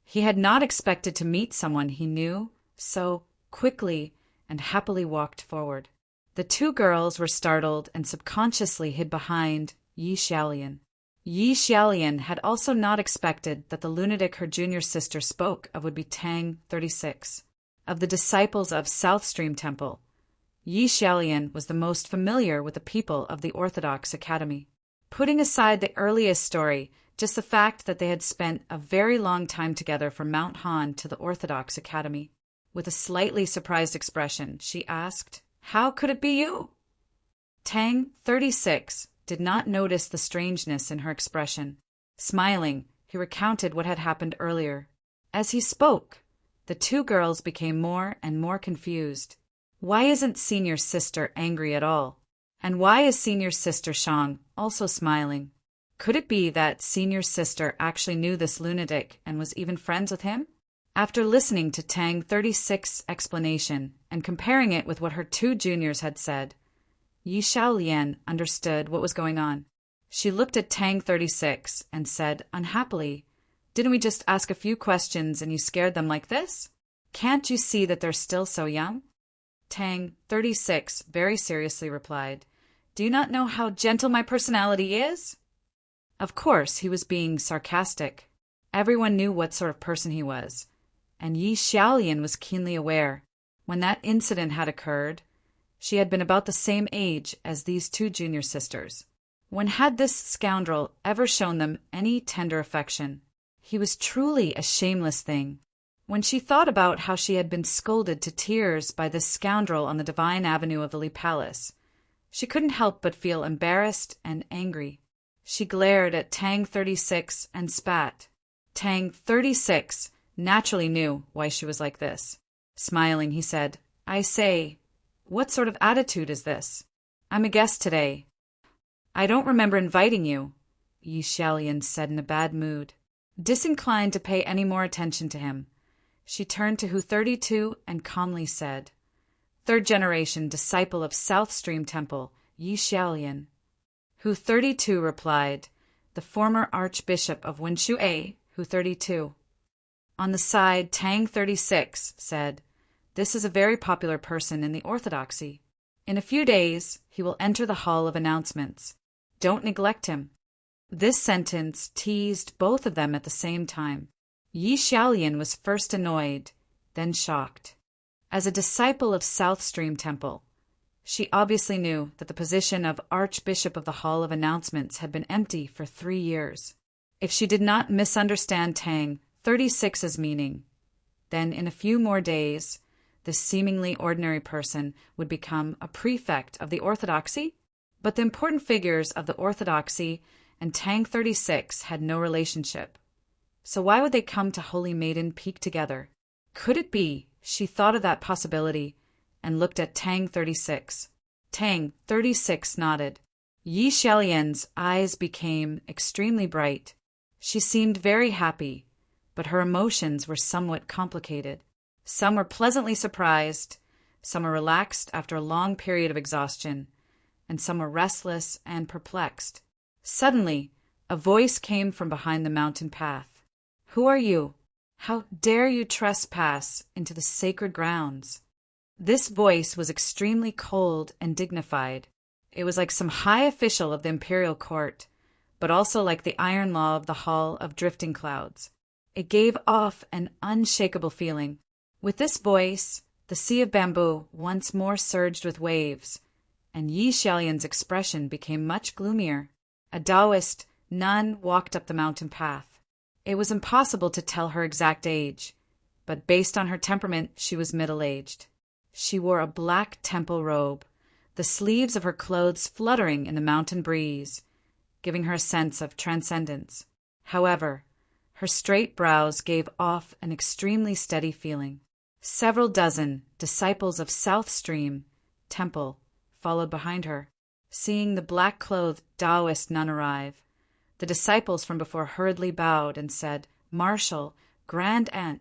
He had not expected to meet someone he knew, so quickly and happily walked forward. The 2 girls were startled and subconsciously hid behind Yi Xiaolian. Yi Xiaolian had also not expected that the lunatic her junior sister spoke of would be Tang 36. Of the disciples of South Stream Temple, Yi Xiaolian was the most familiar with the people of the Orthodox Academy. Putting aside the earliest story, just the fact that they had spent a very long time together from Mount Han to the Orthodox Academy. With a slightly surprised expression, she asked, "How could it be you?" Tang 36 did not notice the strangeness in her expression. Smiling, he recounted what had happened earlier. As he spoke, the 2 girls became more and more confused. Why isn't senior sister angry at all? And why is senior sister Shang also smiling? Could it be that senior sister actually knew this lunatic and was even friends with him? After listening to Tang 36's explanation and comparing it with what her 2 juniors had said, Yi Xiaolian understood what was going on. She looked at Tang 36 and said unhappily, "Didn't we just ask a few questions and you scared them like this? Can't you see that they're still so young?" Tang 36 very seriously replied, "Do you not know how gentle my personality is?" Of course, he was being sarcastic. Everyone knew what sort of person he was, and Yi Xiaolian was keenly aware. When that incident had occurred, she had been about the same age as these 2 junior sisters. When had this scoundrel ever shown them any tender affection? He was truly a shameless thing. When she thought about how she had been scolded to tears by this scoundrel on the Divine Avenue of the Li Palace, she couldn't help but feel embarrassed and angry. She glared at Tang 36 and spat. Tang 36 naturally knew why she was like this. Smiling, he said, "I say, what sort of attitude is this? I'm a guest today." "I don't remember inviting you," Yi Xiaolian said in a bad mood. Disinclined to pay any more attention to him, she turned to Hu 32 and calmly said, "3rd generation disciple of South Stream Temple, Yi Xiaolian." Hu 32 replied, "The former Archbishop of Wenshu, Hu 32." On the side, Tang 36 said, "This is a very popular person in the orthodoxy. In a few days, he will enter the hall of announcements. Don't neglect him." This sentence teased both of them at the same time. Yi Xiaolian was first annoyed, then shocked. As a disciple of South Stream Temple, she obviously knew that the position of Archbishop of the Hall of Announcements had been empty for 3 years. If she did not misunderstand Tang 36's meaning, then in a few more days, this seemingly ordinary person would become a prefect of the orthodoxy? But the important figures of the orthodoxy and Tang 36 had no relationship. So why would they come to Holy Maiden Peak together? Could it be? She thought of that possibility and looked at Tang 36. Tang 36 nodded. Yi Xiaolian's eyes became extremely bright. She seemed very happy, but her emotions were somewhat complicated. Some were pleasantly surprised, some were relaxed after a long period of exhaustion, and some were restless and perplexed. Suddenly, a voice came from behind the mountain path. "Who are you? How dare you trespass into the sacred grounds?" This voice was extremely cold and dignified. It was like some high official of the imperial court, but also like the iron law of the Hall of Drifting Clouds. It gave off an unshakable feeling. With this voice, the sea of bamboo once more surged with waves, and Yi Xiaolian's expression became much gloomier. A Taoist nun walked up the mountain path. It was impossible to tell her exact age, but based on her temperament, she was middle-aged. She wore a black temple robe, the sleeves of her clothes fluttering in the mountain breeze, giving her a sense of transcendence. However, her straight brows gave off an extremely steady feeling. Several dozen disciples of South Stream Temple followed behind her. Seeing the black-clothed Taoist nun arrive, the disciples from before hurriedly bowed and said, "Marshal, Grand Aunt."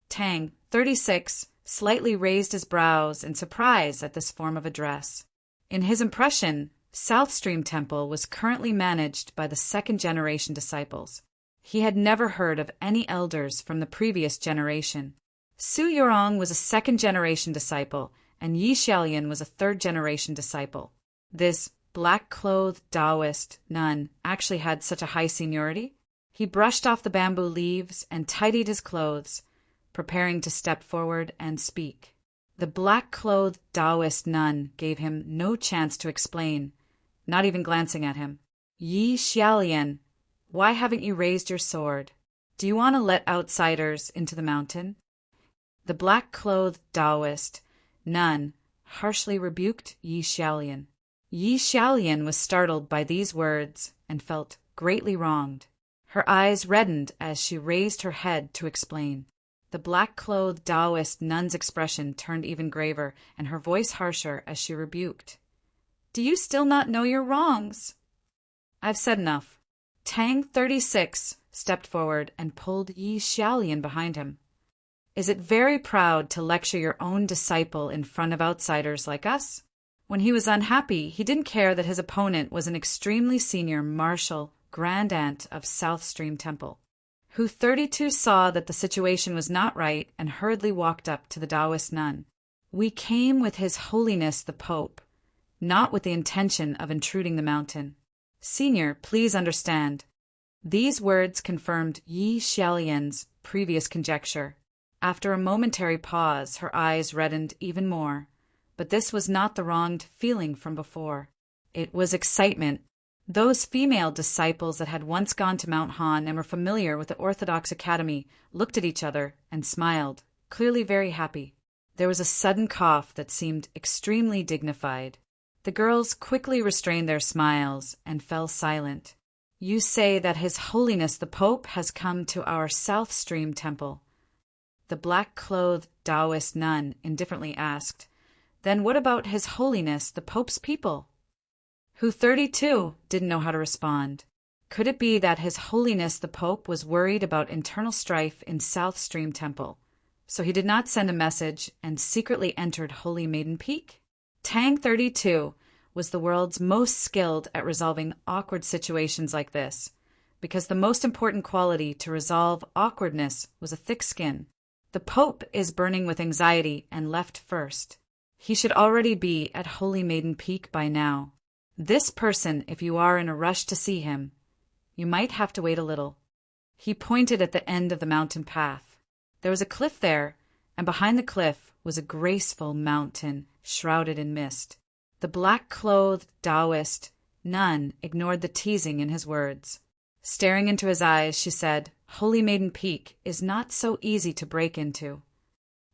Tang 36 slightly raised his brows in surprise at this form of address. In his impression, South Stream Temple was currently managed by the second-generation disciples. He had never heard of any elders from the previous generation. Su Yorong was a second-generation disciple, and Yi Xiaolian was a third-generation disciple. This black-clothed Taoist nun actually had such a high seniority? He brushed off the bamboo leaves and tidied his clothes, preparing to step forward and speak. The black-clothed Taoist nun gave him no chance to explain, not even glancing at him. "Yi Xiaolian, why haven't you raised your sword? Do you want to let outsiders into the mountain?" The black-clothed Taoist nun harshly rebuked Yi Xiaolian. Yi Xiaolian was startled by these words and felt greatly wronged. Her eyes reddened as she raised her head to explain. The black-clothed Taoist nun's expression turned even graver and her voice harsher as she rebuked. "Do you still not know your wrongs?" "I've said enough." Tang 36 stepped forward and pulled Yi Xiaolian behind him. "Is it very proud to lecture your own disciple in front of outsiders like us?" When he was unhappy, he didn't care that his opponent was an extremely senior marshal Grand Aunt of South Stream Temple, who 32 saw that the situation was not right and hurriedly walked up to the Taoist nun. "We came with His Holiness the Pope, not with the intention of intruding the mountain. Senior, please understand." These words confirmed Yi Xiaolian's previous conjecture. After a momentary pause, her eyes reddened even more. But this was not the wronged feeling from before. It was excitement. Those female disciples that had once gone to Mount Han and were familiar with the Orthodox Academy looked at each other and smiled, clearly very happy. There was a sudden cough that seemed extremely dignified. The girls quickly restrained their smiles and fell silent. "You say that His Holiness the Pope has come to our South Stream Temple?" The black-clothed Taoist nun indifferently asked. "Then what about His Holiness the Pope's people?" Who 32 didn't know how to respond. Could it be that His Holiness the Pope was worried about internal strife in South Stream Temple, so he did not send a message and secretly entered Holy Maiden Peak? Tang 32 was the world's most skilled at resolving awkward situations like this, because the most important quality to resolve awkwardness was a thick skin. The Pope is burning with anxiety and left first. He should already be at Holy Maiden Peak by now. This person, if you are in a rush to see him, you might have to wait a little. He pointed at the end of the mountain path. There was a cliff there, and behind the cliff was a graceful mountain shrouded in mist. The black-clothed Taoist nun ignored the teasing in his words. Staring into his eyes, she said, "Holy Maiden Peak is not so easy to break into."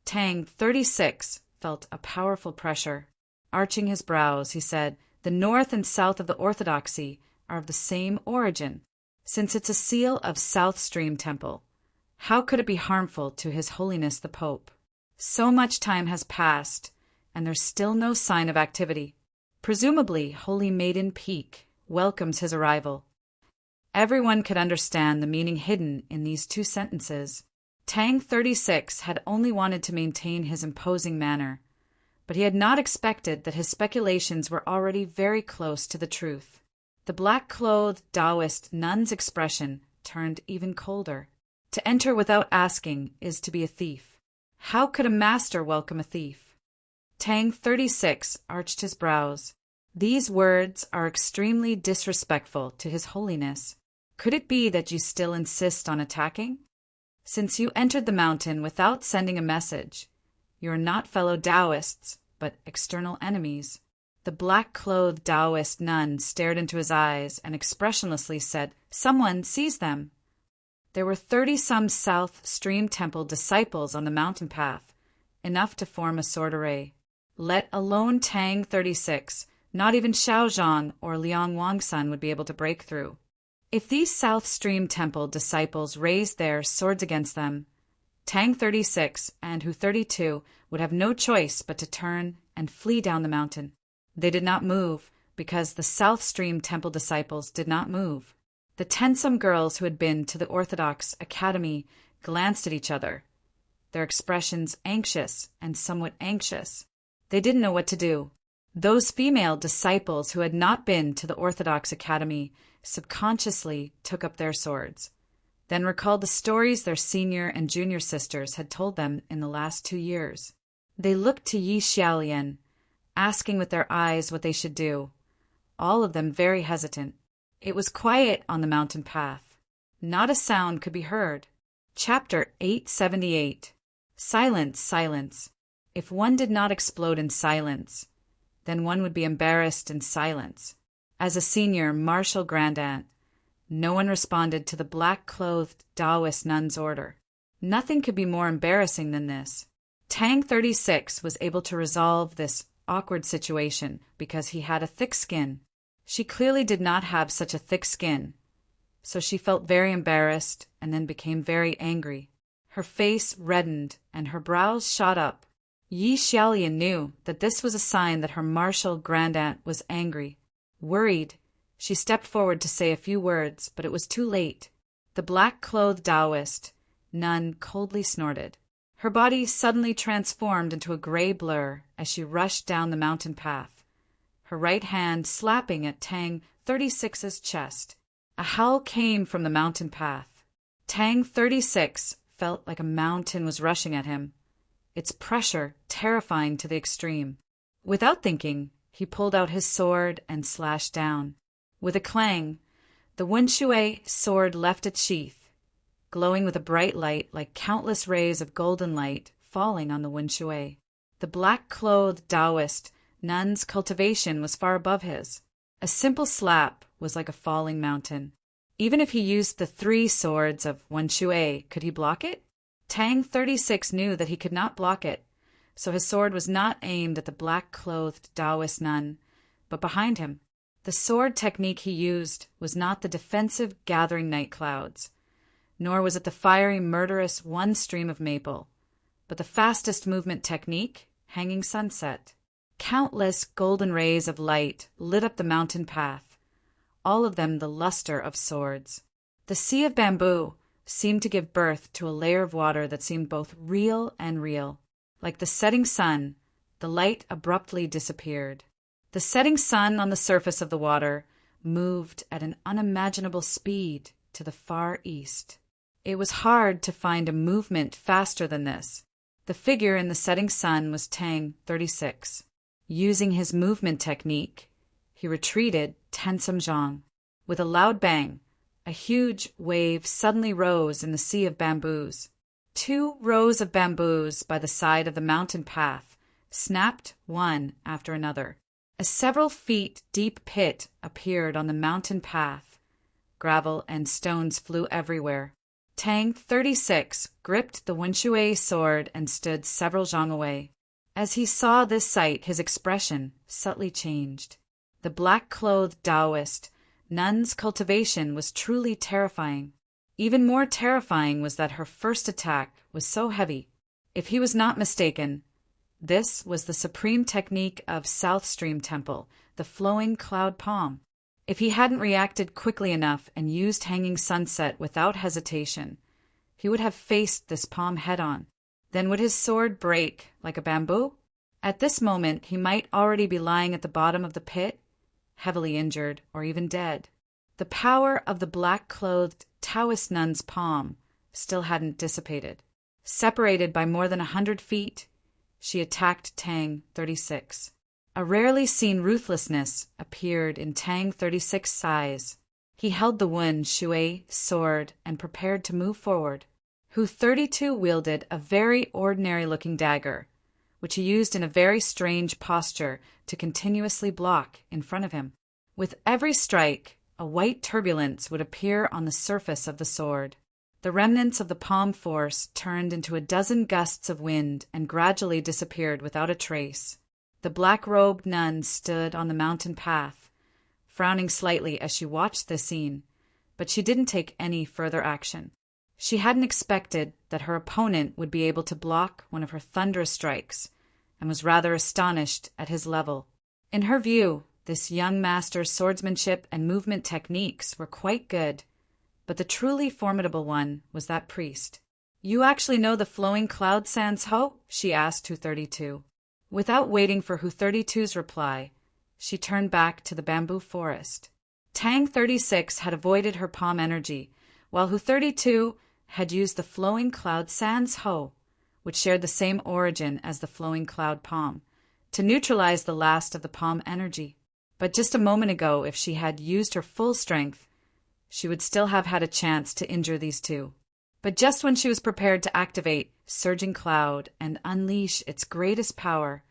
Tang, 36, felt a powerful pressure. Arching his brows, he said, "The north and south of the orthodoxy are of the same origin. Since it's a seal of South Stream Temple, how could it be harmful to His Holiness the Pope? So much time has passed, and there's still no sign of activity. Presumably, Holy Maiden Peak welcomes his arrival." Everyone could understand the meaning hidden in these two sentences. Tang, 36, had only wanted to maintain his imposing manner, but he had not expected that his speculations were already very close to the truth. The black-clothed Taoist nun's expression turned even colder. To enter without asking is to be a thief. How could a master welcome a thief? Tang, 36, arched his brows. These words are extremely disrespectful to His Holiness. Could it be that you still insist on attacking? Since you entered the mountain without sending a message, you are not fellow Taoists, but external enemies. The black-clothed Taoist nun stared into his eyes and expressionlessly said, "Someone seize them." There were 30-some South Stream Temple disciples on the mountain path, enough to form a sword array. Let alone Tang, 36, not even Xiaozhang or Liang Wangsun would be able to break through. If these South Stream Temple disciples raised their swords against them, Tang, 36, and Hu, 32 would have no choice but to turn and flee down the mountain. They did not move because the South Stream Temple disciples did not move. The tensome girls who had been to the Orthodox Academy glanced at each other, their expressions anxious and somewhat anxious. They didn't know what to do. Those female disciples who had not been to the Orthodox Academy subconsciously took up their swords, then recalled the stories their senior and junior sisters had told them in the last 2 years. They looked to Yi Xiaolian, asking with their eyes what they should do, all of them very hesitant. It was quiet on the mountain path. Not a sound could be heard. Chapter 878. Silence, silence. If one did not explode in silence, then one would be embarrassed in silence. As a senior martial grandaunt, no one responded to the black-clothed Taoist nun's order. Nothing could be more embarrassing than this. Tang, 36, was able to resolve this awkward situation because he had a thick skin. She clearly did not have such a thick skin, so she felt very embarrassed and then became very angry. Her face reddened and her brows shot up. Yi Xiaolian knew that this was a sign that her martial grandaunt was angry. Worried, she stepped forward to say a few words, but it was too late. The black-clothed Taoist nun coldly snorted. Her body suddenly transformed into a gray blur as she rushed down the mountain path, her right hand slapping at Tang 36's chest. A howl came from the mountain path. Tang 36 felt like a mountain was rushing at him, its pressure terrifying to the extreme. Without thinking, he pulled out his sword and slashed down. With a clang, the Wunshui sword left its sheath, glowing with a bright light like countless rays of golden light falling on the Wunshui. The black-clothed Taoist nun's cultivation was far above his. A simple slap was like a falling mountain. Even if he used the 3 swords of Wunshui, could he block it? Tang 36 knew that he could not block it, so his sword was not aimed at the black-clothed Taoist nun, but behind him. The sword technique he used was not the defensive gathering night clouds, nor was it the fiery, murderous one stream of maple, but the fastest movement technique, hanging sunset. Countless golden rays of light lit up the mountain path, all of them the luster of swords. The sea of bamboo seemed to give birth to a layer of water that seemed both real and real. Like the setting sun, the light abruptly disappeared. The setting sun on the surface of the water moved at an unimaginable speed, to the far east. It was hard to find a movement faster than this. The figure in the setting sun was Tang 36. Using his movement technique, he retreated 10 samjang. With a loud bang, a huge wave suddenly rose in the sea of bamboos. 2 rows of bamboos by the side of the mountain path snapped one after another. A several feet deep pit appeared on the mountain path. Gravel and stones flew everywhere. Tang 36 gripped the Wenshui sword and stood several zhang away. As he saw this sight, his expression subtly changed. The black-clothed Taoist nun's cultivation was truly terrifying. Even more terrifying was that her first attack was so heavy. If he was not mistaken, this was the supreme technique of South Stream Temple, the flowing cloud palm. If he hadn't reacted quickly enough and used Hanging Sunset without hesitation, he would have faced this palm head-on. Then would his sword break like a bamboo? At this moment, he might already be lying at the bottom of the pit, heavily injured or even dead. The power of the black-clothed Taoist nun's palm still hadn't dissipated. Separated by more than 100 feet, she attacked Tang 36. A rarely seen ruthlessness appeared in Tang 36's eyes. He held the Wen Shui sword and prepared to move forward. Hu 32 wielded a very ordinary-looking dagger, which he used in a very strange posture to continuously block in front of him. With every strike, a white turbulence would appear on the surface of the sword. The remnants of the palm force turned into a dozen gusts of wind and gradually disappeared without a trace. The black-robed nun stood on the mountain path, frowning slightly as she watched the scene, but she didn't take any further action. She hadn't expected that her opponent would be able to block one of her thunderous strikes, and was rather astonished at his level. In her view, this young master's swordsmanship and movement techniques were quite good, but the truly formidable one was that priest. "You actually know the flowing cloud sans ho?" she asked Hu 32. Without waiting for Hu 32's reply, she turned back to the bamboo forest. Tang 36 had avoided her palm energy, while Hu 32 had used the flowing cloud sans ho, which shared the same origin as the flowing cloud palm, to neutralize the last of the palm energy. But just a moment ago, if she had used her full strength, she would still have had a chance to injure these two. But just when she was prepared to activate Surging Cloud and unleash its greatest power,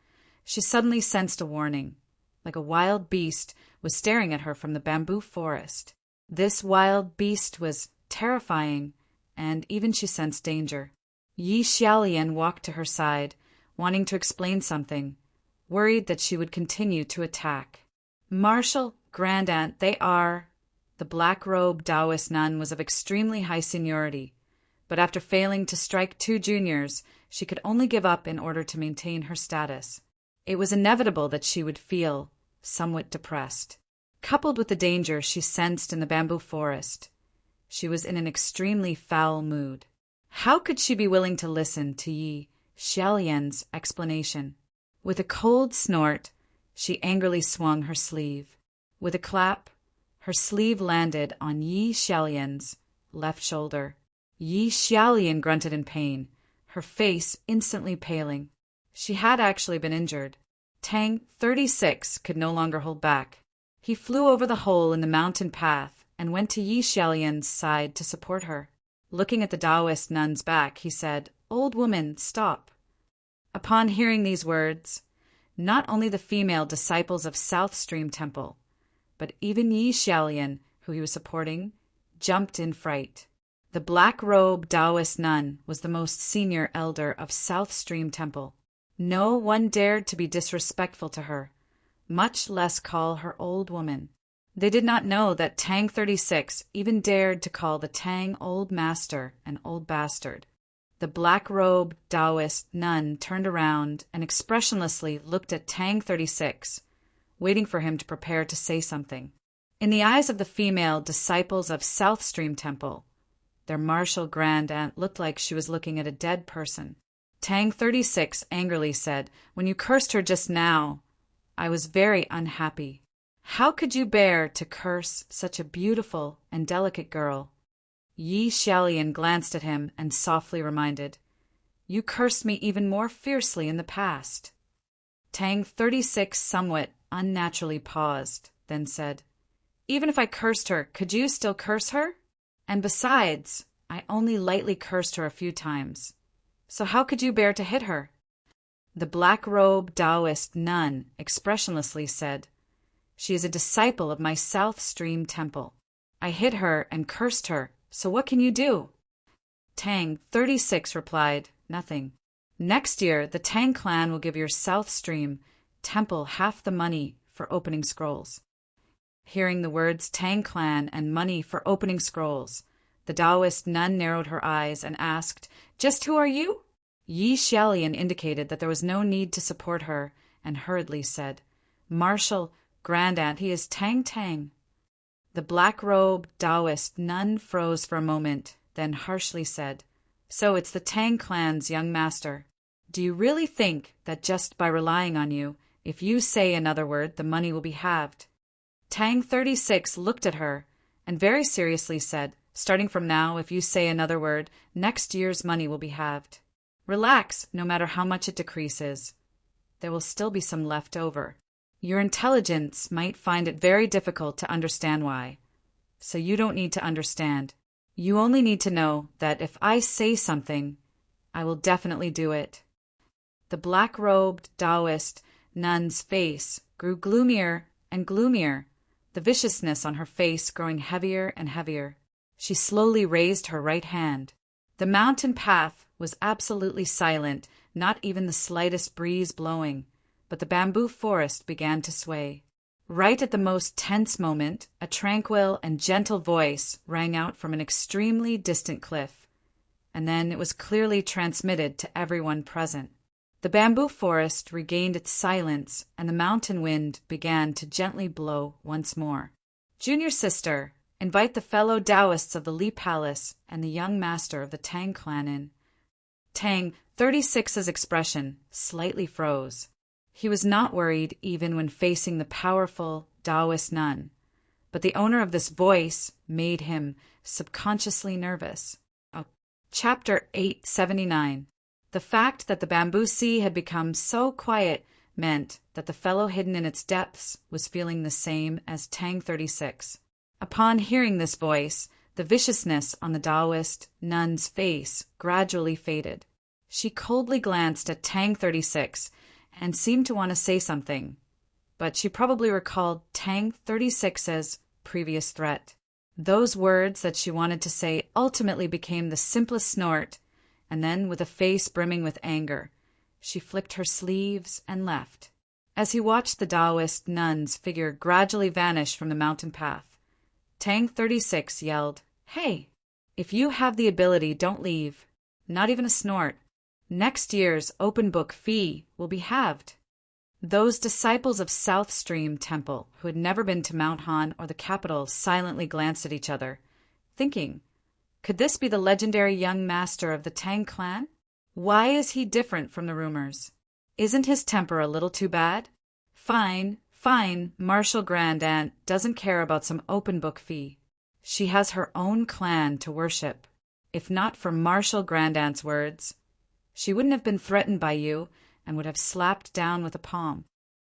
she suddenly sensed a warning, like a wild beast was staring at her from the bamboo forest. This wild beast was terrifying, and even she sensed danger. Yi Xiaolian walked to her side, wanting to explain something, worried that she would continue to attack. "Marshal, Grand Aunt, they are..." The black-robed Taoist nun was of extremely high seniority, but after failing to strike 2 juniors, she could only give up in order to maintain her status. It was inevitable that she would feel somewhat depressed. Coupled with the danger she sensed in the bamboo forest, she was in an extremely foul mood. How could she be willing to listen to Yi Xiaolian's explanation? With a cold snort, she angrily swung her sleeve. With a clap, her sleeve landed on Yi Xiaolian's left shoulder. Yi Xiaolian grunted in pain, her face instantly paling. She had actually been injured. Tang 36 could no longer hold back. He flew over the hole in the mountain path and went to Yi Xiaolian's side to support her. Looking at the Taoist nun's back, he said, "Old woman, stop." Upon hearing these words, not only the female disciples of South Stream Temple, but even Yi Xiaolian, who he was supporting, jumped in fright. The black-robed Taoist nun was the most senior elder of South Stream Temple. No one dared to be disrespectful to her, much less call her old woman. They did not know that Tang 36 even dared to call the Tang old master an old bastard. The black-robed Taoist nun turned around and expressionlessly looked at Tang 36, waiting for him to prepare to say something. In the eyes of the female disciples of South Stream Temple, their martial grand aunt looked like she was looking at a dead person. Tang 36 angrily said, "When you cursed her just now, I was very unhappy. How could you bear to curse such a beautiful and delicate girl?" Yi Xiaolian glanced at him and softly reminded, "You cursed me even more fiercely in the past." Tang 36 somewhat unnaturally paused, then said, "Even if I cursed her, could you still curse her? And besides, I only lightly cursed her a few times. So how could you bear to hit her?" The black-robed Taoist nun expressionlessly said, "She is a disciple of my South Stream temple. I hit her and cursed her, so what can you do?" Tang 36 replied, "Nothing. Next year, the Tang clan will give your South Stream temple half the money for opening scrolls." Hearing the words Tang clan and money for opening scrolls, the Taoist nun narrowed her eyes and asked, "Just who are you?" Yi Xiaolian indicated that there was no need to support her and hurriedly said, "Marshal, Grandaunt, he is Tang Tang." The black-robed Taoist nun froze for a moment, then harshly said, "So it's the Tang clan's young master. Do you really think that just by relying on you, if you say another word, the money will be halved?" Tang 36 looked at her and very seriously said, "Starting from now, if you say another word, next year's money will be halved. Relax, no matter how much it decreases. There will still be some left over. Your intelligence might find it very difficult to understand why. So you don't need to understand. You only need to know that if I say something, I will definitely do it." The black-robed Taoist nun's face grew gloomier and gloomier, the viciousness on her face growing heavier and heavier. She slowly raised her right hand. The mountain path was absolutely silent, not even the slightest breeze blowing, but the bamboo forest began to sway. Right at the most tense moment, a tranquil and gentle voice rang out from an extremely distant cliff, and then it was clearly transmitted to everyone present. The bamboo forest regained its silence, and the mountain wind began to gently blow once more. "Junior sister, invite the fellow Taoists of the Li Palace and the young master of the Tang clan in." Tang 36's expression slightly froze. He was not worried even when facing the powerful Taoist nun, but the owner of this voice made him subconsciously nervous. Chapter 879. The fact that the bamboo sea had become so quiet meant that the fellow hidden in its depths was feeling the same as Tang 36. Upon hearing this voice, the viciousness on the Taoist nun's face gradually faded. She coldly glanced at Tang 36 and seemed to want to say something, but she probably recalled Tang 36's previous threat. Those words that she wanted to say ultimately became the simplest snort, and then, with a face brimming with anger, she flicked her sleeves and left. As he watched the Taoist nun's figure gradually vanish from the mountain path, Tang 36 yelled, "Hey! If you have the ability, don't leave. Not even a snort. Next year's open book fee will be halved." Those disciples of South Stream Temple who had never been to Mount Han or the capital silently glanced at each other, thinking, could this be the legendary young master of the Tang clan? Why is he different from the rumors? Isn't his temper a little too bad? Fine, Marshal Grandaunt doesn't care about some open book fee. She has her own clan to worship. If not for Marshal Grandaunt's words, she wouldn't have been threatened by you and would have slapped down with a palm.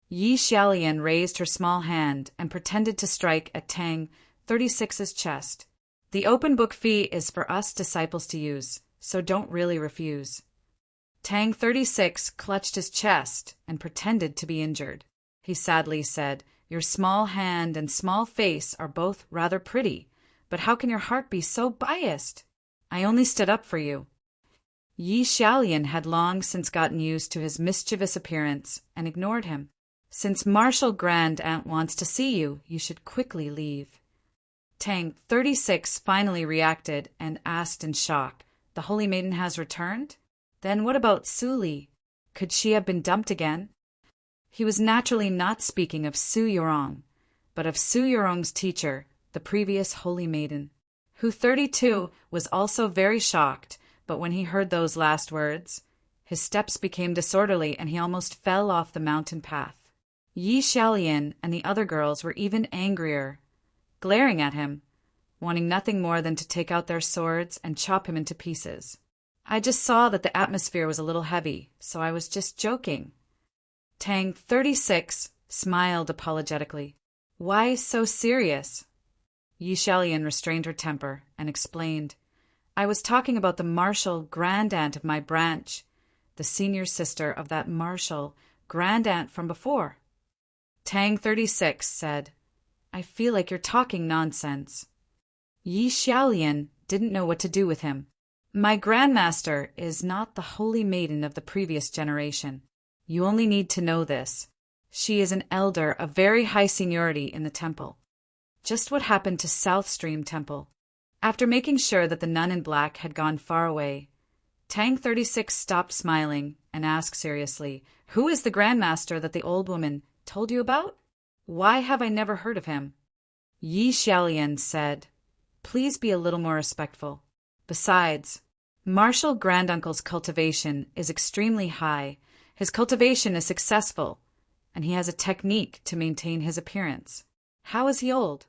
Yi Xiaolian raised her small hand and pretended to strike at Tang 36's chest. "The open book fee is for us disciples to use, so don't really refuse." Tang 36 clutched his chest and pretended to be injured. He sadly said, "Your small hand and small face are both rather pretty, but how can your heart be so biased? I only stood up for you." Yi Xiaolian had long since gotten used to his mischievous appearance and ignored him. "Since Marshal Grandaunt wants to see you, you should quickly leave." Tang 36 finally reacted and asked in shock, "The Holy Maiden has returned? Then what about Su Li? Could she have been dumped again?" He was naturally not speaking of Su Yorong, but of Su Yorong's teacher, the previous Holy Maiden, who 32 was also very shocked, but when he heard those last words, his steps became disorderly and he almost fell off the mountain path. Yi Xiaolian and the other girls were even angrier, glaring at him. wanting nothing more than to take out their swords and chop him into pieces. I just saw that the atmosphere was a little heavy, so I was just joking. Tang 36 smiled apologetically. Why so serious? Yi Xiaolian restrained her temper and explained, I was talking about the martial grand-aunt of my branch, the senior sister of that martial grand-aunt from before. Tang 36 said, I feel like you're talking nonsense. Yi Xiaolian didn't know what to do with him. My grandmaster is not the holy maiden of the previous generation. You only need to know this. She is an elder of very high seniority in the temple. Just what happened to South Stream Temple. After making sure that the nun in black had gone far away, Tang 36 stopped smiling and asked seriously, Who is the grandmaster that the old woman told you about? Why have I never heard of him? Yi Xiaolian said, Please be a little more respectful. Besides, Martial Granduncle's cultivation is extremely high, his cultivation is successful, and he has a technique to maintain his appearance. How is he old?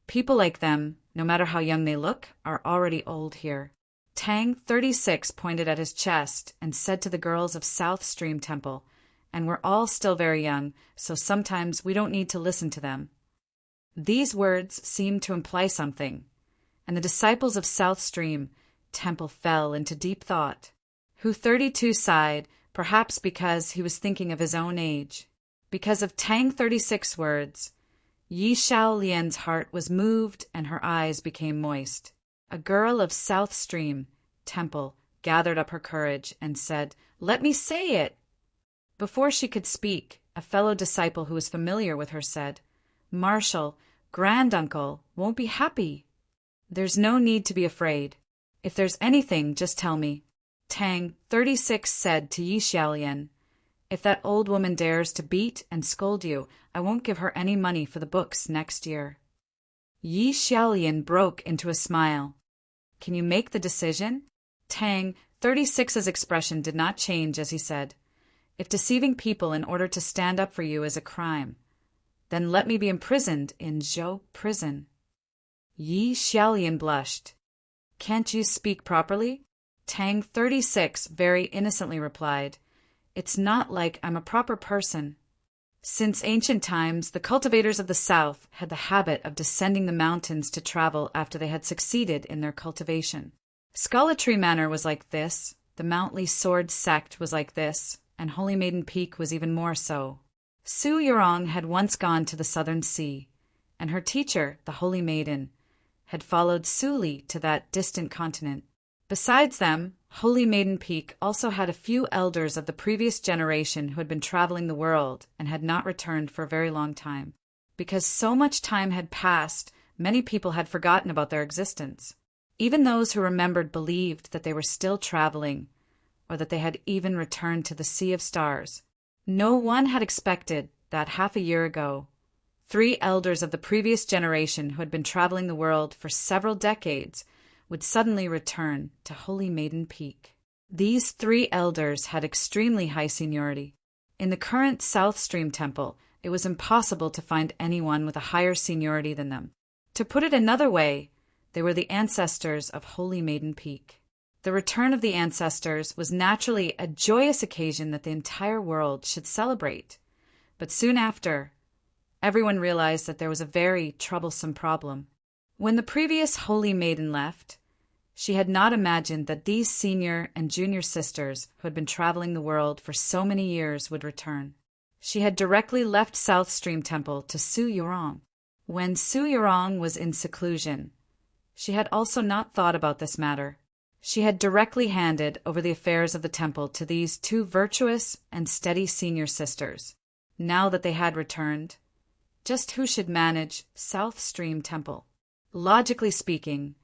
People like them, no matter how young they look, are already old here. Tang 36 pointed at his chest and said to the girls of South Stream Temple, and we're all still very young, so sometimes we don't need to listen to them. These words seemed to imply something, and the disciples of South Stream Temple fell into deep thought. Hu 32 sighed, perhaps because he was thinking of his own age. Because of Tang 36's words, Yi Xiaolian's heart was moved and her eyes became moist. A girl of South Stream Temple gathered up her courage and said, Let me say it! Before she could speak, a fellow disciple who was familiar with her said, Marshal, Granduncle won't be happy. There's no need to be afraid. If there's anything, just tell me. Tang 36 said to Yi Xiaolian, If that old woman dares to beat and scold you, I won't give her any money for the books next year. Yi Xiaolian broke into a smile. Can you make the decision? Tang 36's expression did not change as he said, If deceiving people in order to stand up for you is a crime, then let me be imprisoned in Zhou prison. Yi Xiaolian blushed. Can't you speak properly? Tang 36 very innocently replied, It's not like I'm a proper person. Since ancient times, the cultivators of the south had the habit of descending the mountains to travel after they had succeeded in their cultivation. Scholartree Manor was like this, the Mountly Sword sect was like this, and Holy Maiden Peak was even more so. Su Yurong had once gone to the southern sea, and her teacher, the Holy Maiden, had followed Su Li to that distant continent. Besides them, Holy Maiden Peak also had a few elders of the previous generation who had been traveling the world and had not returned for a very long time. Because so much time had passed, many people had forgotten about their existence. Even those who remembered believed that they were still traveling, or that they had even returned to the Sea of Stars. No one had expected that half a year ago, 3 elders of the previous generation who had been traveling the world for several decades would suddenly return to Holy Maiden Peak. These 3 elders had extremely high seniority. In the current South Stream Temple, it was impossible to find anyone with a higher seniority than them. To put it another way, they were the ancestors of Holy Maiden Peak. The return of the ancestors was naturally a joyous occasion that the entire world should celebrate. But soon after, everyone realized that there was a very troublesome problem. When the previous Holy Maiden left, she had not imagined that these senior and junior sisters who had been traveling the world for so many years would return. She had directly left South Stream Temple to Su Yurong. When Su Yurong was in seclusion, she had also not thought about this matter. She had directly handed over the affairs of the temple to these 2 virtuous and steady senior sisters. Now that they had returned, just who should manage South Stream Temple? Logically speaking,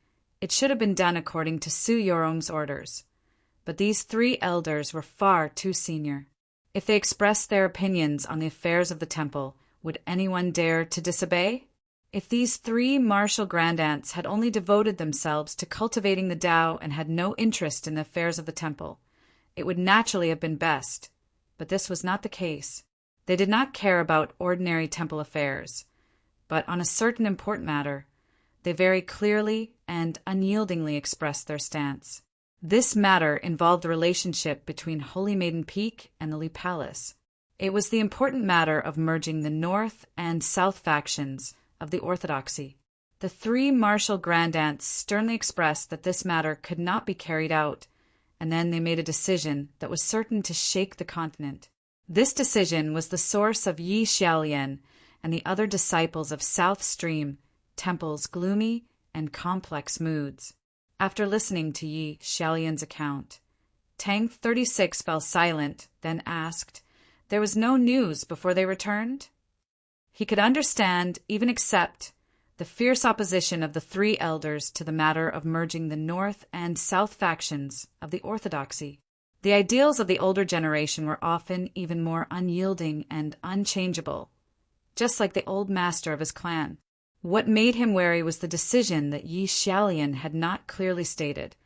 it should have been done according to Su Yurong's orders, but these 3 elders were far too senior. If they expressed their opinions on the affairs of the temple, would anyone dare to disobey? If these 3 martial grandaunts had only devoted themselves to cultivating the Tao and had no interest in the affairs of the temple, it would naturally have been best, but this was not the case. They did not care about ordinary temple affairs, but on a certain important matter, They very clearly and unyieldingly expressed their stance. This matter involved the relationship between Holy Maiden Peak and the Lee Palace. It was the important matter of merging the North and South factions of the Orthodoxy. The three martial grandaunts sternly expressed that this matter could not be carried out, and then they made a decision that was certain to shake the continent. This decision was the source of Yi Xiaolian and the other disciples of South Stream Temple's gloomy and complex moods. After listening to Yi Xiaolian's account, Tang 36 fell silent, then asked, "There was no news before they returned?" He could understand, even accept, the fierce opposition of the three elders to the matter of merging the North and South factions of the Orthodoxy. The ideals of the older generation were often even more unyielding and unchangeable, just like the old master of his clan. What made him wary was the decision that Yi Xiaolian had not clearly stated,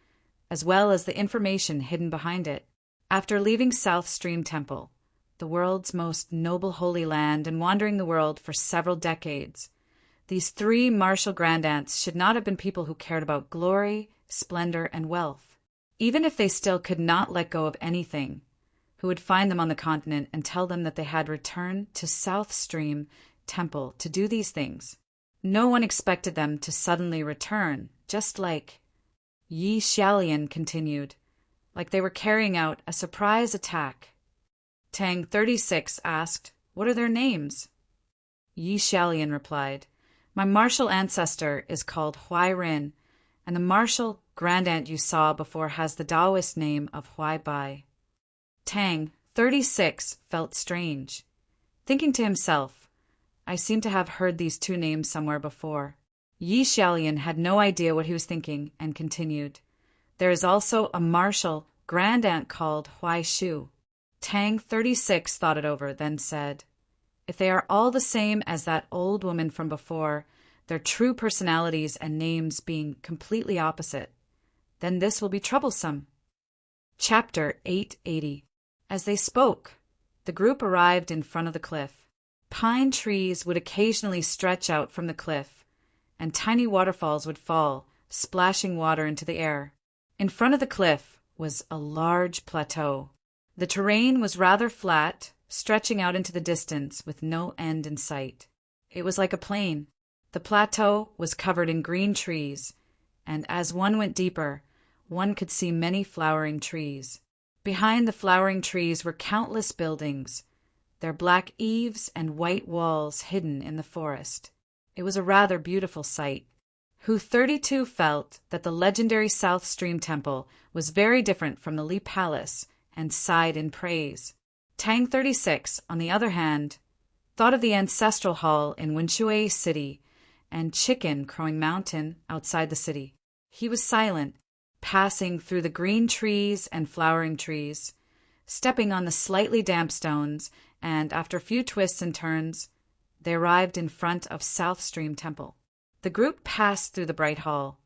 as well as the information hidden behind it. After leaving South Stream Temple, the world's most noble holy land, and wandering the world for several decades, these three martial grandaunts should not have been people who cared about glory, splendor, and wealth. Even if they still could not let go of anything, who would find them on the continent and tell them that they had returned to South Stream Temple to do these things? No one expected them to suddenly return, just like Yi Xiaolian continued, like they were carrying out a surprise attack. Tang 36 asked, "What are their names?" Yi Xiaolian replied, "My martial ancestor is called Huai Rin, and the martial grandaunt you saw before has the Taoist name of Huai Bai." Tang 36 felt strange, thinking to himself, "I seem to have heard these two names somewhere before." Yi Xiaolian had no idea what he was thinking and continued, "There is also a martial grandaunt called Huai Shu." Tang 36 thought it over, then said, "If they are all the same as that old woman from before, their true personalities and names being completely opposite, then this will be troublesome." Chapter 880. As they spoke, the group arrived in front of the cliff. Pine trees would occasionally stretch out from the cliff, and tiny waterfalls would fall, splashing water into the air. In front of the cliff was a large plateau. The terrain was rather flat, stretching out into the distance with no end in sight. It was like a plain. The plateau was covered in green trees, and as one went deeper, one could see many flowering trees. Behind the flowering trees were countless buildings, their black eaves and white walls hidden in the forest. It was a rather beautiful sight. Hu 32 felt that the legendary South Stream Temple was very different from the Lee Palace and sighed in praise. Tang 36, on the other hand, thought of the ancestral hall in Winshui City and Chicken Crowing Mountain outside the city. He was silent, passing through the green trees and flowering trees, stepping on the slightly damp stones, and after a few twists and turns, they arrived in front of South Stream Temple. The group passed through the bright hall,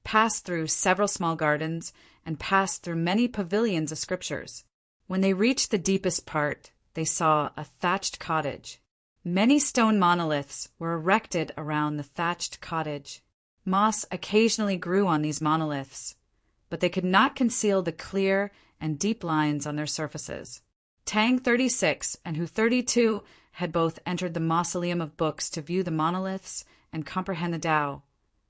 passed through several small gardens, and passed through many pavilions of scriptures. When they reached the deepest part, they saw a thatched cottage. Many stone monoliths were erected around the thatched cottage. Moss occasionally grew on these monoliths, but they could not conceal the clear and deep lines on their surfaces. Tang 36 and Hu 32 had both entered the mausoleum of books to view the monoliths and comprehend the Tao,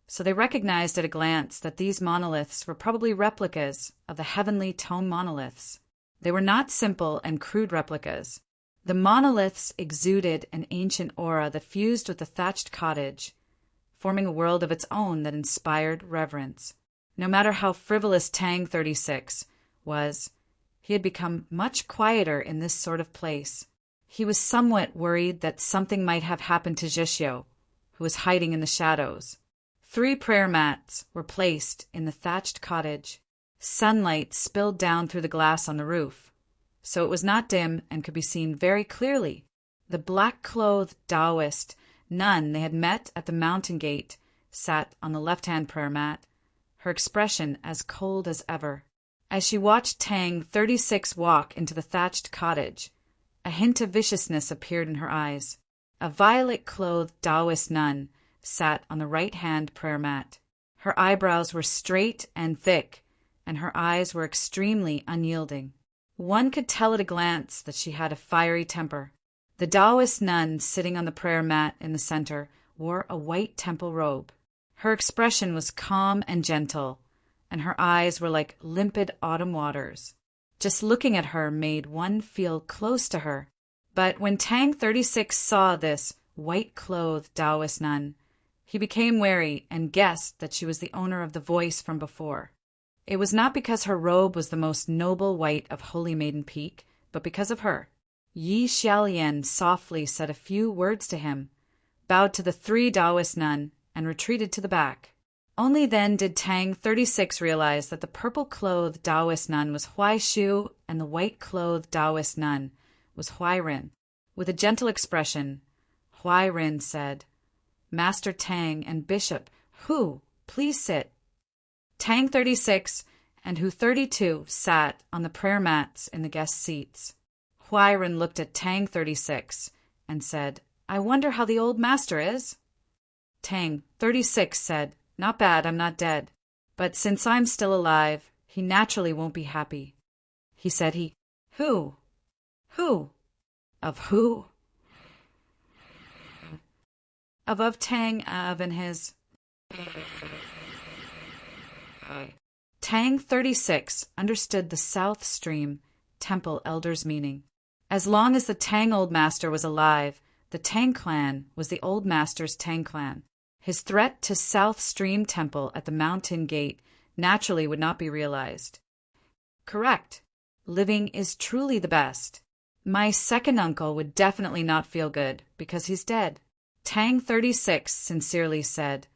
so they recognized at a glance that these monoliths were probably replicas of the heavenly tome monoliths. They were not simple and crude replicas. The monoliths exuded an ancient aura that fused with the thatched cottage, forming a world of its own that inspired reverence. No matter how frivolous Tang 36 was, he had become much quieter in this sort of place. He was somewhat worried that something might have happened to Zhishio, who was hiding in the shadows. 3 prayer mats were placed in the thatched cottage. Sunlight spilled down through the glass on the roof, so it was not dim and could be seen very clearly. The black-clothed Taoist nun they had met at the mountain gate sat on the left-hand prayer mat, her expression as cold as ever. As she watched Tang 36 walk into the thatched cottage, a hint of viciousness appeared in her eyes. A violet-clothed Taoist nun sat on the right-hand prayer mat. Her eyebrows were straight and thick, and her eyes were extremely unyielding. One could tell at a glance that she had a fiery temper. The Taoist nun sitting on the prayer mat in the center wore a white temple robe. Her expression was calm and gentle, and her eyes were like limpid autumn waters. Just looking at her made one feel close to her. But when Tang 36 saw this white-clothed Taoist nun, he became wary and guessed that she was the owner of the voice from before. It was not because her robe was the most noble white of Holy Maiden Peak, but because of her. Yi Xiaolian softly said a few words to him, bowed to the 3 Taoist nun, and retreated to the back. Only then did Tang 36 realize that the purple-clothed Taoist nun was Huai Shu and the white-clothed Taoist nun was Huai Rin. With a gentle expression, Huai Rin said, "Master Tang and Bishop Hu, please sit." Tang 36 and Hu 32 sat on the prayer mats in the guest seats. Huai Rin looked at Tang 36 and said, "I wonder how the old master is?" Tang 36 said, "Not bad, I'm not dead. But since I'm still alive, he naturally won't be happy." He said Who? Who? Of who? Of Tang, and his... Tang 36 understood the South Stream Temple Elder's meaning. As long as the Tang Old Master was alive, the Tang clan was the Old Master's Tang clan. His threat to South Stream Temple at the Mountain Gate naturally would not be realized. Correct. Living is truly the best. My second uncle would definitely not feel good because he's dead. Tang 36 sincerely said,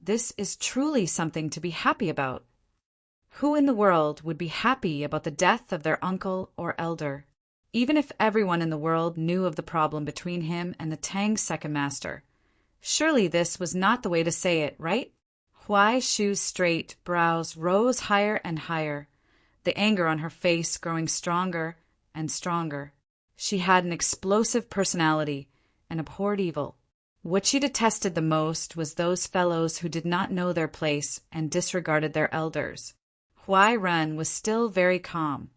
"This is truly something to be happy about." Who in the world would be happy about the death of their uncle or elder? Even if everyone in the world knew of the problem between him and the Tang second master. Surely this was not the way to say it, right? Huai Shu's straight brows rose higher and higher, the anger on her face growing stronger and stronger. She had an explosive personality and abhorred evil. What she detested the most was those fellows who did not know their place and disregarded their elders. Huai Ren was still very calm,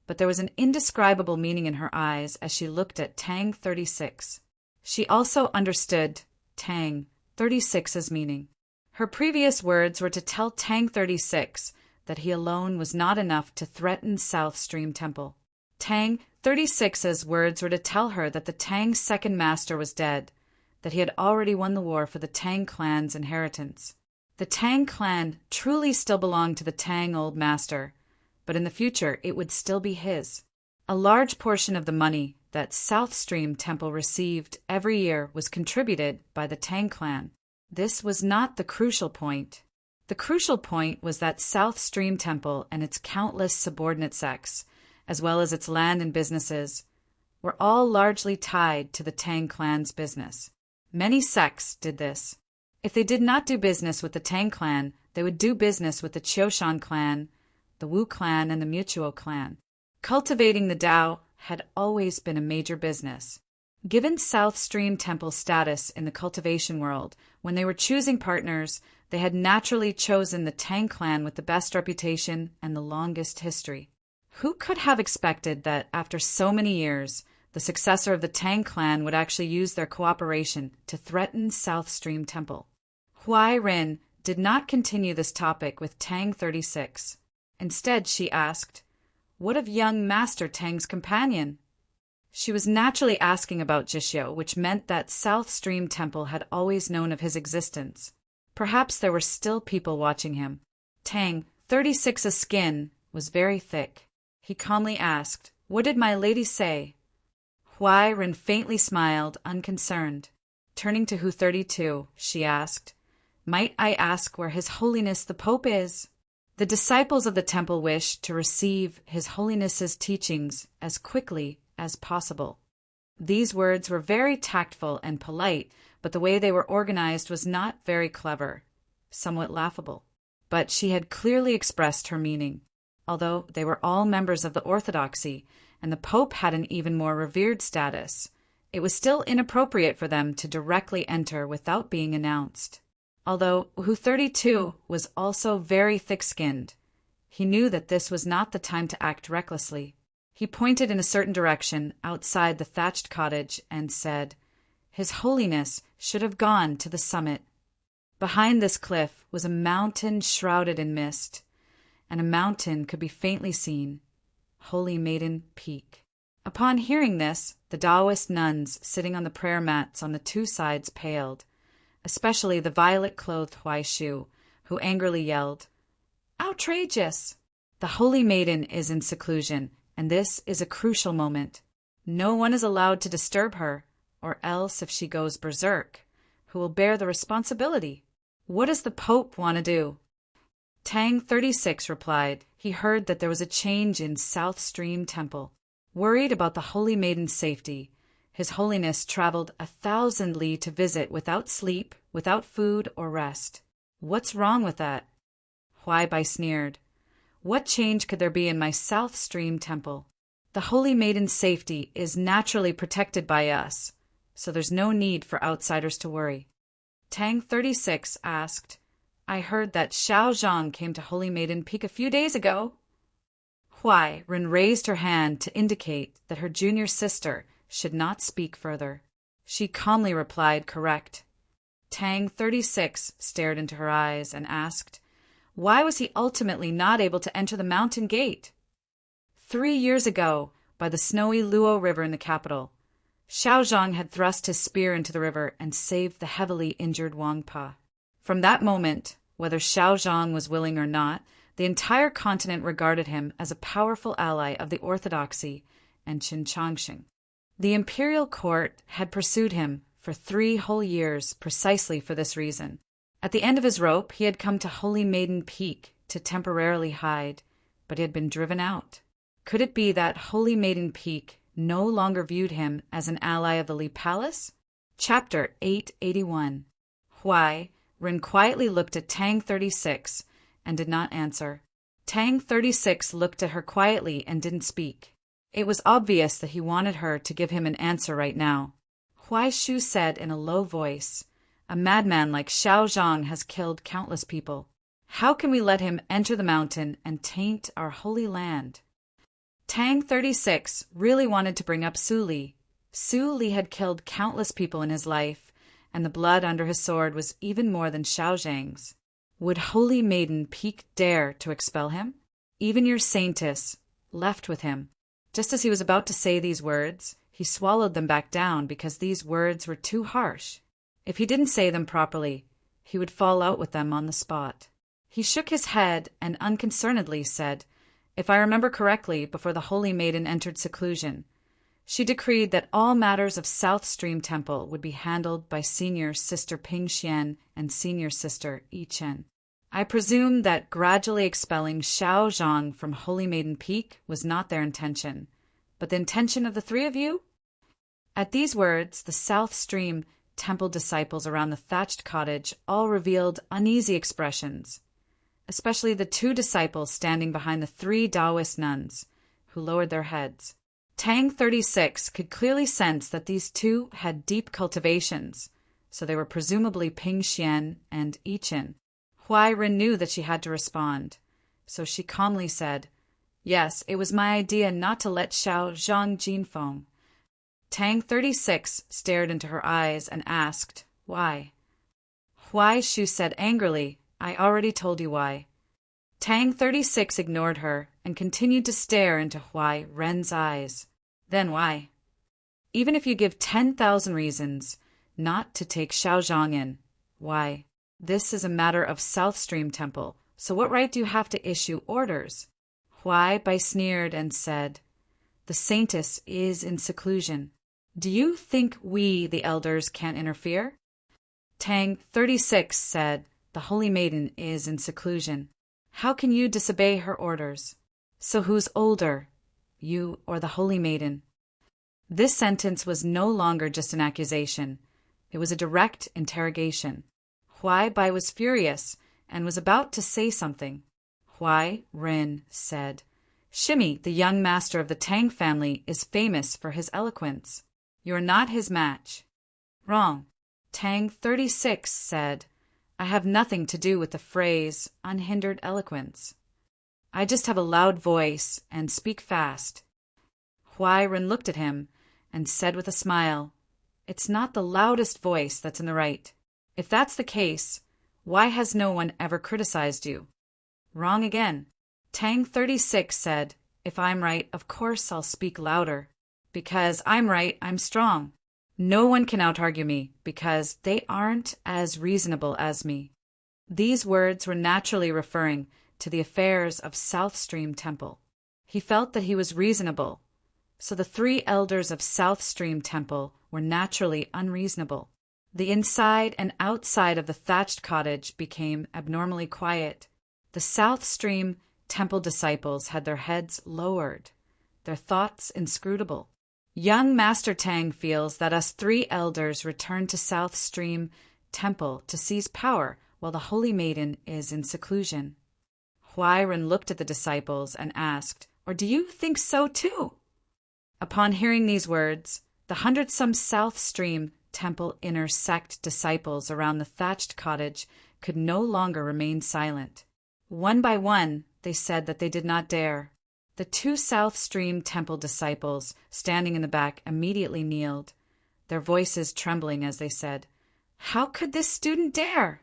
but there was an indescribable meaning in her eyes as she looked at Tang 36. She also understood Tang 36's meaning. Her previous words were to tell Tang 36 that he alone was not enough to threaten South Stream Temple. Tang 36's words were to tell her that the Tang second master was dead, that he had already won the war for the Tang clan's inheritance. The Tang clan truly still belonged to the Tang Old Master, but in the future it would still be his. A large portion of the money that South Stream Temple received every year was contributed by the Tang clan. This was not the crucial point. The crucial point was that South Stream Temple and its countless subordinate sects, as well as its land and businesses, were all largely tied to the Tang clan's business. Many sects did this. If they did not do business with the Tang clan, they would do business with the Qiushan clan, the Wu clan, and the Mutuo clan. Cultivating the Tao had always been a major business. Given South Stream Temple's status in the cultivation world, when they were choosing partners, they had naturally chosen the Tang clan with the best reputation and the longest history. Who could have expected that after so many years, the successor of the Tang clan would actually use their cooperation to threaten South Stream Temple? Huai Rin did not continue this topic with Tang 36. Instead, she asked, "What of young Master Tang's companion?" She was naturally asking about Jishio, which meant that South Stream Temple had always known of his existence. Perhaps there were still people watching him. Tang 36's skin was very thick. He calmly asked, "What did my lady say?" Huai Rin faintly smiled, unconcerned. Turning to Hu 32, she asked, "Might I ask where His Holiness the Pope is?" The disciples of the temple wished to receive His Holiness's teachings as quickly as possible. These words were very tactful and polite, but the way they were organized was not very clever, somewhat laughable. But she had clearly expressed her meaning. Although they were all members of the Orthodoxy, and the Pope had an even more revered status, It was still inappropriate for them to directly enter without being announced. Although Hu 32 was also very thick-skinned, he knew that this was not the time to act recklessly. He pointed in a certain direction outside the thatched cottage and said, "His Holiness should have gone to the summit." Behind this cliff was a mountain shrouded in mist, and a mountain could be faintly seen, Holy Maiden Peak. Upon hearing this, the Taoist nuns sitting on the prayer mats on the two sides paled, especially the violet-clothed Huai Shu, who angrily yelled, "Outrageous! The Holy Maiden is in seclusion, and this is a crucial moment. No one is allowed to disturb her, or else if she goes berserk, who will bear the responsibility? What does the Pope want to do?" Tang 36 replied he heard that there was a change in South Stream Temple. Worried about the Holy Maiden's safety, His Holiness traveled 1,000 li to visit without sleep, without food or rest. What's wrong with that? Huai Bai sneered. What change could there be in my South Stream Temple? The Holy Maiden's safety is naturally protected by us, so there's no need for outsiders to worry. Tang 36 asked, "I heard that Xiao Zhang came to Holy Maiden Peak a few days ago." Huai Ren raised her hand to indicate that her junior sister should not speak further. She calmly replied correct. Tang 36 stared into her eyes and asked, why was he ultimately not able to enter the mountain gate? 3 years ago, by the snowy Luo River in the capital, Xiao Zhang had thrust his spear into the river and saved the heavily injured Wang Pa. From that moment, whether Xiao Zhang was willing or not, the entire continent regarded him as a powerful ally of the orthodoxy and Qinchangxing. The imperial court had pursued him for 3 whole years precisely for this reason. At the end of his rope, he had come to Holy Maiden Peak to temporarily hide, but he had been driven out. Could it be that Holy Maiden Peak no longer viewed him as an ally of the Li Palace? Chapter 881. Huai Ren quietly looked at Tang 36 and did not answer. Tang 36 looked at her quietly and didn't speak. It was obvious that he wanted her to give him an answer right now. Huai Shu said in a low voice, "A madman like Xiao Zhang has killed countless people. How can we let him enter the mountain and taint our holy land?" Tang 36 really wanted to bring up Su Li. Su Li had killed countless people in his life, and the blood under his sword was even more than Xiao Zhang's. Would Holy Maiden Peak dare to expel him? Even your saintess left with him. Just as he was about to say these words, he swallowed them back down because these words were too harsh. If he didn't say them properly, he would fall out with them on the spot. He shook his head and unconcernedly said, "If I remember correctly, before the Holy Maiden entered seclusion, she decreed that all matters of South Stream Temple would be handled by Senior Sister Ping Xian and Senior Sister Yi Chen. I presume that gradually expelling Xiao Zhang from Holy Maiden Peak was not their intention, but the intention of the 3 of you?" At these words, the South Stream Temple disciples around the thatched cottage all revealed uneasy expressions, especially the 2 disciples standing behind the 3 Taoist nuns, who lowered their heads. Tang 36 could clearly sense that these 2 had deep cultivations, so they were presumably Ping Xian and Yi Chen. Huai Ren knew that she had to respond, so she calmly said, "Yes, it was my idea not to let Xiao Zhang Jinfeng." Tang 36 stared into her eyes and asked, "Why?" Huai Shu said angrily, "I already told you why." Tang 36 ignored her and continued to stare into Huai Ren's eyes. "Then why?" "Even if you give 10,000 reasons not to take Xiao Zhang in, why? This is a matter of South Stream Temple, so what right do you have to issue orders?" Huai Bai sneered and said, "The saintess is in seclusion. Do you think we, the elders, can't interfere?" Tang 36 said, "The Holy Maiden is in seclusion. How can you disobey her orders? So who's older, you or the Holy Maiden?" This sentence was no longer just an accusation. It was a direct interrogation. Huai Bai was furious and was about to say something. Huai Ren said, "Shimi, the young master of the Tang family, is famous for his eloquence. You are not his match. Wrong. Tang 36 said, I have nothing to do with the phrase unhindered eloquence. I just have a loud voice and speak fast. Huai-Ren looked at him and said with a smile, It's not the loudest voice that's in the right. If that's the case, why has no one ever criticized you? Wrong again. Tang 36 said, If I'm right, of course I'll speak louder. Because I'm right, I'm strong. No one can out-argue me, because they aren't as reasonable as me. These words were naturally referring to the affairs of South Stream Temple. He felt that he was reasonable, so the 3 elders of South Stream Temple were naturally unreasonable. The inside and outside of the thatched cottage became abnormally quiet. The South Stream Temple disciples had their heads lowered, their thoughts inscrutable. Young Master Tang feels that us 3 elders returned to South Stream Temple to seize power while the Holy Maiden is in seclusion. Huai-Ren looked at the disciples and asked, Or do you think so too? Upon hearing these words, the 100-some South Stream Temple inner sect disciples around the thatched cottage could no longer remain silent. One by one, they said that they did not dare. The 2 South Stream Temple disciples, standing in the back, immediately kneeled, their voices trembling as they said, How could this student dare?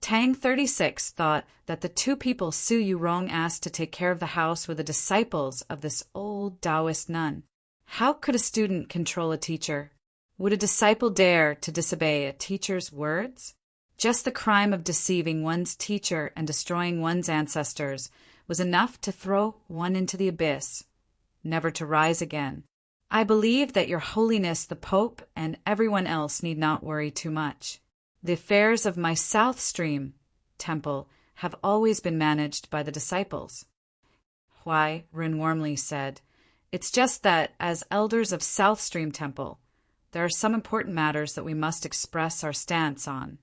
Tang 36 thought that the 2 people Su Yurong asked to take care of the house were the disciples of this old Taoist nun. How could a student control a teacher? Would a disciple dare to disobey a teacher's words? Just the crime of deceiving one's teacher and destroying one's ancestors was enough to throw one into the abyss, never to rise again. I believe that Your Holiness the Pope and everyone else need not worry too much. The affairs of my South Stream Temple have always been managed by the disciples. Huai-Ren warmly said, It's just that, as elders of South Stream Temple, there are some important matters that we must express our stance on.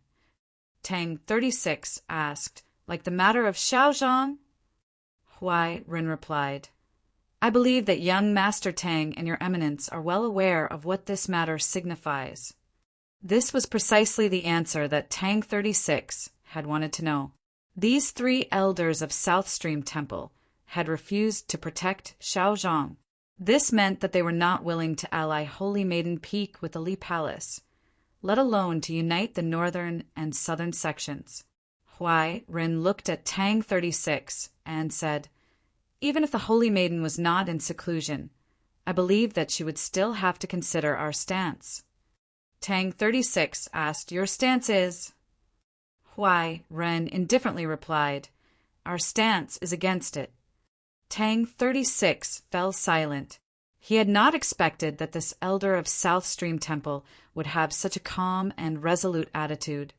Tang 36 asked, Like the matter of Xiaozhang? Huai-Ren replied, I believe that young Master Tang and Your Eminence are well aware of what this matter signifies. This was precisely the answer that Tang 36 had wanted to know. These 3 elders of South Stream Temple had refused to protect Xiaozhang. This meant that they were not willing to ally Holy Maiden Peak with the Li Palace, let alone to unite the northern and southern sections. Huai-Ren looked at Tang 36 and said, Even if the Holy Maiden was not in seclusion, I believe that she would still have to consider our stance. Tang 36 asked, Your stance is? Huai-Ren indifferently replied, Our stance is against it. Tang 36 fell silent. He had not expected that this elder of South Stream Temple would have such a calm and resolute attitude,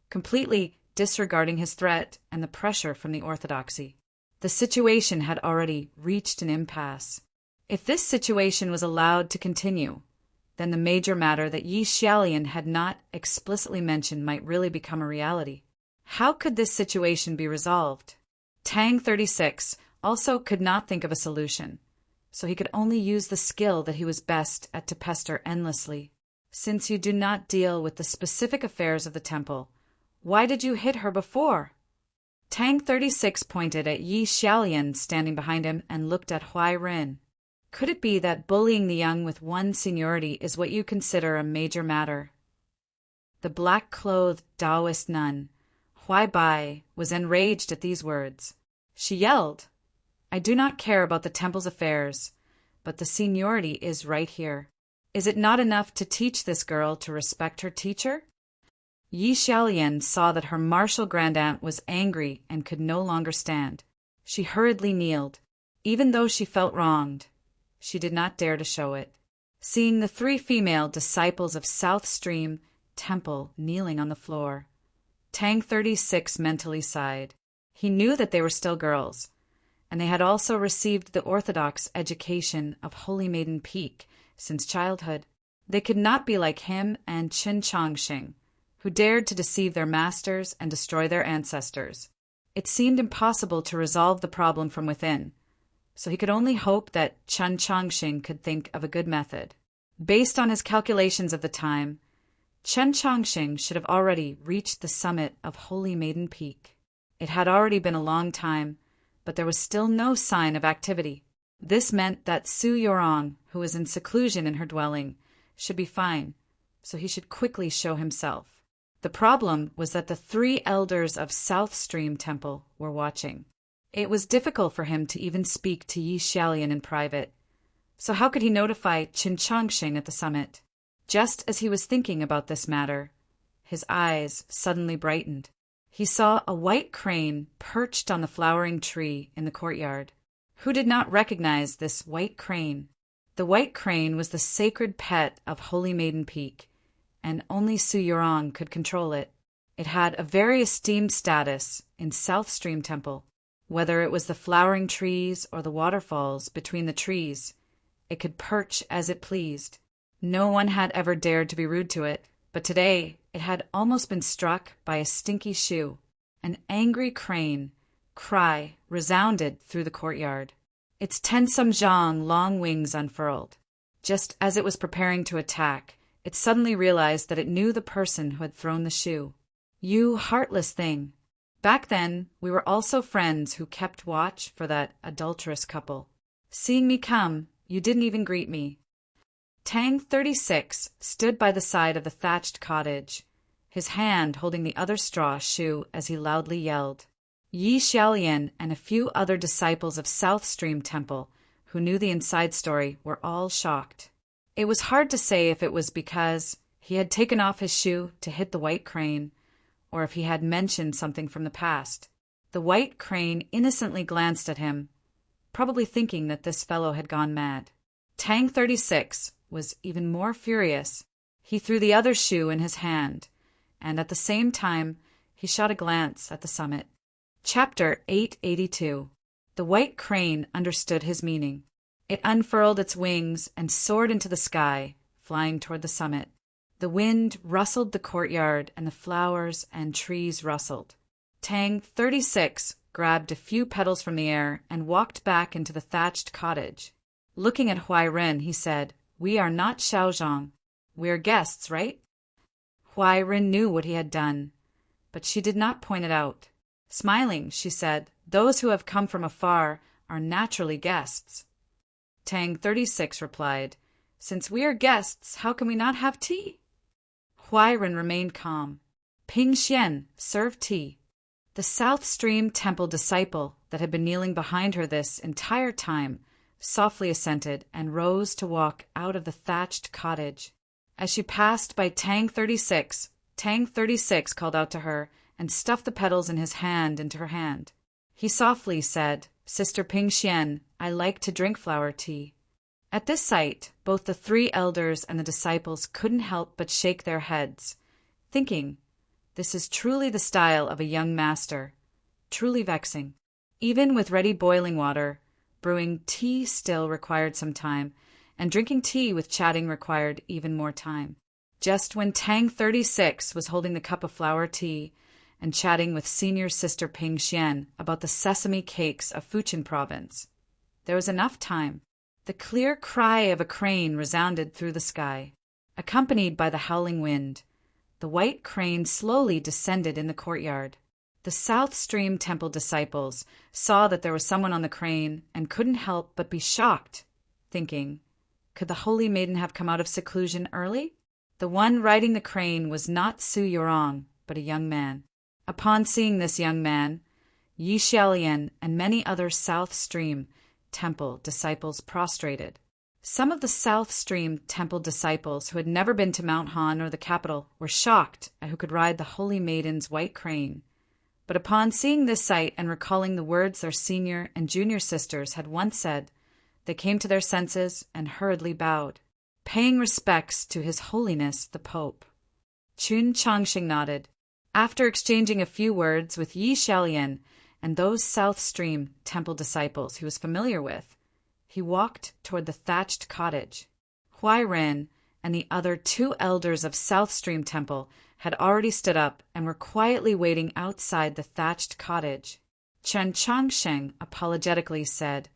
completely disregarding his threat and the pressure from the orthodoxy. The situation had already reached an impasse. If this situation was allowed to continue, then the major matter that Yi Xiaolian had not explicitly mentioned might really become a reality. How could this situation be resolved? Tang 36 also could not think of a solution, so he could only use the skill that he was best at to pester endlessly. Since you do not deal with the specific affairs of the temple, why did you hit her before? Tang 36 pointed at Yi Xiaolian standing behind him and looked at Huai-Ren. Could it be that bullying the young with one seniority is what you consider a major matter? The black-clothed Taoist nun, Huai Bai, was enraged at these words. She yelled, I do not care about the temple's affairs, but the seniority is right here. Is it not enough to teach this girl to respect her teacher? Yi Xiaolian saw that her martial grandaunt was angry and could no longer stand. She hurriedly kneeled. Even though she felt wronged, she did not dare to show it. Seeing the 3 female disciples of South Stream Temple kneeling on the floor, Tang 36 mentally sighed. He knew that they were still girls, and they had also received the orthodox education of Holy Maiden Peak since childhood. They could not be like him and Chen Chongxing, who dared to deceive their masters and destroy their ancestors. It seemed impossible to resolve the problem from within, so he could only hope that Chen Chongxing could think of a good method. Based on his calculations of the time, Chen Chongqing should have already reached the summit of Holy Maiden Peak. It had already been a long time, but there was still no sign of activity. This meant that Su Yorong, who was in seclusion in her dwelling, should be fine, so he should quickly show himself. The problem was that the 3 elders of South Stream Temple were watching. It was difficult for him to even speak to Yi Xiaolian in private, so how could he notify Chen Chongqing at the summit? Just as he was thinking about this matter, his eyes suddenly brightened. He saw a white crane perched on the flowering tree in the courtyard. Who did not recognize this white crane? The white crane was the sacred pet of Holy Maiden Peak, and only Su Yorong could control it. It had a very esteemed status in South Stream Temple. Whether it was the flowering trees or the waterfalls between the trees, it could perch as it pleased. No one had ever dared to be rude to it, but today it had almost been struck by a stinky shoe. An angry crane cry resounded through the courtyard. Its tensome zhang long wings unfurled. Just as it was preparing to attack, it suddenly realized that it knew the person who had thrown the shoe. You heartless thing! Back then, we were also friends who kept watch for that adulterous couple. Seeing me come, you didn't even greet me. Tang 36 stood by the side of the thatched cottage, his hand holding the other straw shoe as he loudly yelled. Yi Xiaolian and a few other disciples of South Stream Temple, who knew the inside story, were all shocked. It was hard to say if it was because he had taken off his shoe to hit the white crane, or if he had mentioned something from the past. The white crane innocently glanced at him, probably thinking that this fellow had gone mad. Tang 36 was even more furious. He threw the other shoe in his hand, and at the same time he shot a glance at the summit. Chapter 882. The white crane understood his meaning. It unfurled its wings and soared into the sky, flying toward the summit. The wind rustled the courtyard, and the flowers and trees rustled. Tang 36 grabbed a few petals from the air and walked back into the thatched cottage. Looking at Huai Ren, he said, "We are not Xiaozhang. We are guests, right?" Huai Ren knew what he had done, but she did not point it out. Smiling, she said, "Those who have come from afar are naturally guests." Tang 36 replied, "Since we are guests, how can we not have tea?" Huai Ren remained calm. Ping Xian served tea. The South Stream Temple disciple that had been kneeling behind her this entire time softly assented and rose to walk out of the thatched cottage. As she passed by Tang 36, Tang 36 called out to her and stuffed the petals in his hand into her hand. He softly said, "Sister Ping Xian, I like to drink flower tea." At this sight, both the 3 elders and the disciples couldn't help but shake their heads, thinking, "This is truly the style of a young master, truly vexing." Even with ready boiling water, brewing tea still required some time, and drinking tea with chatting required even more time. Just when Tang 36 was holding the cup of flower tea and chatting with senior sister Ping Xian about the sesame cakes of Fujian province, there was enough time. The clear cry of a crane resounded through the sky. Accompanied by the howling wind, the white crane slowly descended in the courtyard. The South Stream Temple disciples saw that there was someone on the crane and couldn't help but be shocked, thinking, could the Holy Maiden have come out of seclusion early? The one riding the crane was not Su Yorong, but a young man. Upon seeing this young man, Yi Xiaolian and many other South Stream Temple disciples prostrated. Some of the South Stream Temple disciples who had never been to Mount Han or the capital were shocked at who could ride the Holy Maiden's white crane. But upon seeing this sight and recalling the words their senior and junior sisters had once said, they came to their senses and hurriedly bowed, paying respects to His Holiness the Pope. Chen Chongqing nodded. After exchanging a few words with Yi Xiaolian and those South Stream Temple disciples he was familiar with, he walked toward the thatched cottage. Huai Ren and the other 2 elders of South Stream Temple had already stood up and were quietly waiting outside the thatched cottage. Chen Chongqing apologetically said,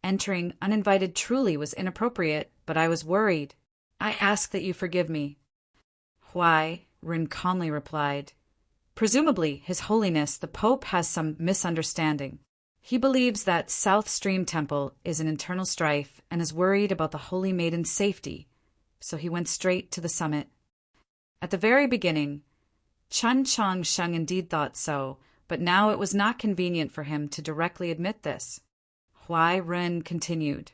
"Entering uninvited truly was inappropriate, but I was worried." I ask that you forgive me. Why? Rin calmly replied. Presumably, His Holiness the Pope has some misunderstanding. He believes that South Stream Temple is an internal strife and is worried about the Holy Maiden's safety, so he went straight to the summit. At the very beginning, Chen Changsheng indeed thought so, but now it was not convenient for him to directly admit this. Huai Ren continued.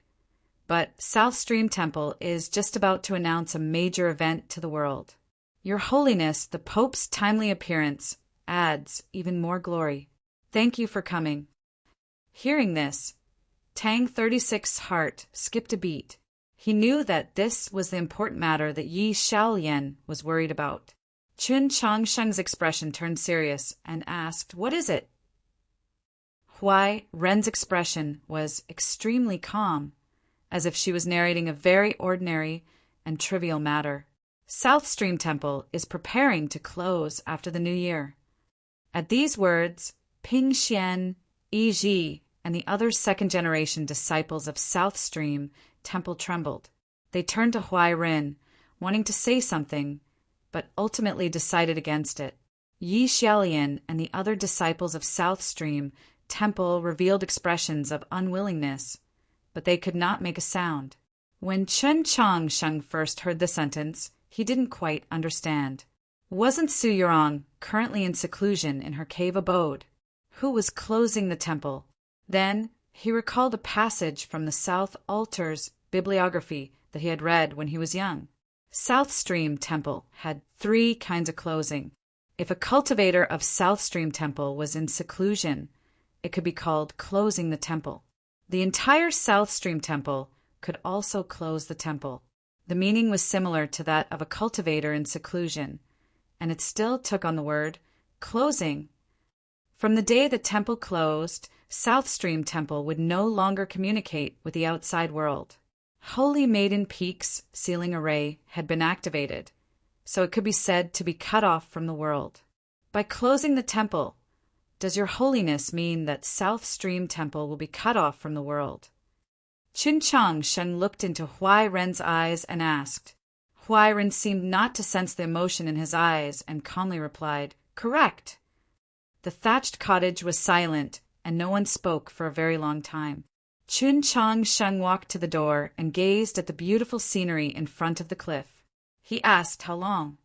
But South Stream Temple is just about to announce a major event to the world. Your Holiness, the Pope's timely appearance adds even more glory. Thank you for coming. Hearing this, Tang 36's heart skipped a beat. He knew that this was the important matter that Yi Xiaolian was worried about. Chun Changsheng's expression turned serious and asked, "What is it?" Huai Ren's expression was extremely calm, as if she was narrating a very ordinary and trivial matter. South Stream Temple is preparing to close after the new year. At these words, Ping Xian, Yi Ji, and the other second-generation disciples of South Stream Temple trembled. They turned to Huai Ren, wanting to say something, but ultimately decided against it. Yi Xiaolian and the other disciples of South Stream Temple revealed expressions of unwillingness, but they could not make a sound. When Chen Changsheng first heard the sentence, he didn't quite understand. Wasn't Su Yurong currently in seclusion in her cave abode? Who was closing the temple? Then he recalled a passage from the South Altar's bibliography that he had read when he was young. South Stream Temple had 3 kinds of closing. If a cultivator of South Stream Temple was in seclusion, it could be called closing the temple. The entire South Stream Temple could also close the temple. The meaning was similar to that of a cultivator in seclusion, and it still took on the word closing. From the day the temple closed, South Stream Temple would no longer communicate with the outside world. Holy Maiden Peak's sealing array had been activated, so it could be said to be cut off from the world. By closing the temple, does Your Holiness mean that South Stream Temple will be cut off from the world? Qin Changsheng looked into Huai Ren's eyes and asked. Huai Ren seemed not to sense the emotion in his eyes and calmly replied, "Correct." The thatched cottage was silent, and no one spoke for a very long time. Chun Changsheng walked to the door and gazed at the beautiful scenery in front of the cliff. He asked how long.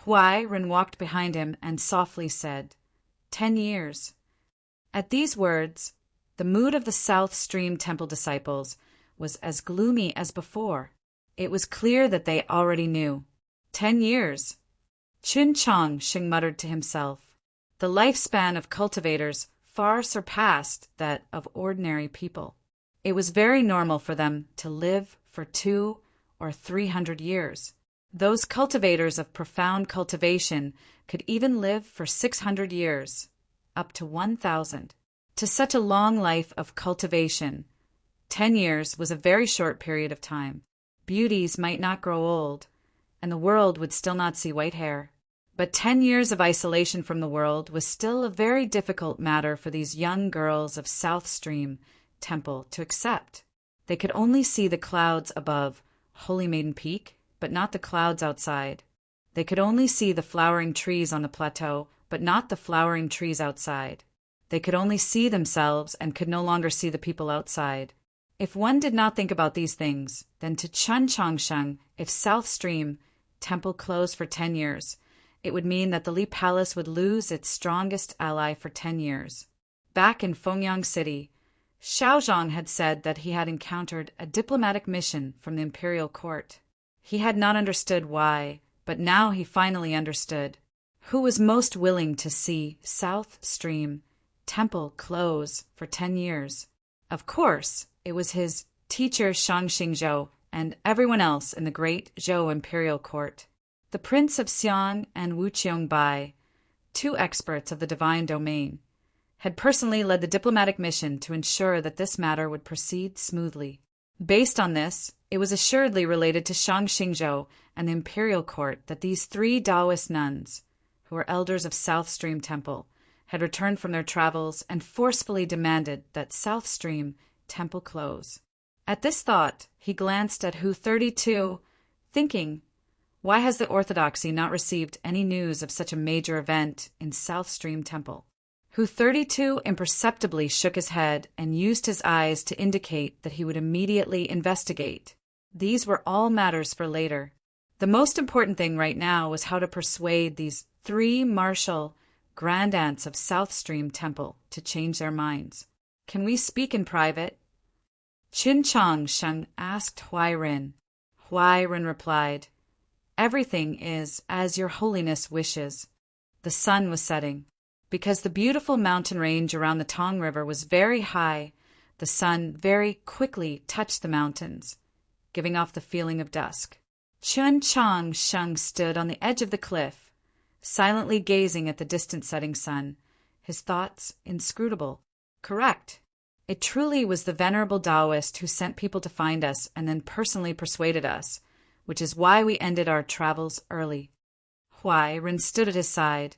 Huai Ren walked behind him and softly said, 10 years. At these words, the mood of the South Stream Temple disciples was as gloomy as before. It was clear that they already knew. 10 years. Chun Changsheng muttered to himself. The lifespan of cultivators far surpassed that of ordinary people. It was very normal for them to live for 200 or 300 years. Those cultivators of profound cultivation could even live for 600 years, up to 1,000. To such a long life of cultivation, 10 years was a very short period of time. Beauties might not grow old, and the world would still not see white hair. But 10 years of isolation from the world was still a very difficult matter for these young girls of South Stream Temple to accept. They could only see the clouds above Holy Maiden Peak, but not the clouds outside. They could only see the flowering trees on the plateau, but not the flowering trees outside. They could only see themselves and could no longer see the people outside. If one did not think about these things, then to Chun Changsheng, if South Stream Temple closed for 10 years, it would mean that the Li Palace would lose its strongest ally for 10 years. Back in Fengyang City, Xiaozhang had said that he had encountered a diplomatic mission from the imperial court. He had not understood why, but now he finally understood. Who was most willing to see South Stream Temple close for 10 years? Of course, it was his teacher Shang Xingzhou and everyone else in the great Zhou imperial court. The Prince of Xiang and Wu Qiongbai, 2 experts of the divine domain, had personally led the diplomatic mission to ensure that this matter would proceed smoothly. Based on this, it was assuredly related to Shang Xingzhou and the imperial court that these 3 Taoist nuns, who were elders of South Stream Temple, had returned from their travels and forcefully demanded that South Stream Temple close. At this thought, he glanced at Hu 32, thinking, why has the Orthodoxy not received any news of such a major event in South Stream Temple? Hu 32 imperceptibly shook his head and used his eyes to indicate that he would immediately investigate. These were all matters for later. The most important thing right now was how to persuade these 3 martial grandaunts of South Stream Temple to change their minds. Can we speak in private? Qin Chang Sheng asked Huai Rin. Huai Rin replied, Everything is as your holiness wishes. The sun was setting. Because the beautiful mountain range around the Tong River was very high, the sun very quickly touched the mountains, giving off the feeling of dusk. Qin Chang Sheng stood on the edge of the cliff, silently gazing at the distant setting sun, his thoughts inscrutable. Correct. It truly was the venerable Taoist who sent people to find us and then personally persuaded us, which is why we ended our travels early. Huai Rin stood at his side,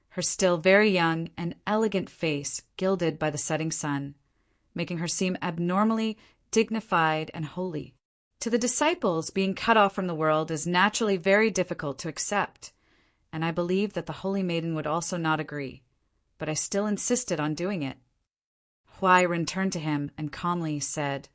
her still very young and elegant face gilded by the setting sun, making her seem abnormally dignified and holy. To the disciples, being cut off from the world is naturally very difficult to accept, and I believe that the Holy Maiden would also not agree, but I still insisted on doing it. Huai Rin turned to him and calmly said,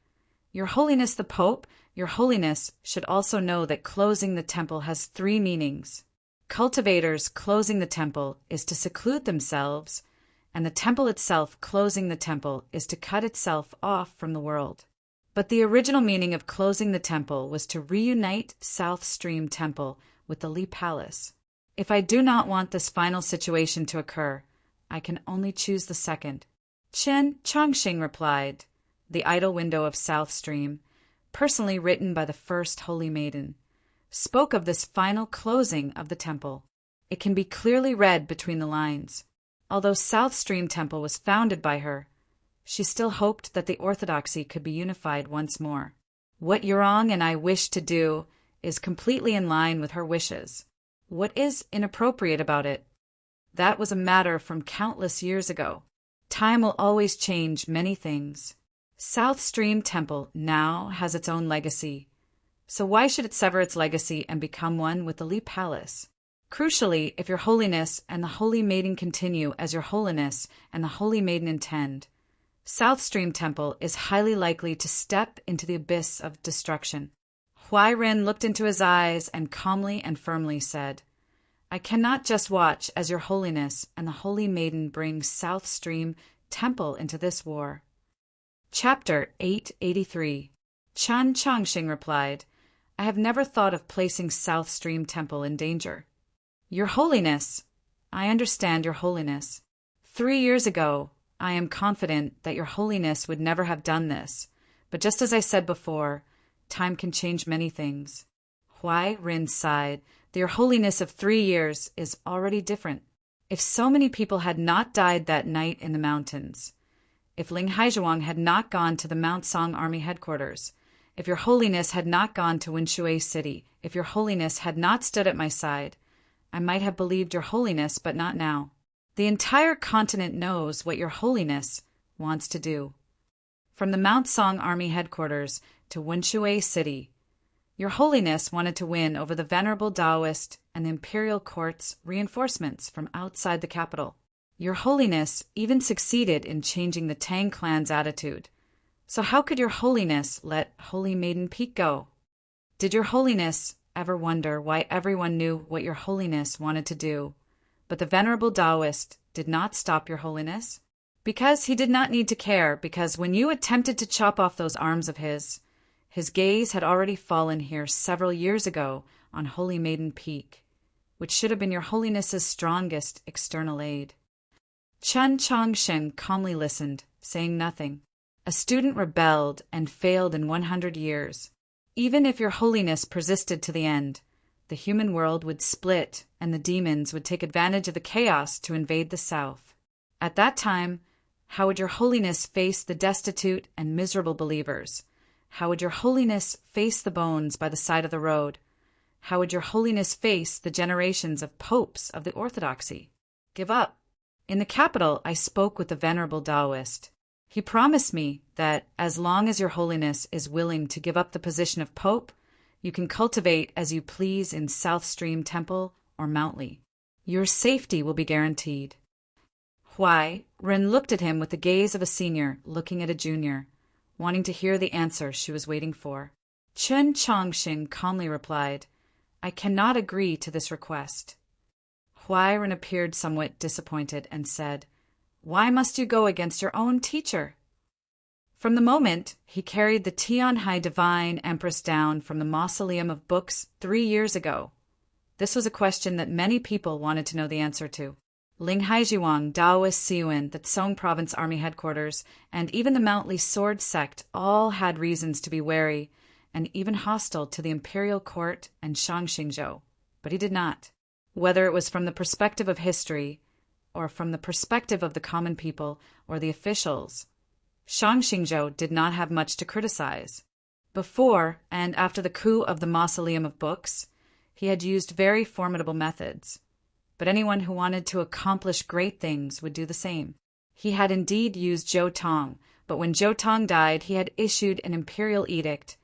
Your Holiness the Pope, Your Holiness should also know that closing the temple has 3 meanings. Cultivators closing the temple is to seclude themselves, and the temple itself closing the temple is to cut itself off from the world. But the original meaning of closing the temple was to reunite South Stream Temple with the Li Palace. If I do not want this final situation to occur, I can only choose the second. Qin Changxing replied, The Idle Window of South Stream, personally written by the first Holy Maiden, spoke of this final closing of the temple. It can be clearly read between the lines. Although South Stream Temple was founded by her, she still hoped that the Orthodoxy could be unified once more. What Yurong and I wish to do is completely in line with her wishes. What is inappropriate about it? That was a matter from countless years ago. Time will always change many things. South Stream Temple now has its own legacy. So why should it sever its legacy and become one with the Li Palace? Crucially, if Your Holiness and the Holy Maiden continue as Your Holiness and the Holy Maiden intend, South Stream Temple is highly likely to step into the abyss of destruction. Huai Rin looked into his eyes and calmly and firmly said, I cannot just watch as Your Holiness and the Holy Maiden bring South Stream Temple into this war. Chapter 883. Qin Changxing replied, I have never thought of placing South Stream Temple in danger. Your Holiness, I understand Your Holiness. 3 years ago, I am confident that Your Holiness would never have done this, but just as I said before, time can change many things. Huai Rin sighed. Your Holiness of 3 years is already different. If so many people had not died that night in the mountains, if Ling Haizhuang had not gone to the Mount Song Army headquarters, if Your Holiness had not gone to Winshui City, if Your Holiness had not stood at my side, I might have believed Your Holiness, but not now. The entire continent knows what Your Holiness wants to do. From the Mount Song Army headquarters to Winshui City, Your Holiness wanted to win over the venerable Taoist and the imperial court's reinforcements from outside the capital. Your Holiness even succeeded in changing the Tang clan's attitude. So how could Your Holiness let Holy Maiden Peak go? Did Your Holiness ever wonder why everyone knew what Your Holiness wanted to do, but the venerable Taoist did not stop Your Holiness? Because he did not need to care, because when you attempted to chop off those arms of his gaze had already fallen here several years ago on Holy Maiden Peak, which should have been Your Holiness's strongest external aid. Qin Changxing calmly listened, saying nothing. A student rebelled and failed in 100 years. Even if Your Holiness persisted to the end, the human world would split and the demons would take advantage of the chaos to invade the south. At that time, how would Your Holiness face the destitute and miserable believers? How would Your Holiness face the bones by the side of the road? How would Your Holiness face the generations of popes of the Orthodoxy? Give up. In the capital, I spoke with the venerable Taoist. He promised me that as long as Your Holiness is willing to give up the position of Pope, You can cultivate as you please in South Stream Temple or Mountley. Your safety will be guaranteed. Huai Ren looked at him with the gaze of a senior looking at a junior, wanting to hear the answer she was waiting for. Chen Chongqing calmly replied, I cannot agree to this request. Huai Ren appeared somewhat disappointed and said, Why must you go against your own teacher? From the moment he carried the Tianhai Divine Empress down from the Mausoleum of Books 3 years ago, this was a question that many people wanted to know the answer to. Ling Haijiwang, Taoist Siyuan, the Tsong Province Army Headquarters, and even the Mountley Sword Sect all had reasons to be wary and even hostile to the imperial court and Shang Xingzhou, but he did not. Whether it was from the perspective of history, or from the perspective of the common people or the officials, Shang Xingzhou did not have much to criticize. Before and after the coup of the Mausoleum of Books, he had used very formidable methods, but anyone who wanted to accomplish great things would do the same. He had indeed used Zhou Tong, but when Zhou Tong died, he had issued an imperial edict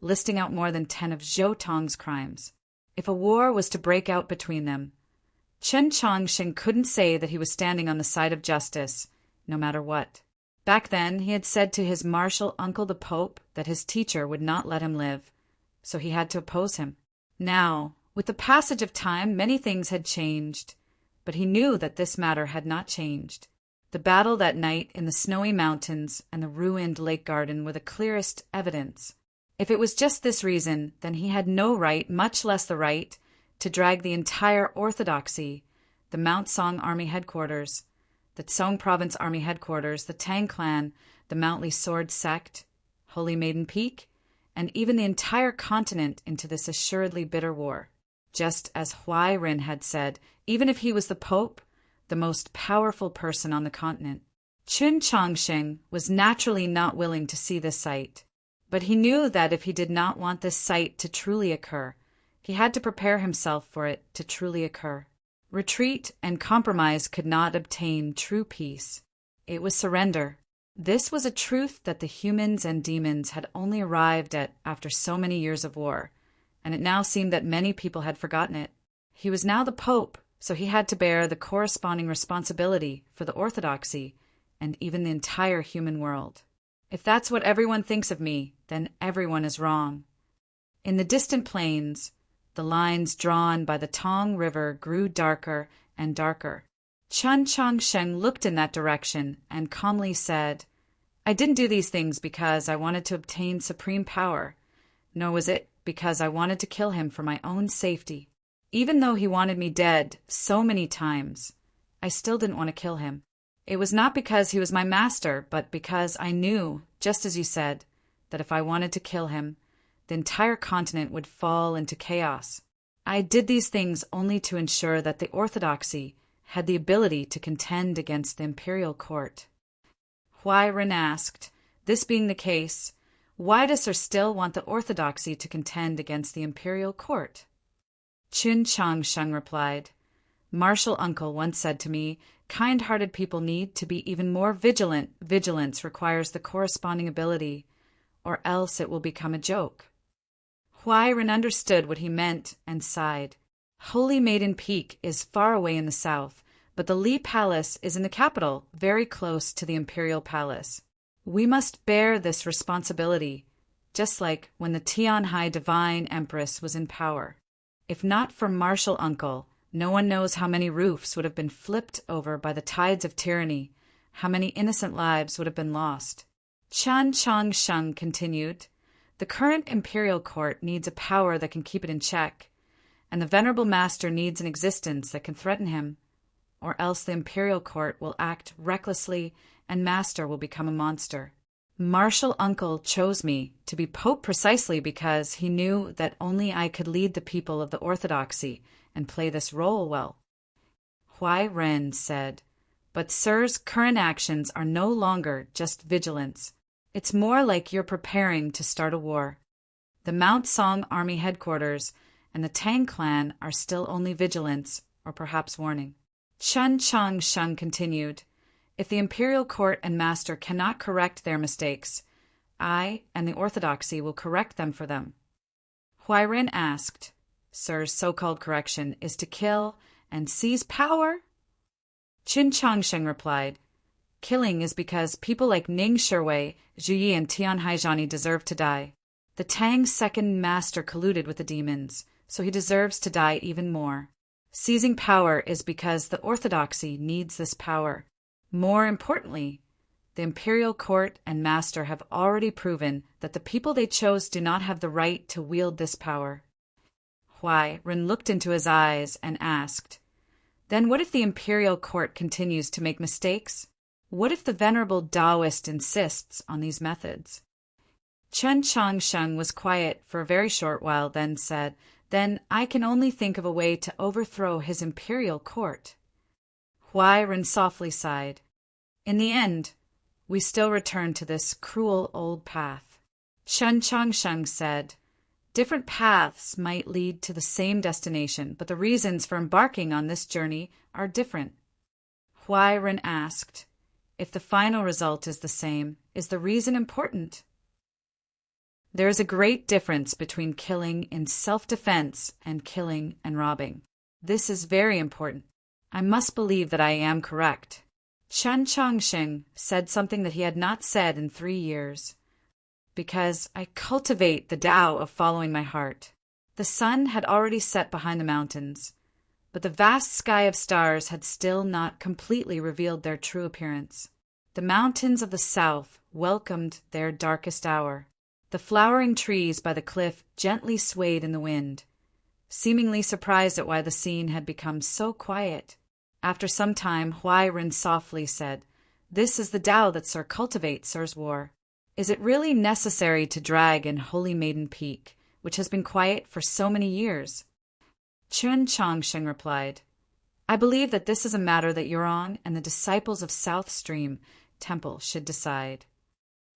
listing out more than 10 of Zhou Tong's crimes. If a war was to break out between them, Chen Chongqing couldn't say that he was standing on the side of justice, no matter what. Back then, he had said to his martial uncle the Pope that his teacher would not let him live, so he had to oppose him. Now, with the passage of time, many things had changed, but he knew that this matter had not changed. The battle that night in the snowy mountains and the ruined lake garden were the clearest evidence. If it was just this reason, then he had no right, much less the right, to drag the entire orthodoxy, the Mount Song Army Headquarters, the Tsong Province Army Headquarters, the Tang Clan, the Mountley Sword Sect, Holy Maiden Peak, and even the entire continent into this assuredly bitter war. Just as Huai Ren had said, even if he was the Pope, the most powerful person on the continent. Chen Chongqing was naturally not willing to see this sight, but he knew that if he did not want this sight to truly occur, he had to prepare himself for it to truly occur. Retreat and compromise could not obtain true peace. It was surrender. This was a truth that the humans and demons had only arrived at after so many years of war, and it now seemed that many people had forgotten it. He was now the Pope, so he had to bear the corresponding responsibility for the orthodoxy and even the entire human world. If that's what everyone thinks of me, then everyone is wrong. In the distant plains, the lines drawn by the Tong River grew darker and darker. Chen Chongqing looked in that direction and calmly said, I didn't do these things because I wanted to obtain supreme power, nor was it because I wanted to kill him for my own safety. Even though he wanted me dead so many times, I still didn't want to kill him. It was not because he was my master, but because I knew, just as you said, that if I wanted to kill him, the entire continent would fall into chaos. I did these things only to ensure that the orthodoxy had the ability to contend against the imperial court. Huai Ren asked, this being the case, why does Sir still want the orthodoxy to contend against the imperial court? Chen Chongqing replied, Martial uncle once said to me, kind-hearted people need to be even more vigilant. Vigilance requires the corresponding ability, or else it will become a joke. Huai Ren understood what he meant and sighed. Holy Maiden Peak is far away in the south, but the Li Palace is in the capital, very close to the Imperial Palace. We must bear this responsibility, just like when the Tianhai Divine Empress was in power. If not for martial uncle, no one knows how many roofs would have been flipped over by the tides of tyranny, how many innocent lives would have been lost. Chen Chongqing continued, the current imperial court needs a power that can keep it in check, and the venerable master needs an existence that can threaten him, or else the imperial court will act recklessly and master will become a monster. Martial uncle chose me to be pope precisely because he knew that only I could lead the people of the orthodoxy and play this role well. Huai Ren said, but Sir's current actions are no longer just vigilance. It's more like you're preparing to start a war. The Mount Song Army Headquarters and the Tang Clan are still only vigilance, or perhaps warning. Chen Chongqing continued, if the imperial court and master cannot correct their mistakes, I and the orthodoxy will correct them for them. Huairen asked. Sir's so-called correction is to kill and seize power? Qin Changsheng replied, killing is because people like Ning Shiwei, Zhu Yi, and Tian Haizhani deserve to die. The Tang's second master colluded with the demons, so he deserves to die even more. Seizing power is because the orthodoxy needs this power. More importantly, the imperial court and master have already proven that the people they chose do not have the right to wield this power. Huairen looked into his eyes and asked, then what if the imperial court continues to make mistakes? What if the venerable Taoist insists on these methods? Chen Changsheng was quiet for a very short while, then said, then I can only think of a way to overthrow his imperial court. Huairen softly sighed. In the end, we still return to this cruel old path. Chen Changsheng said, different paths might lead to the same destination, but the reasons for embarking on this journey are different. Huairen asked, if the final result is the same, is the reason important? There is a great difference between killing in self-defense and killing and robbing. This is very important. I must believe that I am correct. Chen Changsheng said something that he had not said in 3 years. Because I cultivate the Tao of following my heart. The sun had already set behind the mountains, but the vast sky of stars had still not completely revealed their true appearance. The mountains of the south welcomed their darkest hour. The flowering trees by the cliff gently swayed in the wind, seemingly surprised at why the scene had become so quiet. After some time, Huairen softly said, this is the Tao that Sir cultivates, Sir's war. Is it really necessary to drag in Holy Maiden Peak, which has been quiet for so many years? Chen Changsheng replied, I believe that this is a matter that Yurong and the disciples of South Stream Temple should decide.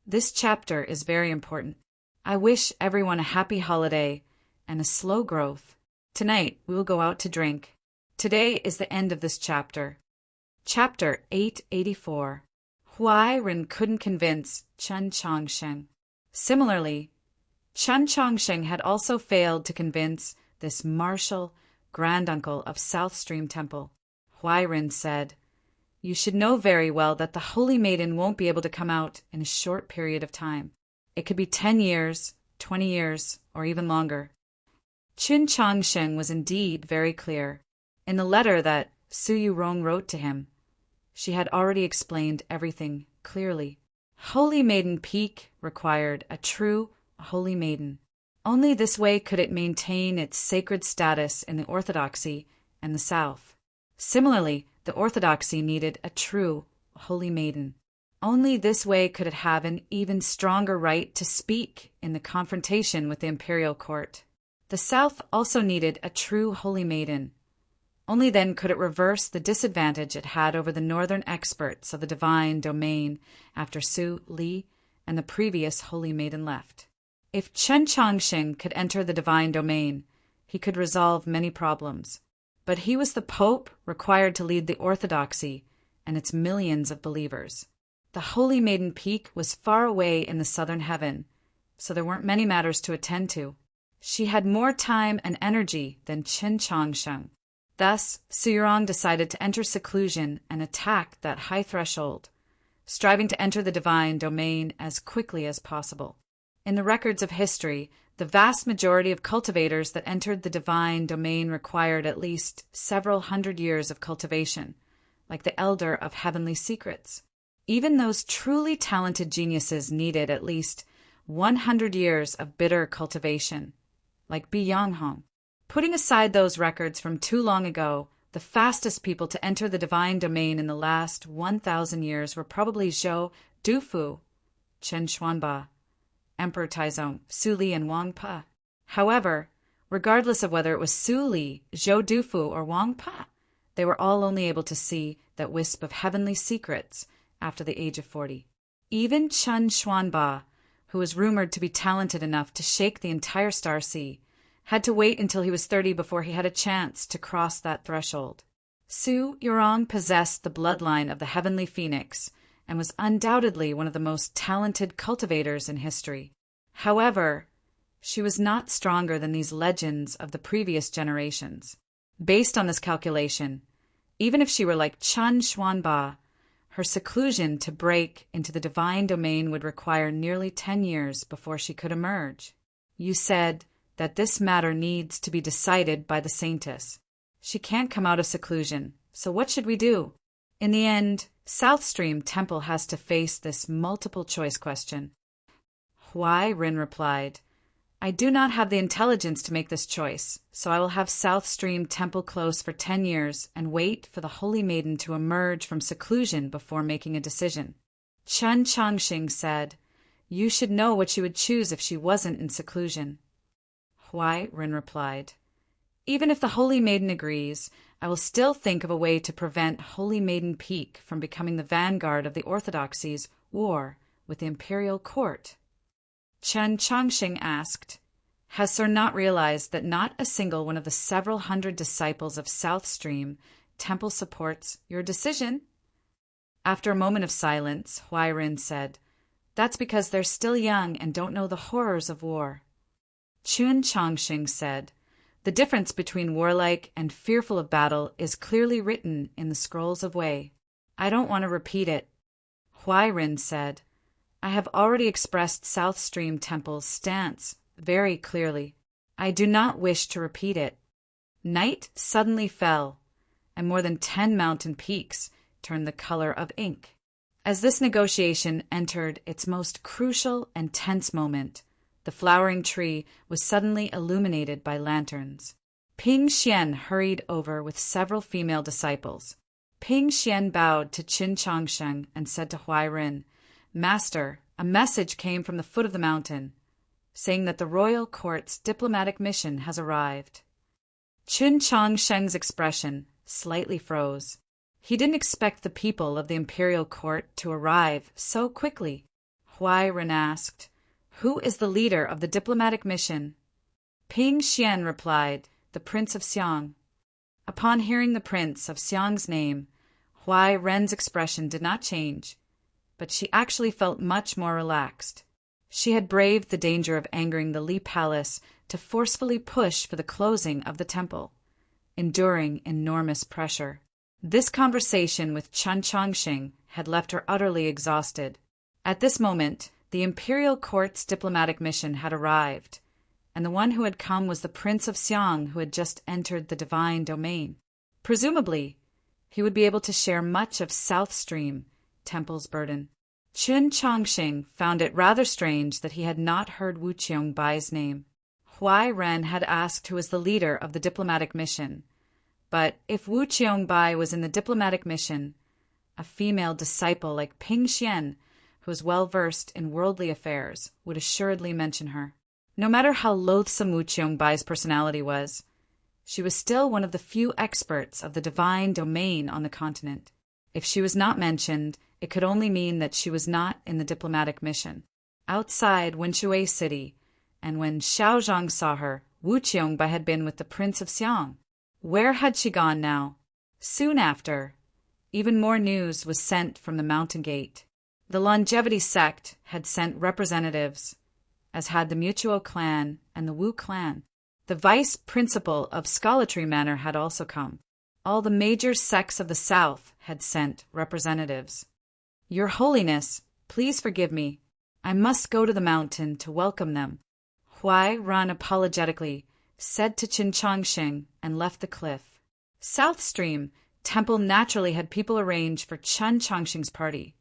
This chapter is very important. I wish everyone a happy holiday and a slow growth. Tonight we will go out to drink. Today is the end of this chapter. Chapter 884. Huairen couldn't convince Chen Changsheng. Similarly, Chen Changsheng had also failed to convince this martial granduncle of South Stream Temple. Huairen said, you should know very well that the Holy Maiden won't be able to come out in a short period of time. It could be 10 years, 20 years, or even longer. Qin Changsheng was indeed very clear. In the letter that Su Yurong wrote to him, she had already explained everything clearly. Holy Maiden Peak required a true Holy Maiden. Only this way could it maintain its sacred status in the Orthodoxy and the South. Similarly, the Orthodoxy needed a true Holy Maiden. Only this way could it have an even stronger right to speak in the confrontation with the imperial court. The South also needed a true Holy Maiden. Only then could it reverse the disadvantage it had over the northern experts of the divine domain after Su Li and the previous Holy Maiden left. If Chen Changsheng could enter the divine domain, he could resolve many problems. But he was the Pope required to lead the Orthodoxy and its millions of believers. The Holy Maiden Peak was far away in the southern heaven, so there weren't many matters to attend to. She had more time and energy than Chen Changsheng. Thus, Su Yurong decided to enter seclusion and attack that high threshold, striving to enter the divine domain as quickly as possible. In the records of history, the vast majority of cultivators that entered the divine domain required at least several hundred years of cultivation, like the Elder of Heavenly Secrets. Even those truly talented geniuses needed at least 100 years of bitter cultivation, like Bi Yanghong. Putting aside those records from too long ago, the fastest people to enter the divine domain in the last 1,000 years were probably Zhou Dufu, Chen Xuanba, Emperor Taizong, Su Li, and Wang Pa. However, regardless of whether it was Su Li, Zhou Dufu, or Wang Pa, they were all only able to see that wisp of heavenly secrets after the age of 40. Even Chen Xuanba, who was rumored to be talented enough to shake the entire star sea, had to wait until he was 30 before he had a chance to cross that threshold. Su Yurong possessed the bloodline of the heavenly phoenix and was undoubtedly one of the most talented cultivators in history. However, She was not stronger than these legends of the previous generations. Based on this calculation, even if she were like Chen Xuanba, her seclusion to break into the divine domain would require nearly 10 years before she could emerge. You said that this matter needs to be decided by the saintess. She can't come out of seclusion, so what should we do? In the end, South Stream Temple has to face this multiple-choice question. Huai Rin replied, I do not have the intelligence to make this choice, so I will have South Stream Temple close for 10 years and wait for the Holy Maiden to emerge from seclusion before making a decision. Chen Changxing said, You should know what you would choose if she wasn't in seclusion. Huai Rin replied, Even if the Holy Maiden agrees, I will still think of a way to prevent Holy Maiden Peak from becoming the vanguard of the Orthodoxy's war with the imperial court. Chen Changxing asked, Has Sir not realized that not a single one of the several hundred disciples of South Stream Temple supports your decision? After a moment of silence, Huai Rin said, That's because they're still young and don't know the horrors of war. Chen Changxing said, The difference between warlike and fearful of battle is clearly written in the scrolls of Wei. I don't want to repeat it. Huai Rin said, I have already expressed South Stream Temple's stance very clearly. I do not wish to repeat it. Night suddenly fell, and more than 10 mountain peaks turned the color of ink. As this negotiation entered its most crucial and tense moment, the flowering tree was suddenly illuminated by lanterns. Ping Xian hurried over with several female disciples. Ping Xian bowed to Qin Changsheng and said to Huai Rin, Master, a message came from the foot of the mountain, saying that the royal court's diplomatic mission has arrived. Qin Changsheng's expression slightly froze. He didn't expect the people of the imperial court to arrive so quickly. Huai Rin asked, Who is the leader of the diplomatic mission? Ping Xian replied, The Prince of Xiang. Upon hearing the Prince of Xiang's name, Huai Ren's expression did not change, but she actually felt much more relaxed. She had braved the danger of angering the Li Palace to forcefully push for the closing of the temple, enduring enormous pressure. This conversation with Chen Changxing had left her utterly exhausted. At this moment, the imperial court's diplomatic mission had arrived, and the one who had come was the Prince of Xiang, who had just entered the divine domain. Presumably, he would be able to share much of South Stream Temple's burden. Qin Changxing found it rather strange that he had not heard Wu Qiangbai's name. Huai Ren had asked who was the leader of the diplomatic mission, but if Wu Qiangbai was in the diplomatic mission, a female disciple like Ping Xian, who was well versed in worldly affairs, would assuredly mention her. No matter how loathsome Wu Qiangbai's personality was, she was still one of the few experts of the divine domain on the continent. If she was not mentioned, it could only mean that she was not in the diplomatic mission. Outside Wenshui City, and when Xiaozhang saw her, Wu Qiangbai had been with the Prince of Xiang. Where had she gone now? Soon after, even more news was sent from the mountain gate. The Longevity sect had sent representatives, as had the Mutuo clan and the Wu clan. The vice principal of Scholatry Manor had also come. All the major sects of the south had sent representatives. Your Holiness, please forgive me. I must go to the mountain to welcome them. Huai Ran apologetically said to Qin Changxing and left the cliff. South Stream Temple naturally had people arranged for Chen Changxing's party,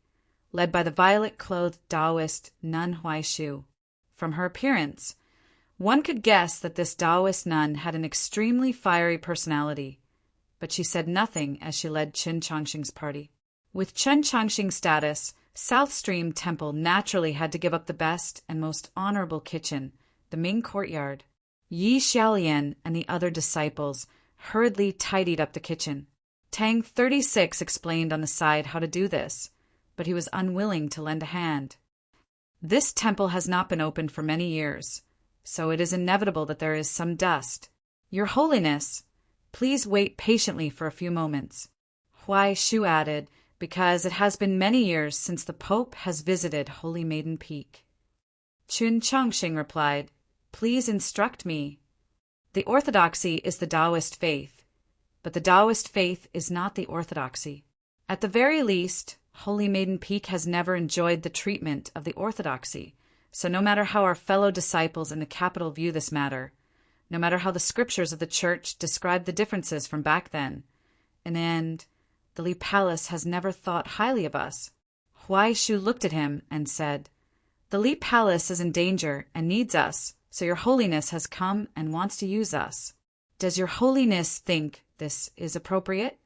led by the violet-clothed Taoist nun Huai Shu. From her appearance, one could guess that this Taoist nun had an extremely fiery personality, but she said nothing as she led Qin Changxing's party. With Chen Changxing's status, South Stream Temple naturally had to give up the best and most honorable kitchen, the main courtyard. Yi Xiaolian and the other disciples hurriedly tidied up the kitchen. Tang 36 explained on the side how to do this, but he was unwilling to lend a hand. This temple has not been opened for many years, so it is inevitable that there is some dust. Your Holiness, please wait patiently for a few moments. Huai Shu added, because it has been many years since the Pope has visited Holy Maiden Peak. Qin Changxing replied, Please instruct me. The orthodoxy is the Taoist faith, but the Taoist faith is not the orthodoxy. At the very least, Holy Maiden Peak has never enjoyed the treatment of the orthodoxy, so no matter how our fellow disciples in the capital view this matter, no matter how the scriptures of the Church describe the differences from back then, in the end, the Li Palace has never thought highly of us. Huai Shu looked at him and said, "The Li Palace is in danger and needs us, so your holiness has come and wants to use us. Does your holiness think this is appropriate?"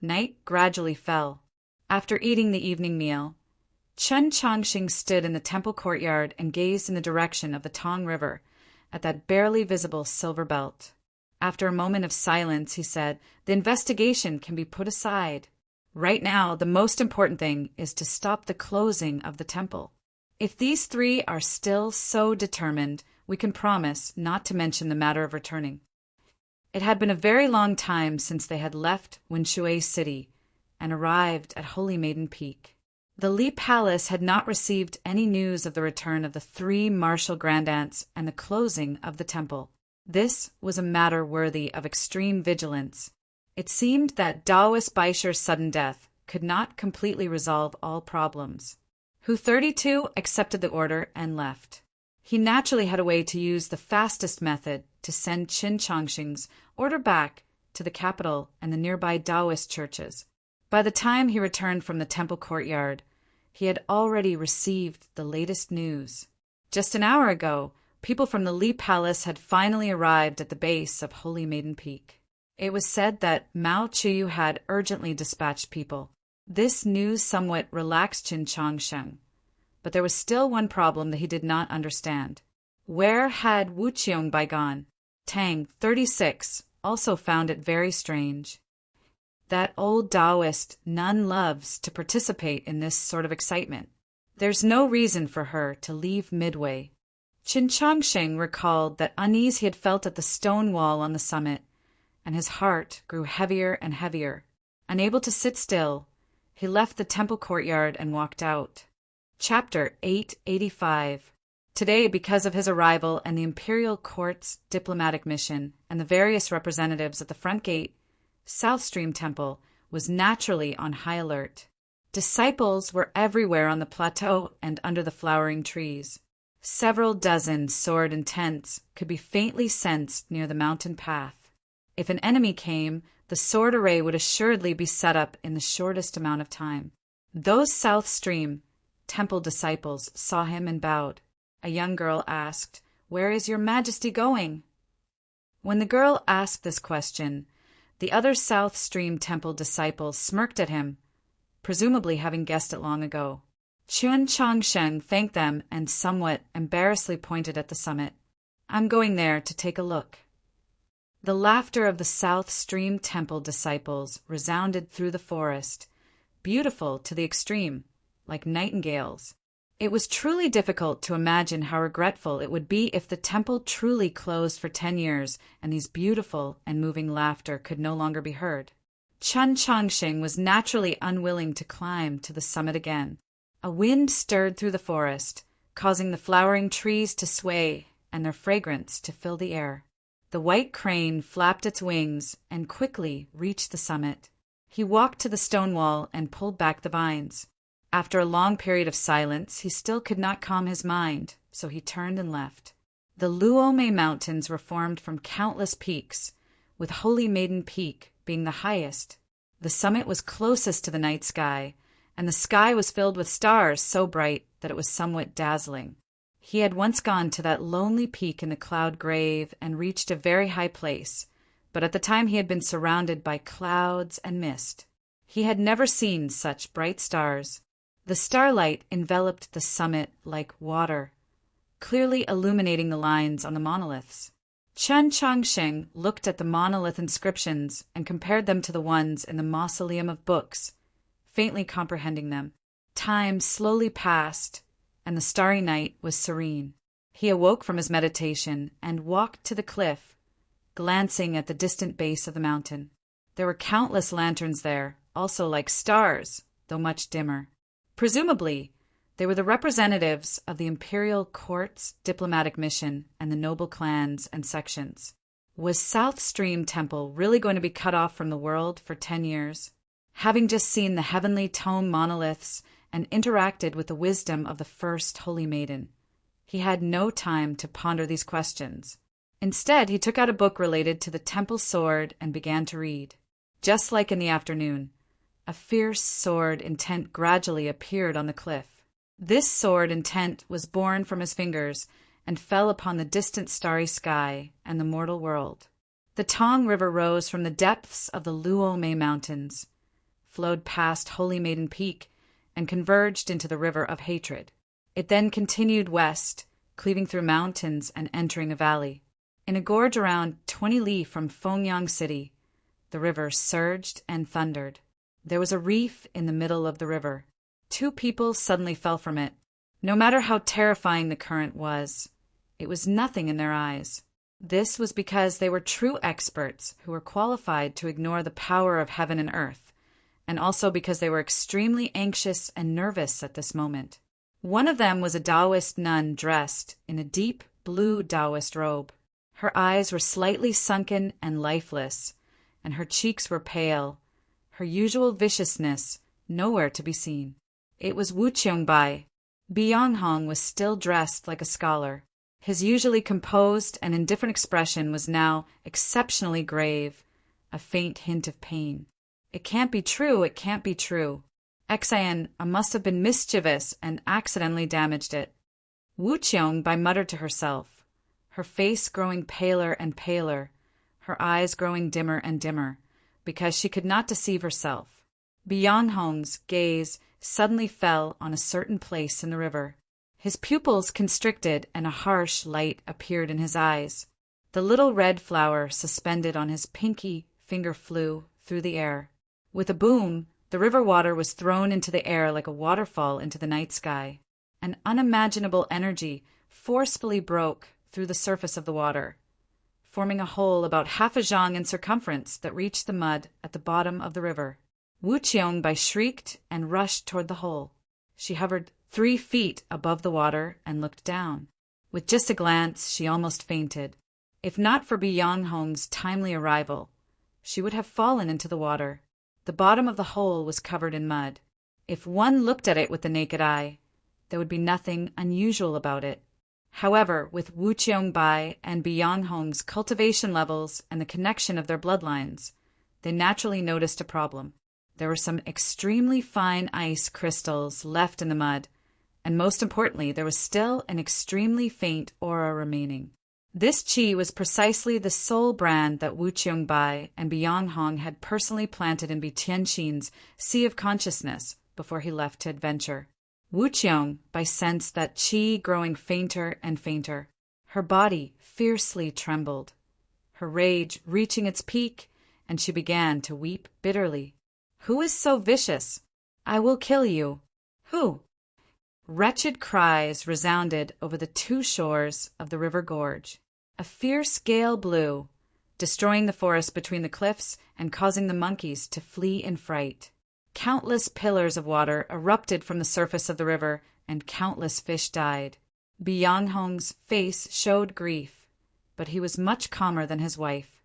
Night gradually fell. After eating the evening meal, Chen Changxing stood in the temple courtyard and gazed in the direction of the Tong River at that barely visible silver belt. After a moment of silence, he said, "The investigation can be put aside. Right now, the most important thing is to stop the closing of the temple. If these three are still so determined, we can promise not to mention the matter of returning." It had been a very long time since they had left Winshui City and arrived at Holy Maiden Peak. The Li Palace had not received any news of the return of the three martial grandaunts and the closing of the temple. This was a matter worthy of extreme vigilance. It seemed that Taoist Baisher's sudden death could not completely resolve all problems. Hu 32 accepted the order and left. He naturally had a way to use the fastest method to send Qin Changxing's order back to the capital and the nearby Taoist churches. By the time he returned from the temple courtyard, he had already received the latest news. Just an hour ago, people from the Li Palace had finally arrived at the base of Holy Maiden Peak. It was said that Mao Chuyu had urgently dispatched people. This news somewhat relaxed Qin Changsheng, but there was still one problem that he did not understand. Where had Wu Qiongbai gone? Tang, 36, also found it very strange. That old Taoist none loves to participate in this sort of excitement. There's no reason for her to leave midway. Qin Changsheng recalled that unease he had felt at the stone wall on the summit, and his heart grew heavier and heavier. Unable to sit still, he left the temple courtyard and walked out. Chapter 885. Today, because of his arrival and the imperial court's diplomatic mission and the various representatives at the front gate, South Stream Temple was naturally on high alert. Disciples were everywhere on the plateau and under the flowering trees. Several dozen sword and tents could be faintly sensed near the mountain path. If an enemy came, the sword array would assuredly be set up in the shortest amount of time. Those South Stream Temple disciples saw him and bowed. A young girl asked, "Where is your Majesty going?" When the girl asked this question, the other South Stream Temple disciples smirked at him, presumably having guessed it long ago. Qin Changsheng thanked them and somewhat embarrassedly pointed at the summit. "I'm going there to take a look." The laughter of the South Stream Temple disciples resounded through the forest, beautiful to the extreme, like nightingales. It was truly difficult to imagine how regretful it would be if the temple truly closed for 10 years and these beautiful and moving laughter could no longer be heard. Qin Changxing was naturally unwilling to climb to the summit again. A wind stirred through the forest, causing the flowering trees to sway and their fragrance to fill the air. The white crane flapped its wings and quickly reached the summit. He walked to the stone wall and pulled back the vines. After a long period of silence, he still could not calm his mind, so he turned and left. The Luomei Mountains were formed from countless peaks, with Holy Maiden Peak being the highest. The summit was closest to the night sky, and the sky was filled with stars so bright that it was somewhat dazzling. He had once gone to that lonely peak in the cloud grave and reached a very high place, but at the time he had been surrounded by clouds and mist. He had never seen such bright stars. The starlight enveloped the summit like water, clearly illuminating the lines on the monoliths. Qin Changsheng looked at the monolith inscriptions and compared them to the ones in the mausoleum of books, faintly comprehending them. Time slowly passed, and the starry night was serene. He awoke from his meditation and walked to the cliff, glancing at the distant base of the mountain. There were countless lanterns there, also like stars, though much dimmer. Presumably, They were the representatives of the imperial court's diplomatic mission and the noble clans and sections. Was South Stream Temple really going to be cut off from the world for 10 years? Having just seen the heavenly tome monoliths and interacted with the wisdom of the first holy maiden, he had no time to ponder these questions. Instead, he took out a book related to the temple sword and began to read. Just like in the afternoon, a fierce sword intent gradually appeared on the cliff. This sword intent was born from his fingers and fell upon the distant starry sky and the mortal world. The Tong River rose from the depths of the Luomei Mountains, flowed past Holy Maiden Peak, and converged into the River of Hatred. It then continued west, cleaving through mountains and entering a valley. In a gorge around 20 li from Fengyang City, the river surged and thundered. There was a reef in the middle of the river. 2 people suddenly fell from it. No matter how terrifying the current was, it was nothing in their eyes. This was because they were true experts who were qualified to ignore the power of heaven and earth, and also because they were extremely anxious and nervous at this moment. One of them was a Taoist nun dressed in a deep blue Taoist robe. Her eyes were slightly sunken and lifeless, and her cheeks were pale, her usual viciousness nowhere to be seen. It was Wu Qiongbai. Byonghong was still dressed like a scholar. His usually composed and indifferent expression was now exceptionally grave, a faint hint of pain. It can't be true, it can't be true. Xian must have been mischievous and accidentally damaged it. Wu Qiongbai muttered to herself, her face growing paler and paler, her eyes growing dimmer and dimmer, because she could not deceive herself. Byonghong's gaze suddenly fell on a certain place in the river. His pupils constricted and a harsh light appeared in his eyes. The little red flower suspended on his pinky finger flew through the air. With a boom, the river water was thrown into the air like a waterfall into the night sky. An unimaginable energy forcefully broke through the surface of the water, forming a hole about half a zhang in circumference that reached the mud at the bottom of the river. Wu Qiongbai shrieked and rushed toward the hole. She hovered 3 feet above the water and looked down. With just a glance, she almost fainted. If not for Byonghong's timely arrival, she would have fallen into the water. The bottom of the hole was covered in mud. If one looked at it with the naked eye, there would be nothing unusual about it. However, with Wu Qiongbai and Byonghong's cultivation levels and the connection of their bloodlines, they naturally noticed a problem. There were some extremely fine ice crystals left in the mud, and most importantly, there was still an extremely faint aura remaining. This qi was precisely the soul brand that Wu Qiongbai and Byonghong had personally planted in Tianxin's Sea of Consciousness before he left to adventure. Wu Qiongbai sensed that qi growing fainter and fainter. Her body fiercely trembled, her rage reaching its peak, and she began to weep bitterly. "Who is so vicious? I will kill you." "Who?" Wretched cries resounded over the 2 shores of the river gorge. A fierce gale blew, destroying the forest between the cliffs and causing the monkeys to flee in fright. Countless pillars of water erupted from the surface of the river, and countless fish died. Byonghong's face showed grief, but he was much calmer than his wife.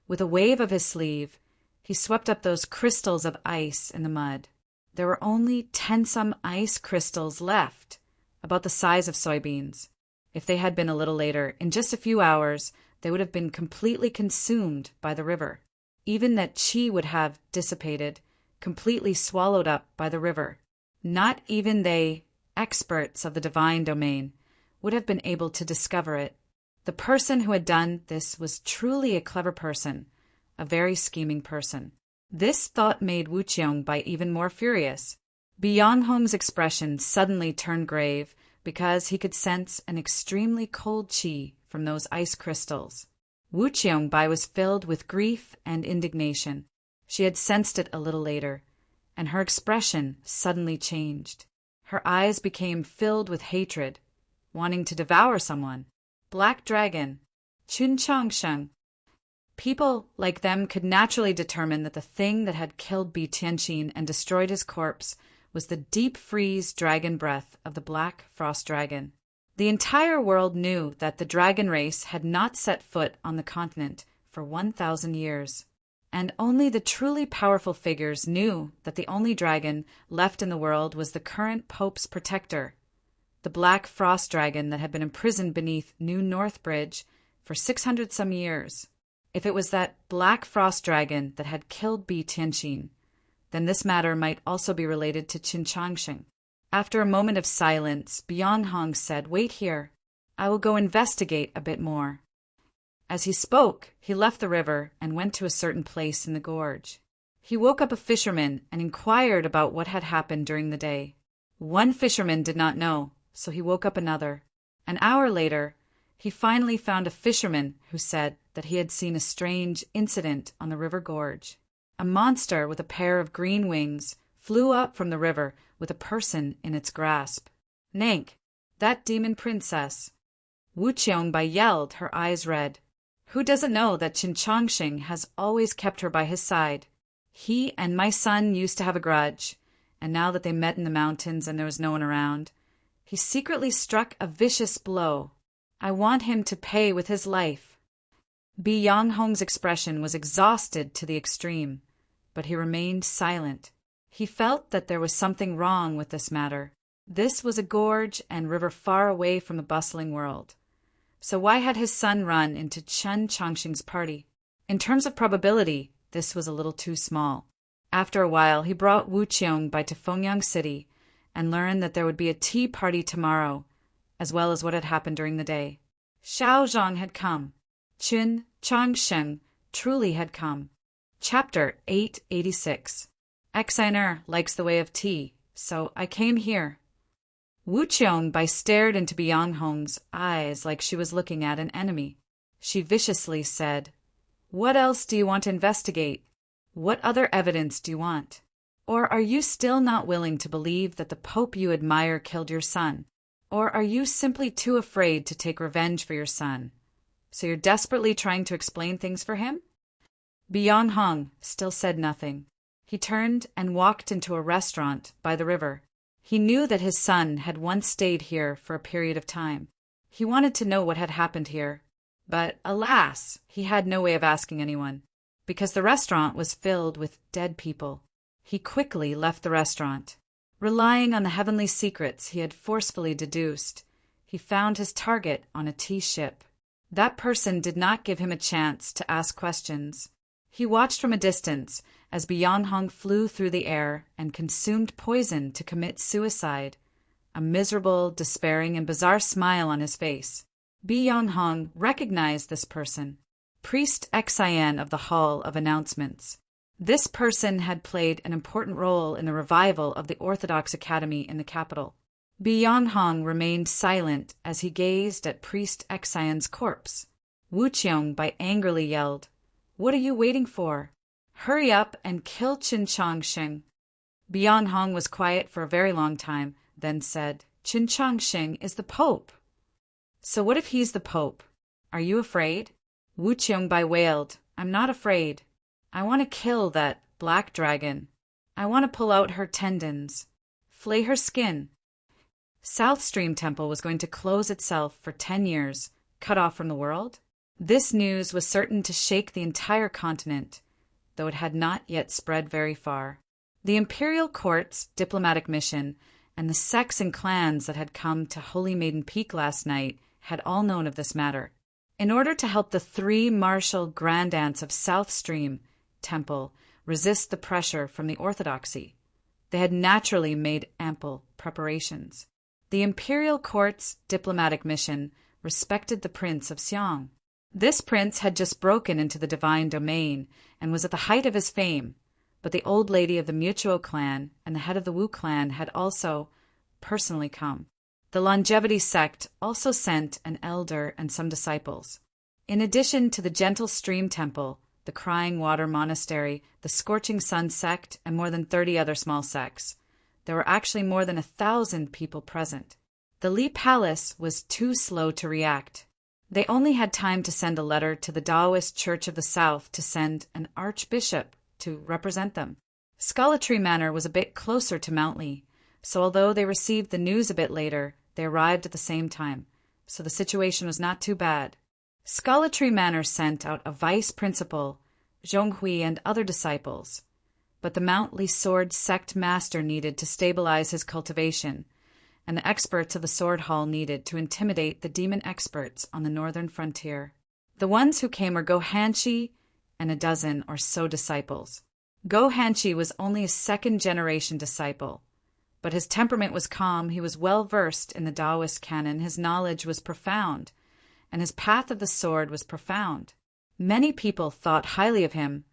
With a wave of his sleeve, he swept up those crystals of ice in the mud. There were only 10-some ice crystals left, about the size of soybeans. If they had been a little later, in just a few hours, they would have been completely consumed by the river. Even that qi would have dissipated, completely swallowed up by the river. Not even they, experts of the divine domain, would have been able to discover it. The person who had done this was truly a clever person, a very scheming person. This thought made Wu Qiongbai even more furious. Byonghong's expression suddenly turned grave because he could sense an extremely cold qi from those ice crystals. Wu Qiongbai was filled with grief and indignation. She had sensed it a little later, and her expression suddenly changed. Her eyes became filled with hatred, wanting to devour someone. Black Dragon, Chun Changsheng. People like them could naturally determine that the thing that had killed Bi Tianqin and destroyed his corpse was the deep freeze dragon breath of the black frost dragon. The entire world knew that the dragon race had not set foot on the continent for 1,000 years. And only the truly powerful figures knew that the only dragon left in the world was the current Pope's protector, the black frost dragon that had been imprisoned beneath New North Bridge for 600 some years. If it was that black frost dragon that had killed Bi Tianxin, then this matter might also be related to Qin Changsheng. After a moment of silence, Bian Hong said, "Wait here. I will go investigate a bit more." As he spoke, he left the river and went to a certain place in the gorge. He woke up a fisherman and inquired about what had happened during the day. One fisherman did not know, so he woke up another. An hour later, he finally found a fisherman who said that he had seen a strange incident on the river gorge. A monster with a pair of green wings flew up from the river with a person in its grasp. "Nank, that demon princess!" Wu Qiongbai yelled, her eyes red. "Who doesn't know that Qin Changsheng has always kept her by his side? He and my son used to have a grudge, and now that they met in the mountains and there was no one around, he secretly struck a vicious blow. I want him to pay with his life." Bi Yanghong's expression was exhausted to the extreme, but he remained silent. He felt that there was something wrong with this matter. This was a gorge and river far away from the bustling world. So why had his son run into Qin Changsheng's party? In terms of probability, this was a little too small. After a while, he brought Wu Qiongbai to Fengyang City and learned that there would be a tea party tomorrow, as well as what had happened during the day. Xiao Zhang had come. Qin Changsheng truly had come. Chapter 886. Xiner likes the way of tea, so I came here. Wu Qiongbai stared into Bian Hong's eyes like she was looking at an enemy. She viciously said, "What else do you want to investigate? What other evidence do you want? Or are you still not willing to believe that the Pope you admire killed your son? Or are you simply too afraid to take revenge for your son? So you're desperately trying to explain things for him?" Bian Hong still said nothing. He turned and walked into a restaurant by the river. He knew that his son had once stayed here for a period of time. He wanted to know what had happened here. But alas, he had no way of asking anyone, because the restaurant was filled with dead people. He quickly left the restaurant. Relying on the heavenly secrets he had forcefully deduced, he found his target on a tea ship. That person did not give him a chance to ask questions. He watched from a distance as Bian Hong flew through the air and consumed poison to commit suicide, a miserable, despairing, and bizarre smile on his face. Bian Hong recognized this person, Priest Xian of the Hall of Announcements. This person had played an important role in the revival of the Orthodox Academy in the capital. Bian Hong remained silent as he gazed at Priest Xian's corpse. Wu Qiongbai angrily yelled, "What are you waiting for? Hurry up and kill Qin Changsheng." Bian Hong was quiet for a very long time, then said, "Qin Changsheng is the Pope." "So what if he's the Pope? Are you afraid?" Wu Qiongbai wailed, "I'm not afraid. I want to kill that black dragon. I want to pull out her tendons, flay her skin." South Stream Temple was going to close itself for 10 years, cut off from the world. This news was certain to shake the entire continent, though it had not yet spread very far. The imperial court's diplomatic mission and the sects and clans that had come to Holy Maiden Peak last night had all known of this matter. In order to help the 3 martial grand aunts of South Stream Temple resist the pressure from the orthodoxy, they had naturally made ample preparations. The imperial court's diplomatic mission respected the Prince of Xiang. This prince had just broken into the divine domain and was at the height of his fame, but the old lady of the Mutuo clan and the head of the Wu clan had also personally come. The longevity sect also sent an elder and some disciples. In addition to the Gentle Stream Temple, the Crying Water Monastery, the Scorching Sun sect, and more than 30 other small sects, there were actually more than 1,000 people present. The Li Palace was too slow to react. They only had time to send a letter to the Taoist Church of the South to send an archbishop to represent them. Scalatry Manor was a bit closer to Mount Lee, so although they received the news a bit later, they arrived at the same time, so the situation was not too bad. Scalatry Manor sent out a vice principal, Zhonghui, and other disciples, but the Mount Lee sword sect master needed to stabilize his cultivation, and the experts of the sword hall needed to intimidate the demon experts on the northern frontier. The ones who came were Go Hanshi and a dozen or so disciples. Go Hanshi was only a second-generation disciple, but his temperament was calm, he was well-versed in the Taoist canon, his knowledge was profound, and his path of the sword was profound. Many people thought highly of him,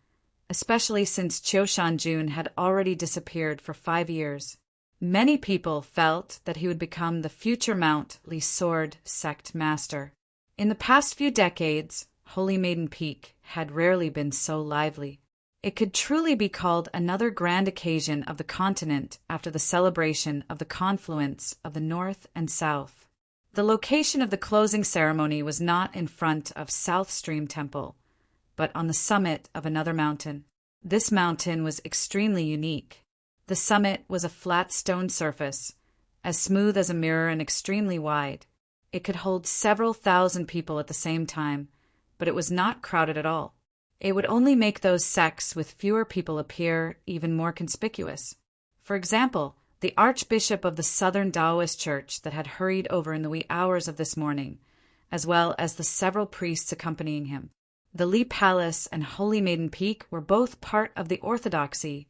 especially since Qiu Shanjun had already disappeared for 5 years. Many people felt that he would become the future Mount Lee sword sect master. In the past few decades, Holy Maiden Peak had rarely been so lively. It could truly be called another grand occasion of the continent after the celebration of the confluence of the North and South. The location of the closing ceremony was not in front of South Stream Temple, but on the summit of another mountain. This mountain was extremely unique. The summit was a flat stone surface, as smooth as a mirror and extremely wide. It could hold several thousand people at the same time, but it was not crowded at all. It would only make those sects with fewer people appear even more conspicuous. For example, the Archbishop of the Southern Taoist Church that had hurried over in the wee hours of this morning, as well as the several priests accompanying him. The Lee Palace and Holy Maiden Peak were both part of the orthodoxy,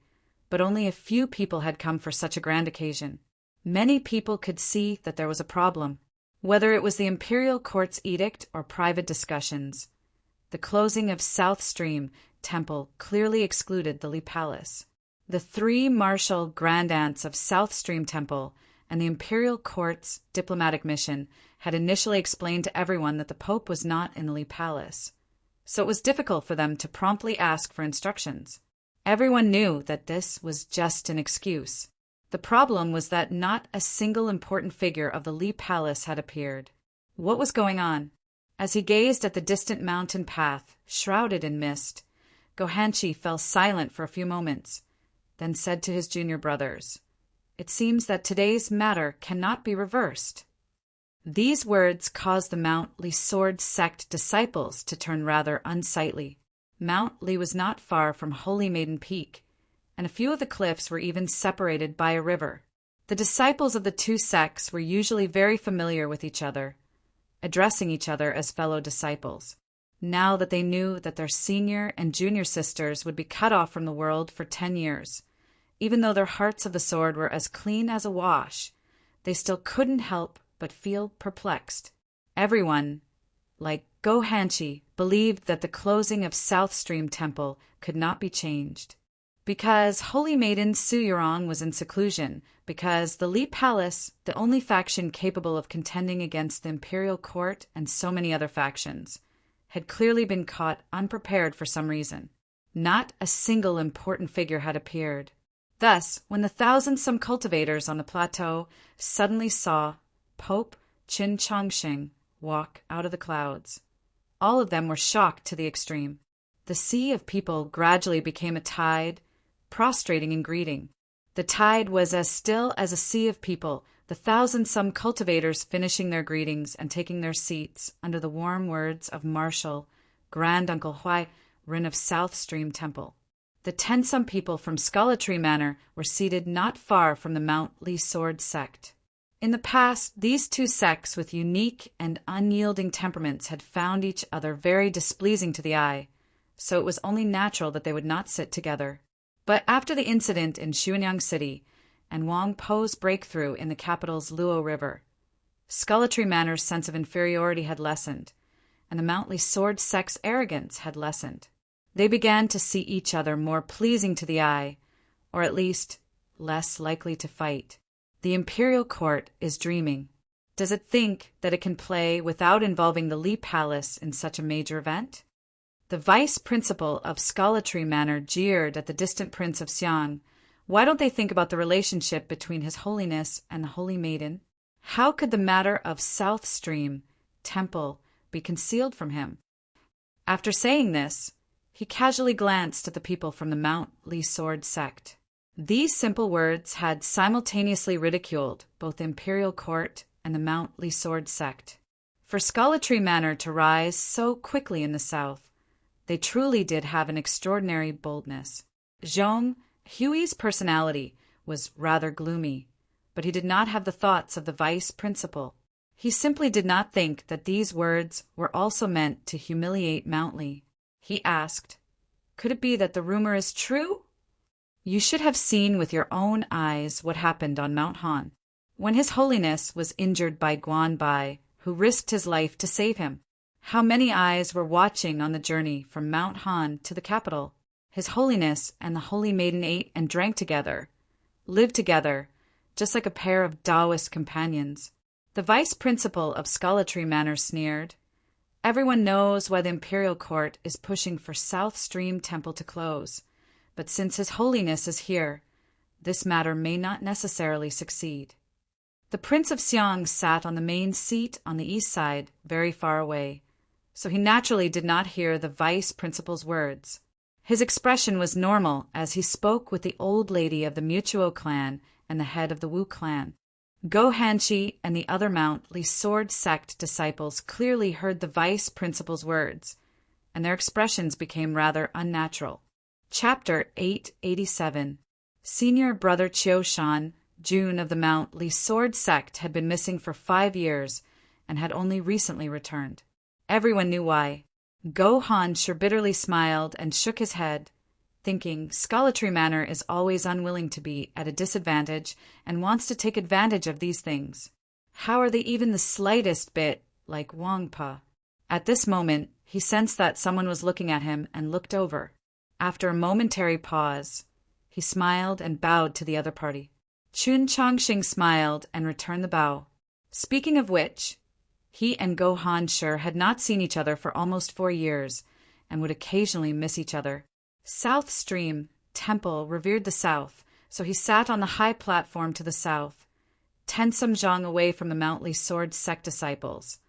but only a few people had come for such a grand occasion. Many people could see that there was a problem. Whether it was the imperial court's edict or private discussions, the closing of South Stream Temple clearly excluded the Lee Palace. The 3 martial grand aunts of South Stream Temple and the imperial court's diplomatic mission had initially explained to everyone that the Pope was not in the Lee Palace, so it was difficult for them to promptly ask for instructions. Everyone knew that this was just an excuse. The problem was that not a single important figure of the Lee Palace had appeared. What was going on? As he gazed at the distant mountain path, shrouded in mist, Go Hanshi fell silent for a few moments, then said to his junior brothers, "It seems that today's matter cannot be reversed." These words caused the Mount Lee sword sect disciples to turn rather unsightly. Mount Lee was not far from Holy Maiden Peak, and a few of the cliffs were even separated by a river. The disciples of the two sects were usually very familiar with each other, addressing each other as fellow disciples. Now that they knew that their senior and junior sisters would be cut off from the world for 10 years, even though their hearts of the sword were as clean as a wash, they still couldn't help but feel perplexed. Everyone, like Go Hanshi, believed that the closing of South Stream Temple could not be changed. Because Holy Maiden Su Yurong was in seclusion, because the Lee Palace, the only faction capable of contending against the imperial court and so many other factions, had clearly been caught unprepared for some reason. Not a single important figure had appeared. Thus, when the thousand-some cultivators on the plateau suddenly saw Pope Qin Chongsheng walk out of the clouds, all of them were shocked to the extreme. The sea of people gradually became a tide, prostrating in greeting. The tide was as still as a sea of people, the thousand-some cultivators finishing their greetings and taking their seats under the warm words of Marshal Grand Uncle Huai Rin of South Stream Temple. The 10-some people from Scalatry Manor were seated not far from the Mount Lee sword sect. In the past, these two sects with unique and unyielding temperaments had found each other very displeasing to the eye, so it was only natural that they would not sit together. But after the incident in Xuanyang City and Wang Po's breakthrough in the capital's Luo River, Scalatry Manor's sense of inferiority had lessened, and the Mount Lee sword sect's arrogance had lessened. They began to see each other more pleasing to the eye, or at least less likely to fight. The imperial court is dreaming. Does it think that it can play without involving the Lee Palace in such a major event? The vice principal of Scalatry Manor jeered at the distant prince of Xiang. Why don't they think about the relationship between His Holiness and the Holy Maiden? How could the matter of South Stream Temple be concealed from him? After saying this, he casually glanced at the people from the Mount Lee sword sect. These simple words had simultaneously ridiculed both the imperial court and the Mount Lisord sect. For Scholatry Manor to rise so quickly in the south, they truly did have an extraordinary boldness. Zhong, Huey's personality, was rather gloomy, but he did not have the thoughts of the vice principal. He simply did not think that these words were also meant to humiliate Mountly. He asked, "Could it be that the rumor is true?" "You should have seen with your own eyes what happened on Mount Han, when His Holiness was injured by Guan Bai, who risked his life to save him. How many eyes were watching on the journey from Mount Han to the capital. His Holiness and the Holy Maiden ate and drank together, lived together, just like a pair of Taoist companions." The vice principal of Scholatry Manor sneered, "Everyone knows why the imperial court is pushing for South Stream Temple to close, but since His Holiness is here, this matter may not necessarily succeed." The Prince of Xiang sat on the main seat on the east side, very far away, so he naturally did not hear the vice principal's words. His expression was normal as he spoke with the old lady of the Mutuo clan and the head of the Wu clan. Go Hanshi and the other Mount Lisord sect disciples clearly heard the vice principal's words, and their expressions became rather unnatural. Chapter 887. Senior brother Qiushan, Jun of the Mount Lisord sect, had been missing for 5 years and had only recently returned. Everyone knew why. Go Hanshi bitterly smiled and shook his head, thinking Scholatry Manor is always unwilling to be at a disadvantage and wants to take advantage of these things. How are they even the slightest bit like Wangpa? At this moment, he sensed that someone was looking at him and looked over. After a momentary pause, he smiled and bowed to the other party. Chun Chongqing smiled and returned the bow. Speaking of which, he and Go Hanshi had not seen each other for almost 4 years and would occasionally miss each other. South Stream Temple revered the south, so he sat on the high platform to the south, 10 samjang away from the Mount Lisord sect disciples,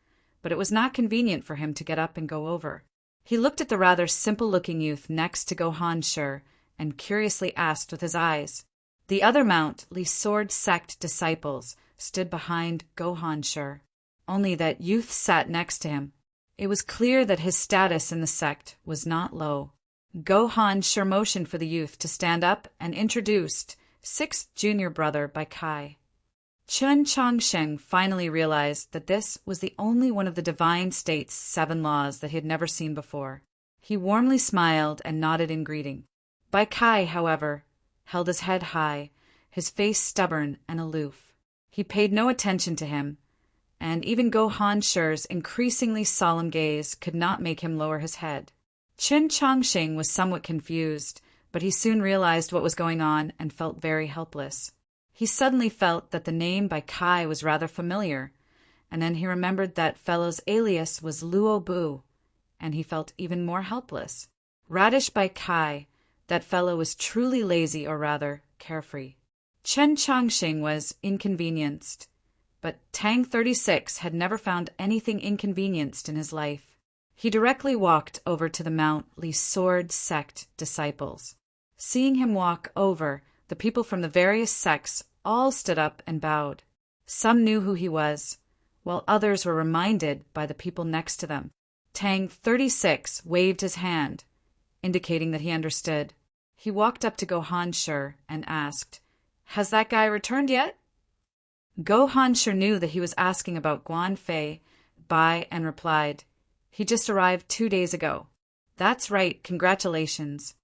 but it was not convenient for him to get up and go over. He looked at the rather simple-looking youth next to Go Hanshi and curiously asked with his eyes. The other Mount Lisord sect disciples stood behind Go Hanshi, only that youth sat next to him. It was clear that his status in the sect was not low. Go Hanshi motioned for the youth to stand up and introduced 6th junior brother by Kai. Chun Chongsheng finally realized that this was the only one of the divine state's 7 laws that he had never seen before. He warmly smiled and nodded in greeting. Bai Kai, however, held his head high, his face stubborn and aloof. He paid no attention to him, and even Go Hanshi's increasingly solemn gaze could not make him lower his head. Chun Chongsheng was somewhat confused, but he soon realized what was going on and felt very helpless. He suddenly felt that the name Bai Kai was rather familiar, and then he remembered that fellow's alias was Luo Bu, and he felt even more helpless. Radish Bai Kai, that fellow was truly lazy, or rather, carefree. Chun Chongsheng was inconvenienced, but Tang 36 had never found anything inconvenienced in his life. He directly walked over to the Mount Lisord sect disciples. Seeing him walk over, the people from the various sects all stood up and bowed. Some knew who he was, while others were reminded by the people next to them. Tang 36 waved his hand, indicating that he understood. He walked up to Go Hanshi and asked, "Has that guy returned yet?" Go Hanshi knew that he was asking about Guan Fei, Bai, and replied, "He just arrived 2 days ago." "That's right, congratulations."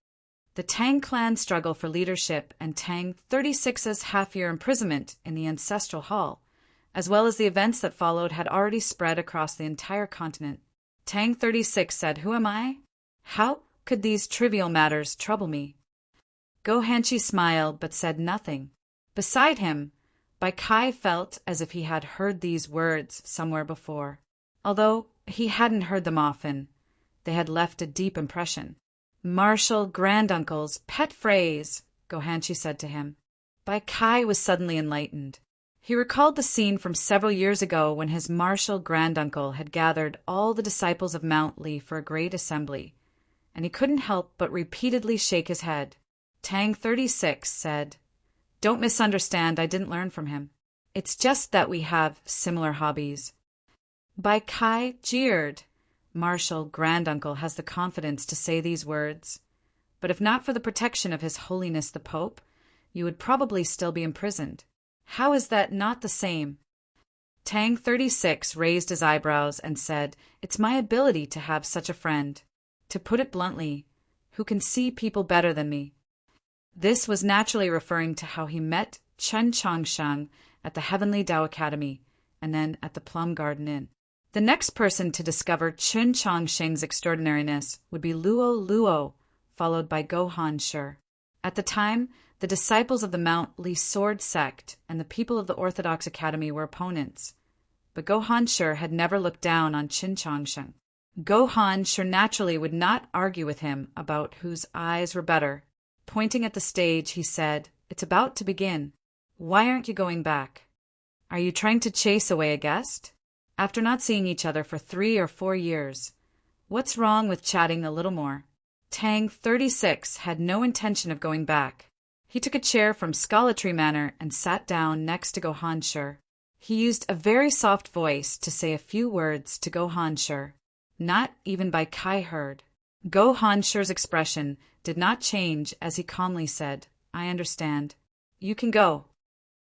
The Tang clan struggle for leadership and Tang 36's half-year imprisonment in the ancestral hall, as well as the events that followed, had already spread across the entire continent. Tang 36 said, "Who am I? How could these trivial matters trouble me?" Go Hanshi smiled but said nothing. Beside him, Bai Kai felt as if he had heard these words somewhere before. Although he hadn't heard them often, they had left a deep impression. "Martial granduncle's pet phrase," Go Hanshi said to him. Bai Kai was suddenly enlightened. He recalled the scene from several years ago when his martial granduncle had gathered all the disciples of Mount Li for a great assembly, and he couldn't help but repeatedly shake his head. Tang 36 said, "Don't misunderstand, I didn't learn from him. It's just that we have similar hobbies." Bai Kai jeered. Marshal Granduncle has the confidence to say these words. But if not for the protection of His Holiness the Pope, you would probably still be imprisoned. How is that not the same? Tang 36 raised his eyebrows and said, "It's my ability to have such a friend. To put it bluntly, who can see people better than me." This was naturally referring to how he met Chen Chongsheng at the Heavenly Tao Academy and then at the Plum Garden Inn. The next person to discover Chen Chongsheng's extraordinariness would be Luo Luo, followed by Gohan Shi. At the time, the disciples of the Mount Li Sword sect and the people of the Orthodox Academy were opponents, but Gohan Shi had never looked down on Chen Chongsheng. Gohan Shi naturally would not argue with him about whose eyes were better. Pointing at the stage, he said, "It's about to begin. Why aren't you going back? Are you trying to chase away a guest? After not seeing each other for 3 or 4 years, what's wrong with chatting a little more?" Tang 36 had no intention of going back. He took a chair from Scholatry Manor and sat down next to Gohan Shi. He used a very soft voice to say a few words to Gohan Shi. Not even Bai Kai heard. Gohan Shi's expression did not change as he calmly said, "I understand. You can go."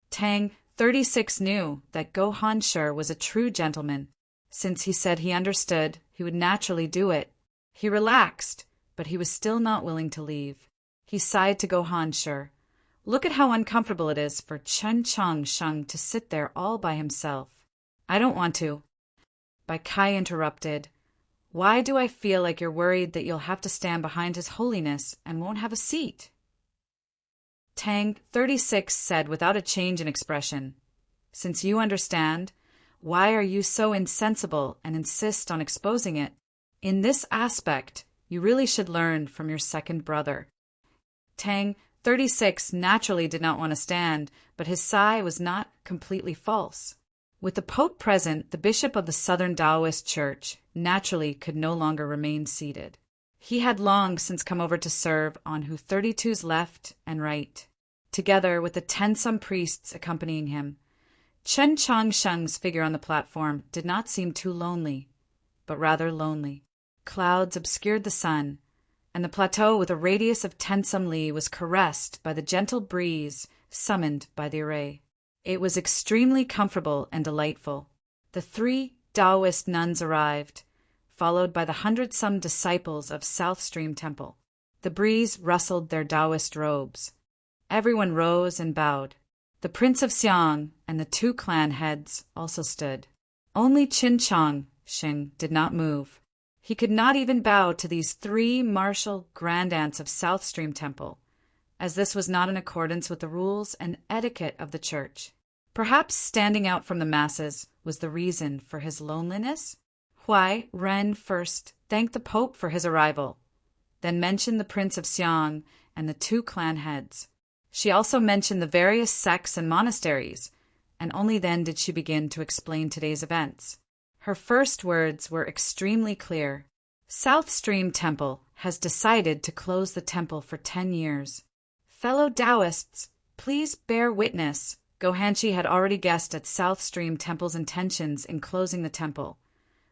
Tang 36 knew that Gohan Shi was a true gentleman. Since he said he understood, he would naturally do it. He relaxed, but he was still not willing to leave. He sighed to Gohan Shi. "Look at how uncomfortable it is for Chen Chongsheng to sit there all by himself. I don't want to." Bai Kai interrupted. "Why do I feel like you're worried that you'll have to stand behind His Holiness and won't have a seat?" Tang 36 said without a change in expression, "Since you understand, why are you so insensible and insist on exposing it? In this aspect, you really should learn from your second brother." Tang 36 naturally did not want to stand, but his sigh was not completely false. With the Pope present, the bishop of the Southern Taoist Church naturally could no longer remain seated. He had long since come over to serve on Hu 32's left and right, together with the 10-some priests accompanying him. Chen Chongsheng's figure on the platform did not seem too lonely, but rather lonely. Clouds obscured the sun, and the plateau with a radius of 10-some li was caressed by the gentle breeze summoned by the array. It was extremely comfortable and delightful. The 3 Taoist nuns arrived, followed by the 100-some disciples of South Stream Temple. The breeze rustled their Taoist robes. Everyone rose and bowed. The Prince of Xiang and the 2 clan heads also stood. Only Chen Chongsheng did not move. He could not even bow to these 3 martial grandaunts of South Stream Temple, as this was not in accordance with the rules and etiquette of the church. Perhaps standing out from the masses was the reason for his loneliness? Huai Ren first thanked the Pope for his arrival, then mentioned the Prince of Xiang and the 2 clan heads. She also mentioned the various sects and monasteries, and only then did she begin to explain today's events. Her first words were extremely clear. South Stream Temple has decided to close the temple for 10 years. Fellow Taoists, please bear witness. Gohanshi had already guessed at South Stream Temple's intentions in closing the temple,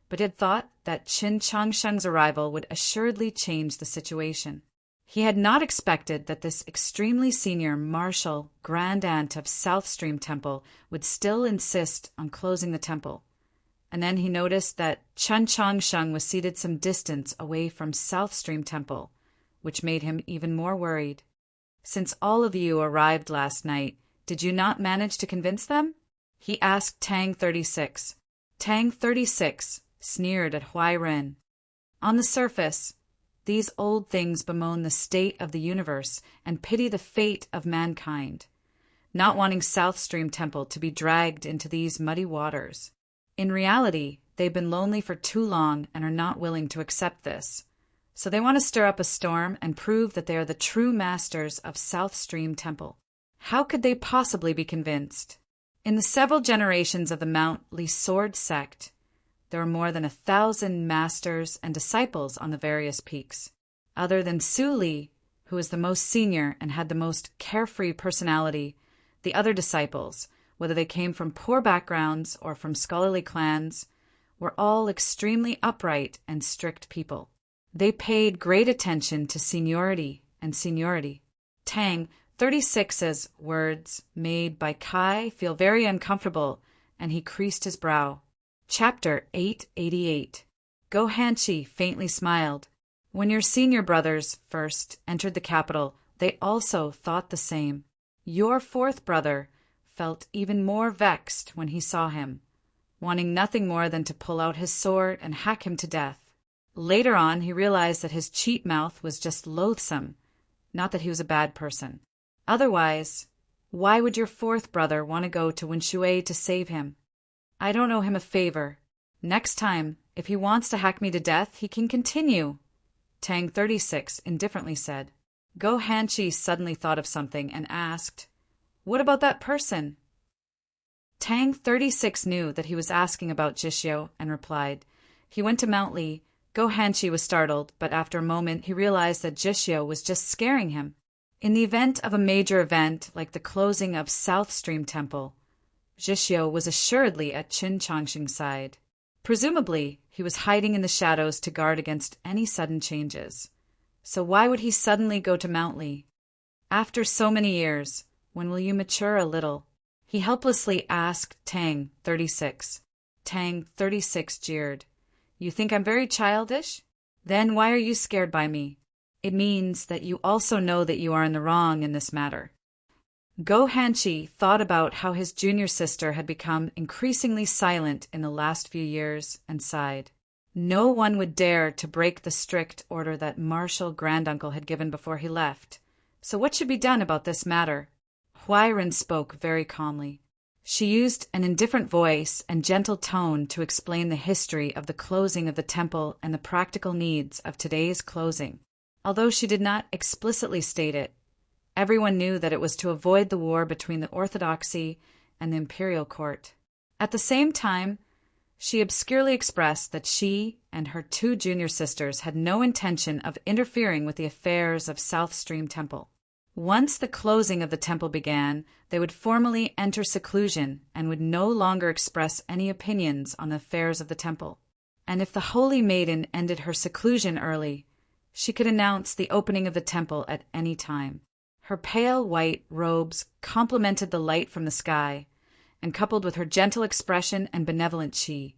but had thought that Chen Chongsheng's arrival would assuredly change the situation. He had not expected that this extremely senior martial grand aunt of South Stream Temple would still insist on closing the temple. And then he noticed that Chen Chongsheng was seated some distance away from South Stream Temple, which made him even more worried. "Since all of you arrived last night, did you not manage to convince them?" he asked Tang 36. Tang 36 sneered at Huai Ren. "On the surface, these old things bemoan the state of the universe and pity the fate of mankind, not wanting South Stream Temple to be dragged into these muddy waters. In reality, they've been lonely for too long and are not willing to accept this. So they want to stir up a storm and prove that they are the true masters of South Stream Temple. How could they possibly be convinced? In the several generations of the Mount Li Sword sect, there are more than 1,000 masters and disciples on the various peaks. Other than Su Li, who was the most senior and had the most carefree personality, the other disciples, whether they came from poor backgrounds or from scholarly clans, were all extremely upright and strict people. They paid great attention to seniority and seniority. Tang 36's words made Bai Kai feel very uncomfortable, and he creased his brow. Chapter 888. Go Hanshi faintly smiled. When your senior brothers first entered the capital, they also thought the same. Your fourth brother felt even more vexed when he saw him, wanting nothing more than to pull out his sword and hack him to death. Later on, he realized that his cheat mouth was just loathsome, not that he was a bad person. Otherwise, why would your fourth brother want to go to Winshui to save him? I don't owe him a favor. Next time, if he wants to hack me to death, he can continue, Tang 36 indifferently said. Go Hanshi suddenly thought of something and asked, What about that person? Tang 36 knew that he was asking about Jishio and replied. He went to Mount Li. Go Hanshi was startled, but after a moment he realized that Jishio was just scaring him. In the event of a major event like the closing of South Stream Temple, Jishio was assuredly at Qin Changxing's side. Presumably, he was hiding in the shadows to guard against any sudden changes. So why would he suddenly go to Mount Li? After so many years, when will you mature a little? He helplessly asked Tang 36. Tang 36 jeered. You think I'm very childish? Then why are you scared by me? It means that you also know that you are in the wrong in this matter. Go Hanshi thought about how his junior sister had become increasingly silent in the last few years and sighed. No one would dare to break the strict order that Marshal Granduncle had given before he left. So what should be done about this matter? Huairen spoke very calmly. She used an indifferent voice and gentle tone to explain the history of the closing of the temple and the practical needs of today's closing. Although she did not explicitly state it, everyone knew that it was to avoid the war between the orthodoxy and the imperial court. At the same time, she obscurely expressed that she and her two junior sisters had no intention of interfering with the affairs of South Stream Temple. Once the closing of the temple began, they would formally enter seclusion and would no longer express any opinions on the affairs of the temple. And if the Holy Maiden ended her seclusion early, she could announce the opening of the temple at any time. Her pale white robes complemented the light from the sky, and coupled with her gentle expression and benevolent she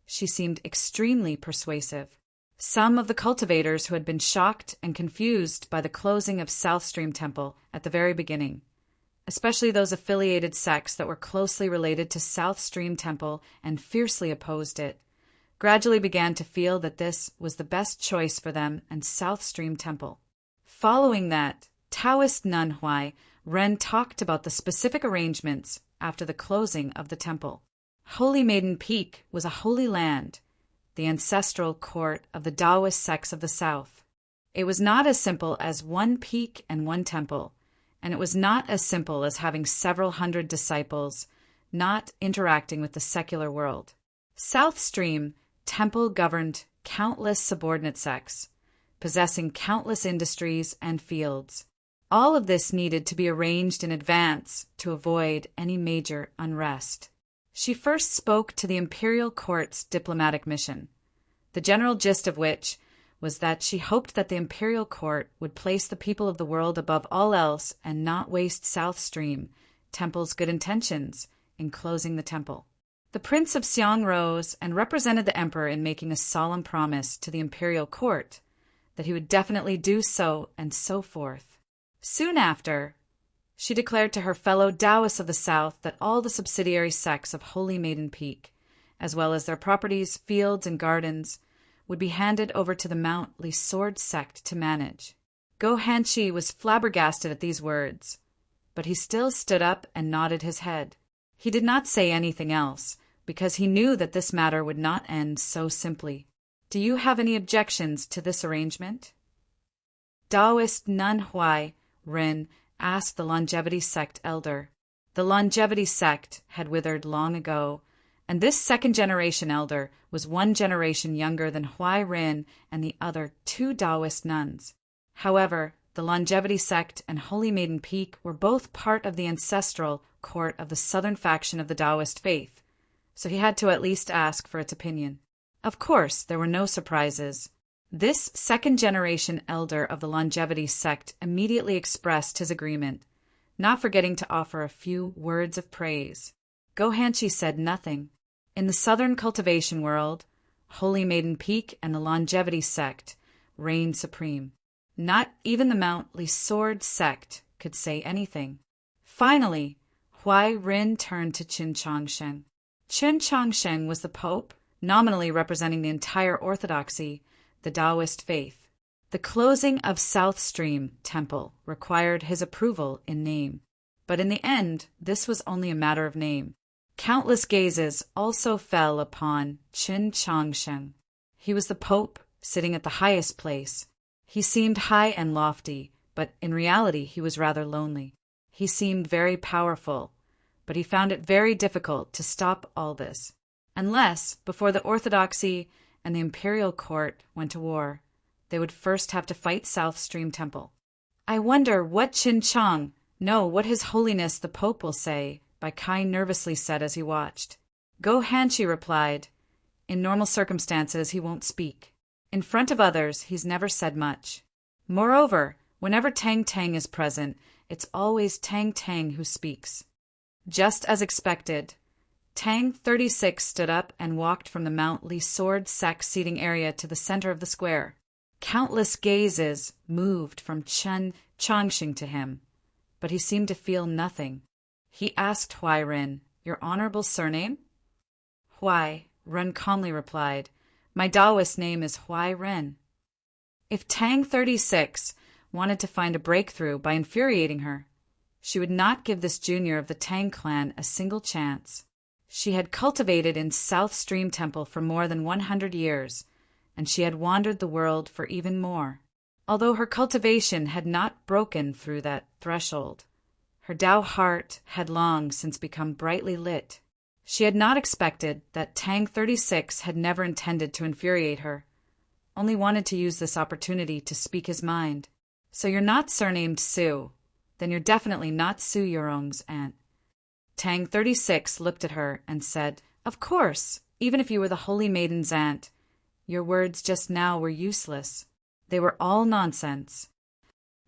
seemed extremely persuasive. Some of the cultivators who had been shocked and confused by the closing of South Stream Temple at the very beginning, especially those affiliated sects that were closely related to South Stream Temple and fiercely opposed it, gradually began to feel that this was the best choice for them and South Stream Temple. Following that, Taoist nun Huairen talked about the specific arrangements after the closing of the temple. Holy Maiden Peak was a holy land, the ancestral court of the Taoist sects of the South. It was not as simple as one peak and one temple, and it was not as simple as having several hundred disciples not interacting with the secular world. South Stream Temple governed countless subordinate sects, possessing countless industries and fields. All of this needed to be arranged in advance to avoid any major unrest. She first spoke to the imperial court's diplomatic mission, the general gist of which was that she hoped that the imperial court would place the people of the world above all else and not waste South Stream Temple's good intentions in closing the temple. The Prince of Xiang rose and represented the emperor in making a solemn promise to the imperial court that he would definitely do so, and so forth. Soon after, she declared to her fellow Taoists of the South that all the subsidiary sects of Holy Maiden Peak, as well as their properties, fields, and gardens, would be handed over to the Mount Li Sword sect to manage. Go Hanshi was flabbergasted at these words, but he still stood up and nodded his head. He did not say anything else, because he knew that this matter would not end so simply. Do you have any objections to this arrangement? Taoist nun Huairen asked the longevity sect elder. The longevity sect had withered long ago, and this second-generation elder was one generation younger than Huairen and the other two Taoist nuns. However, The Longevity Sect and Holy Maiden Peak were both part of the ancestral court of the southern faction of the Taoist faith, so he had to at least ask for its opinion. Of course, there were no surprises. This second-generation elder of the Longevity Sect immediately expressed his agreement, not forgetting to offer a few words of praise. Go Hanshi said nothing. In the southern cultivation world, Holy Maiden Peak and the Longevity Sect reigned supreme. Not even the Mount Sword sect could say anything. Finally, Huai Rin turned to Qin Chongsheng. Qin Chongsheng was the pope, nominally representing the entire orthodoxy, the Taoist faith. The closing of South Stream Temple required his approval in name. But in the end, this was only a matter of name. Countless gazes also fell upon Qin Chongsheng. He was the pope, sitting at the highest place. He seemed high and lofty, but in reality he was rather lonely. He seemed very powerful, but he found it very difficult to stop all this, unless, before the orthodoxy and the imperial court went to war, they would first have to fight South Stream Temple. I wonder what what His Holiness the Pope will say, Bai Kai nervously said as he watched. Go Hanshi replied, in normal circumstances he won't speak. In front of others, he's never said much. Moreover, whenever Tang Tang is present, it's always Tang Tang who speaks. Just as expected, Tang 36 stood up and walked from the Mount Sword sect seating area to the center of the square. Countless gazes moved from Qin Chongsheng to him, but he seemed to feel nothing. He asked Huai Rin, "Your honorable surname?" Huai Rin calmly replied, "My Taoist name is Huai Ren." If Tang 36 wanted to find a breakthrough by infuriating her, she would not give this junior of the Tang clan a single chance. She had cultivated in South Stream Temple for more than 100 years, and she had wandered the world for even more. Although her cultivation had not broken through that threshold, her Tao heart had long since become brightly lit. She had not expected that Tang 36 had never intended to infuriate her, only wanted to use this opportunity to speak his mind. So you're not surnamed Su. Then you're definitely not Su Yurong's aunt. Tang 36 looked at her and said, "Of course, even if you were the Holy Maiden's aunt, your words just now were useless. They were all nonsense."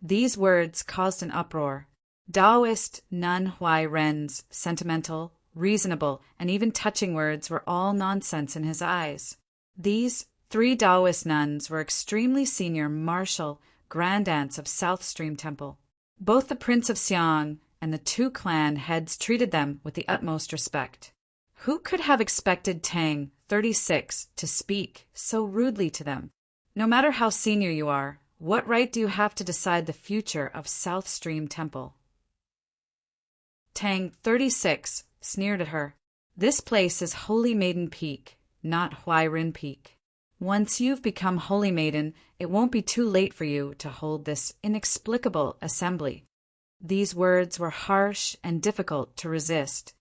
These words caused an uproar. Taoist nun Huai Ren's sentimental, reasonable, and even touching words were all nonsense in his eyes. These 3 Taoist nuns were extremely senior martial grandaunts of South Stream Temple. Both the Prince of Xiang and the 2 clan heads treated them with the utmost respect. Who could have expected Tang 36 to speak so rudely to them? No matter how senior you are, what right do you have to decide the future of South Stream Temple? Tang 36 sneered at her. This place is Holy Maiden Peak, not Huai Rin Peak. Once you've become Holy Maiden, it won't be too late for you to hold this inexplicable assembly. These words were harsh and difficult to resist.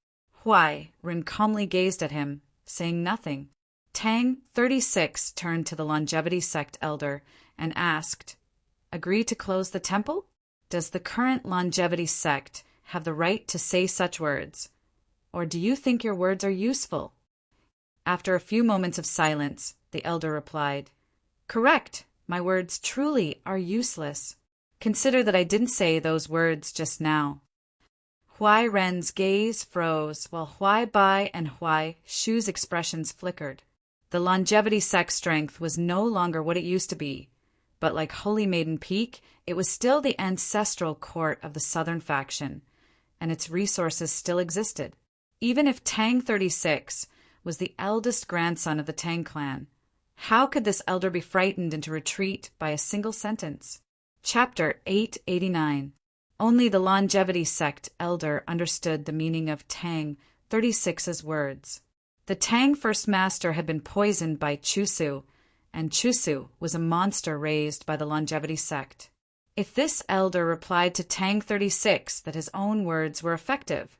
Huai Rin calmly gazed at him, saying nothing. Tang 36 turned to the Longevity Sect elder and asked, "Agree to close the temple? Does the current Longevity Sect have the right to say such words? Or do you think your words are useful?" After a few moments of silence, the elder replied, "Correct. My words truly are useless. Consider that I didn't say those words just now." Huai Ren's gaze froze while Huai Bai and Huai Shu's expressions flickered. The Longevity Sect strength was no longer what it used to be, but like Holy Maiden Peak, it was still the ancestral court of the southern faction, and its resources still existed. Even if Tang 36 was the eldest grandson of the Tang clan, how could this elder be frightened into retreat by a single sentence? Chapter 889. Only the Longevity Sect elder understood the meaning of Tang 36's words. The Tang First Master had been poisoned by Chusu, and Chusu was a monster raised by the Longevity Sect. If this elder replied to Tang 36 that his own words were effective,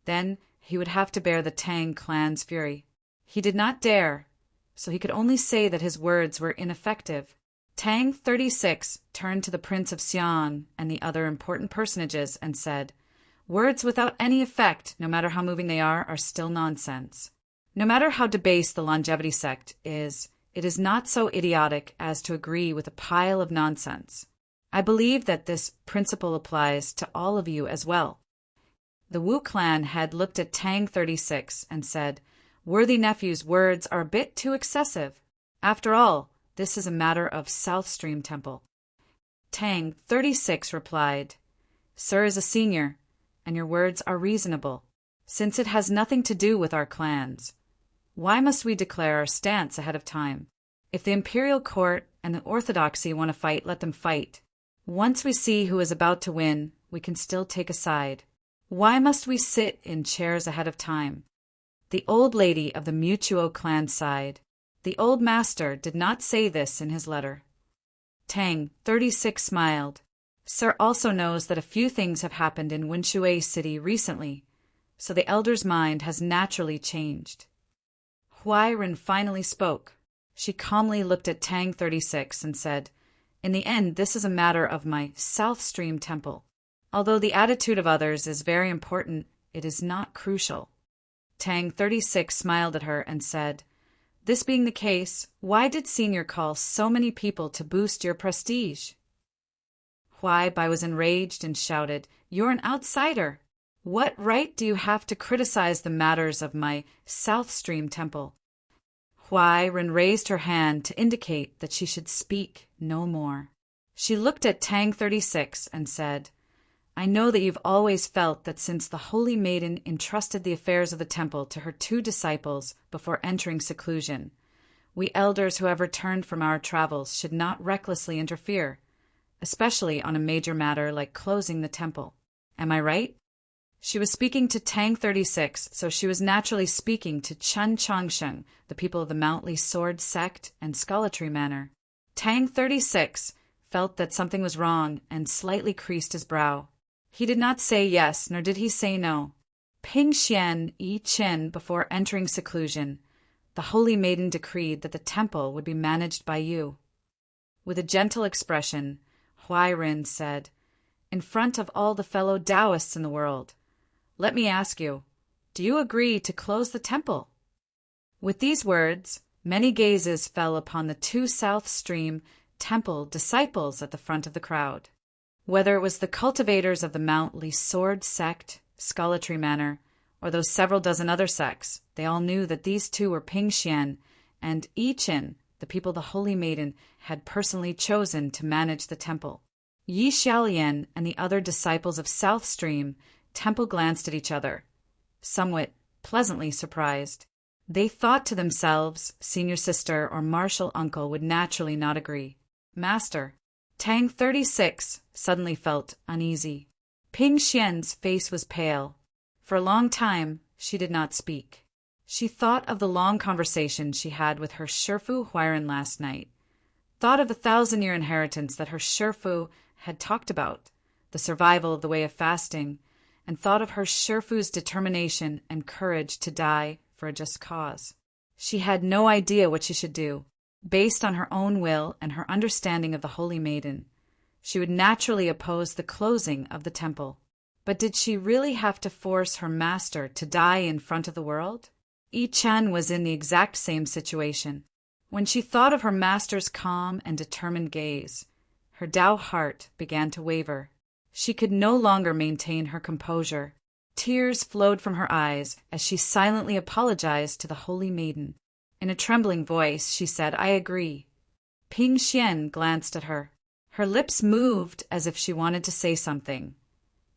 then he would have to bear the Tang clan's fury. He did not dare, so he could only say that his words were ineffective. Tang 36 turned to the Prince of Xiang and the other important personages and said, "Words without any effect, no matter how moving they are still nonsense. No matter how debased the longevity sect is, it is not so idiotic as to agree with a pile of nonsense. I believe that this principle applies to all of you as well." The Wu clan had looked at Tang 36 and said, "Worthy nephew's words are a bit too excessive. After all, this is a matter of South Stream Temple." Tang 36 replied, "Sir is a senior, and your words are reasonable, since it has nothing to do with our clans. Why must we declare our stance ahead of time? If the imperial court and the orthodoxy want to fight, let them fight. Once we see who is about to win, we can still take a side. Why must we sit in chairs ahead of time?" The old lady of the Mutuo clan sighed. The old master did not say this in his letter. Tang 36 smiled. "Sir also knows that a few things have happened in Winshui City recently, so the elder's mind has naturally changed." Huairen finally spoke. She calmly looked at Tang 36 and said, "In the end, this is a matter of my South Stream Temple. Although the attitude of others is very important, it is not crucial." Tang 36 smiled at her and said, "This being the case, why did Senior call so many people to boost your prestige?" Huaibai was enraged and shouted, "You're an outsider! What right do you have to criticize the matters of my South Stream Temple?" Huairen raised her hand to indicate that she should speak no more. She looked at Tang 36 and said, "I know that you've always felt that since the Holy Maiden entrusted the affairs of the temple to her 2 disciples before entering seclusion, we elders who have returned from our travels should not recklessly interfere, especially on a major matter like closing the temple. Am I right?" She was speaking to Tang 36, so she was naturally speaking to Chen Chongsheng, the people of the Mount Li Sword sect and Scholatry Manor. Tang 36 felt that something was wrong and slightly creased his brow. He did not say yes, nor did he say no. Ping Xian Yi Chen, before entering seclusion, the Holy Maiden decreed that the temple would be managed by you. With a gentle expression, Huairen said, "In front of all the fellow Taoists in the world, let me ask you, do you agree to close the temple?" With these words, many gazes fell upon the 2 South Stream Temple disciples at the front of the crowd. Whether it was the cultivators of the Mount Li Sword sect, Scholatry Manor, or those several dozen other sects, they all knew that these 2 were Ping Xian and Yi Chen, the people the Holy Maiden had personally chosen to manage the temple. Yi Xiaolian and the other disciples of South Stream Temple glanced at each other, somewhat pleasantly surprised. They thought to themselves, senior sister or martial uncle would naturally not agree. "Master." Tang 36 suddenly felt uneasy. Ping Xian's face was pale. For a long time, she did not speak. She thought of the long conversation she had with her Shifu Huairen last night, thought of the 1,000-year inheritance that her Shifu had talked about, the survival of the way of fasting, and thought of her Shifu's determination and courage to die for a just cause. She had no idea what she should do. Based on her own will and her understanding of the Holy Maiden, she would naturally oppose the closing of the temple. But did she really have to force her master to die in front of the world? Yi Chen was in the exact same situation. When she thought of her master's calm and determined gaze, her Tao heart began to waver. She could no longer maintain her composure. Tears flowed from her eyes as she silently apologized to the Holy Maiden. In a trembling voice, she said, "I agree." Ping Xian glanced at her. Her lips moved as if she wanted to say something,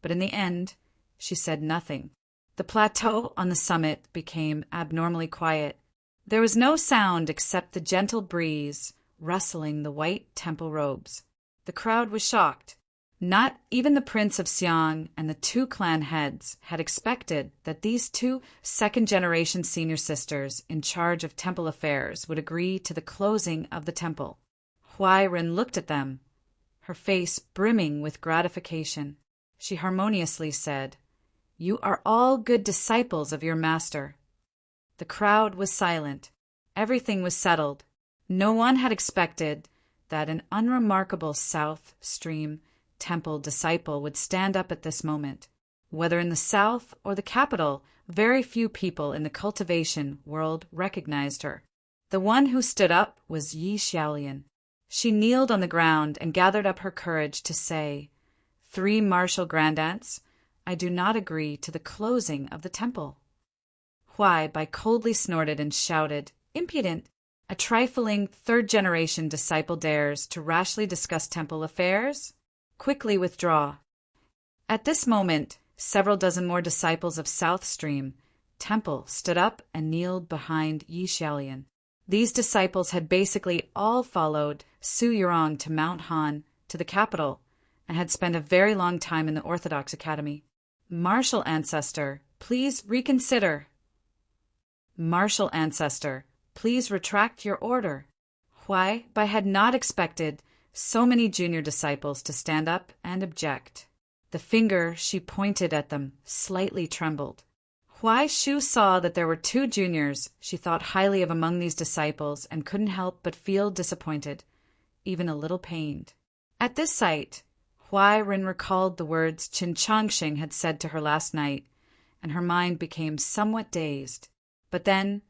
but in the end, she said nothing. The plateau on the summit became abnormally quiet. There was no sound except the gentle breeze rustling the white temple robes. The crowd was shocked. Not even the Prince of Xiang and the 2 clan heads had expected that these 2 second-generation senior sisters in charge of temple affairs would agree to the closing of the temple. Huairen looked at them, her face brimming with gratification. She harmoniously said, "You are all good disciples of your master." The crowd was silent. Everything was settled. No one had expected that an unremarkable South Stream Temple disciple would stand up at this moment. Whether in the South or the capital, very few people in the cultivation world recognized her. The one who stood up was Yi Xiaolian. She kneeled on the ground and gathered up her courage to say, "Three martial grandaunts, I do not agree to the closing of the temple." Huai Bai coldly snorted and shouted, "Impudent! A trifling third-generation disciple dares to rashly discuss temple affairs? Quickly withdraw." At this moment, several dozen more disciples of South Stream Temple stood up and kneeled behind Yi Xiaolian. These disciples had basically all followed Su Yurong to Mount Han, to the capital, and had spent a very long time in the Orthodox Academy. "Martial ancestor, please reconsider." "Martial ancestor, please retract your order." Huai Bai had not expected so many junior disciples to stand up and object. The finger she pointed at them slightly trembled. Huai Shu saw that there were two juniors she thought highly of among these disciples and couldn't help but feel disappointed, even a little pained. At this sight, Huai Rin recalled the words Qin Changxing had said to her last night, and her mind became somewhat dazed. But then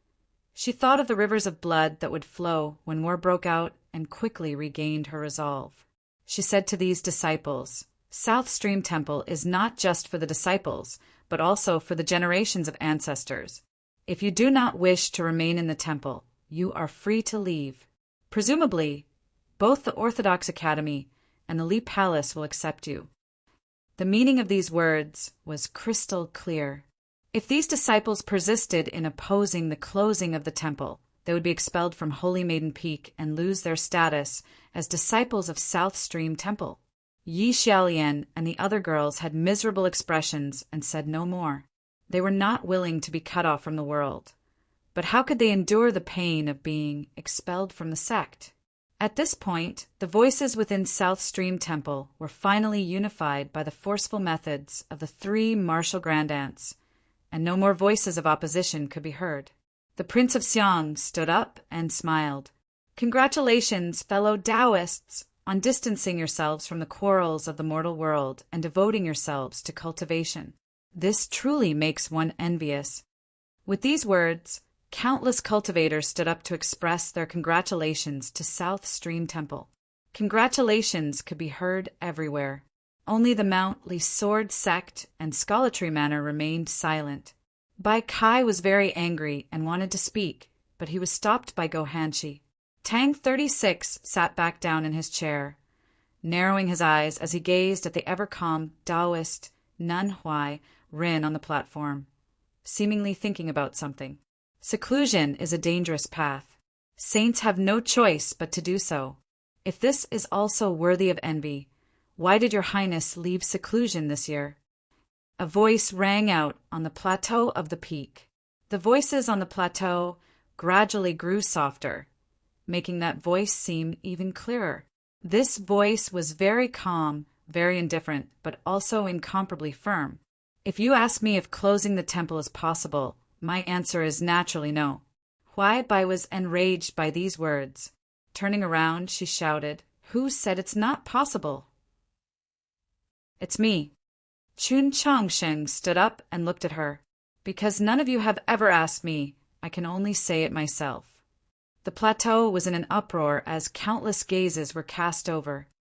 she thought of the rivers of blood that would flow when war broke out and quickly regained her resolve. She said to these disciples, "South Stream Temple is not just for the disciples, but also for the generations of ancestors. If you do not wish to remain in the temple, you are free to leave. Presumably, both the Orthodox Academy and the Li Palace will accept you." The meaning of these words was crystal clear. If these disciples persisted in opposing the closing of the temple, they would be expelled from Holy Maiden Peak and lose their status as disciples of South Stream Temple. Yi Xiaolian and the other girls had miserable expressions and said no more. They were not willing to be cut off from the world. But how could they endure the pain of being expelled from the sect? At this point, the voices within South Stream Temple were finally unified by the forceful methods of the three martial grandaunts, and no more voices of opposition could be heard. The Prince of Xiang stood up and smiled. "Congratulations, fellow Taoists, on distancing yourselves from the quarrels of the mortal world and devoting yourselves to cultivation. This truly makes one envious." With these words, countless cultivators stood up to express their congratulations to South Stream Temple. Congratulations could be heard everywhere. Only the Mount Li Sword sect and Scholatry Manor remained silent. Bai Kai was very angry and wanted to speak, but he was stopped by Go Hanshi. Tang 36 sat back down in his chair, narrowing his eyes as he gazed at the ever-calm Taoist Nun Huai Rin on the platform, seemingly thinking about something. Seclusion is a dangerous path. Saints have no choice but to do so. If this is also worthy of envy, why did your Highness leave seclusion this year? A voice rang out on the plateau of the peak. The voices on the plateau gradually grew softer, making that voice seem even clearer. This voice was very calm, very indifferent, but also incomparably firm. "If you ask me if closing the temple is possible, my answer is naturally no." Huai Bai was enraged by these words. Turning around, she shouted, "Who said it's not possible?" "It's me." Qin Changsheng stood up and looked at her. "Because none of you have ever asked me, I can only say it myself." The plateau was in an uproar as countless gazes were cast over.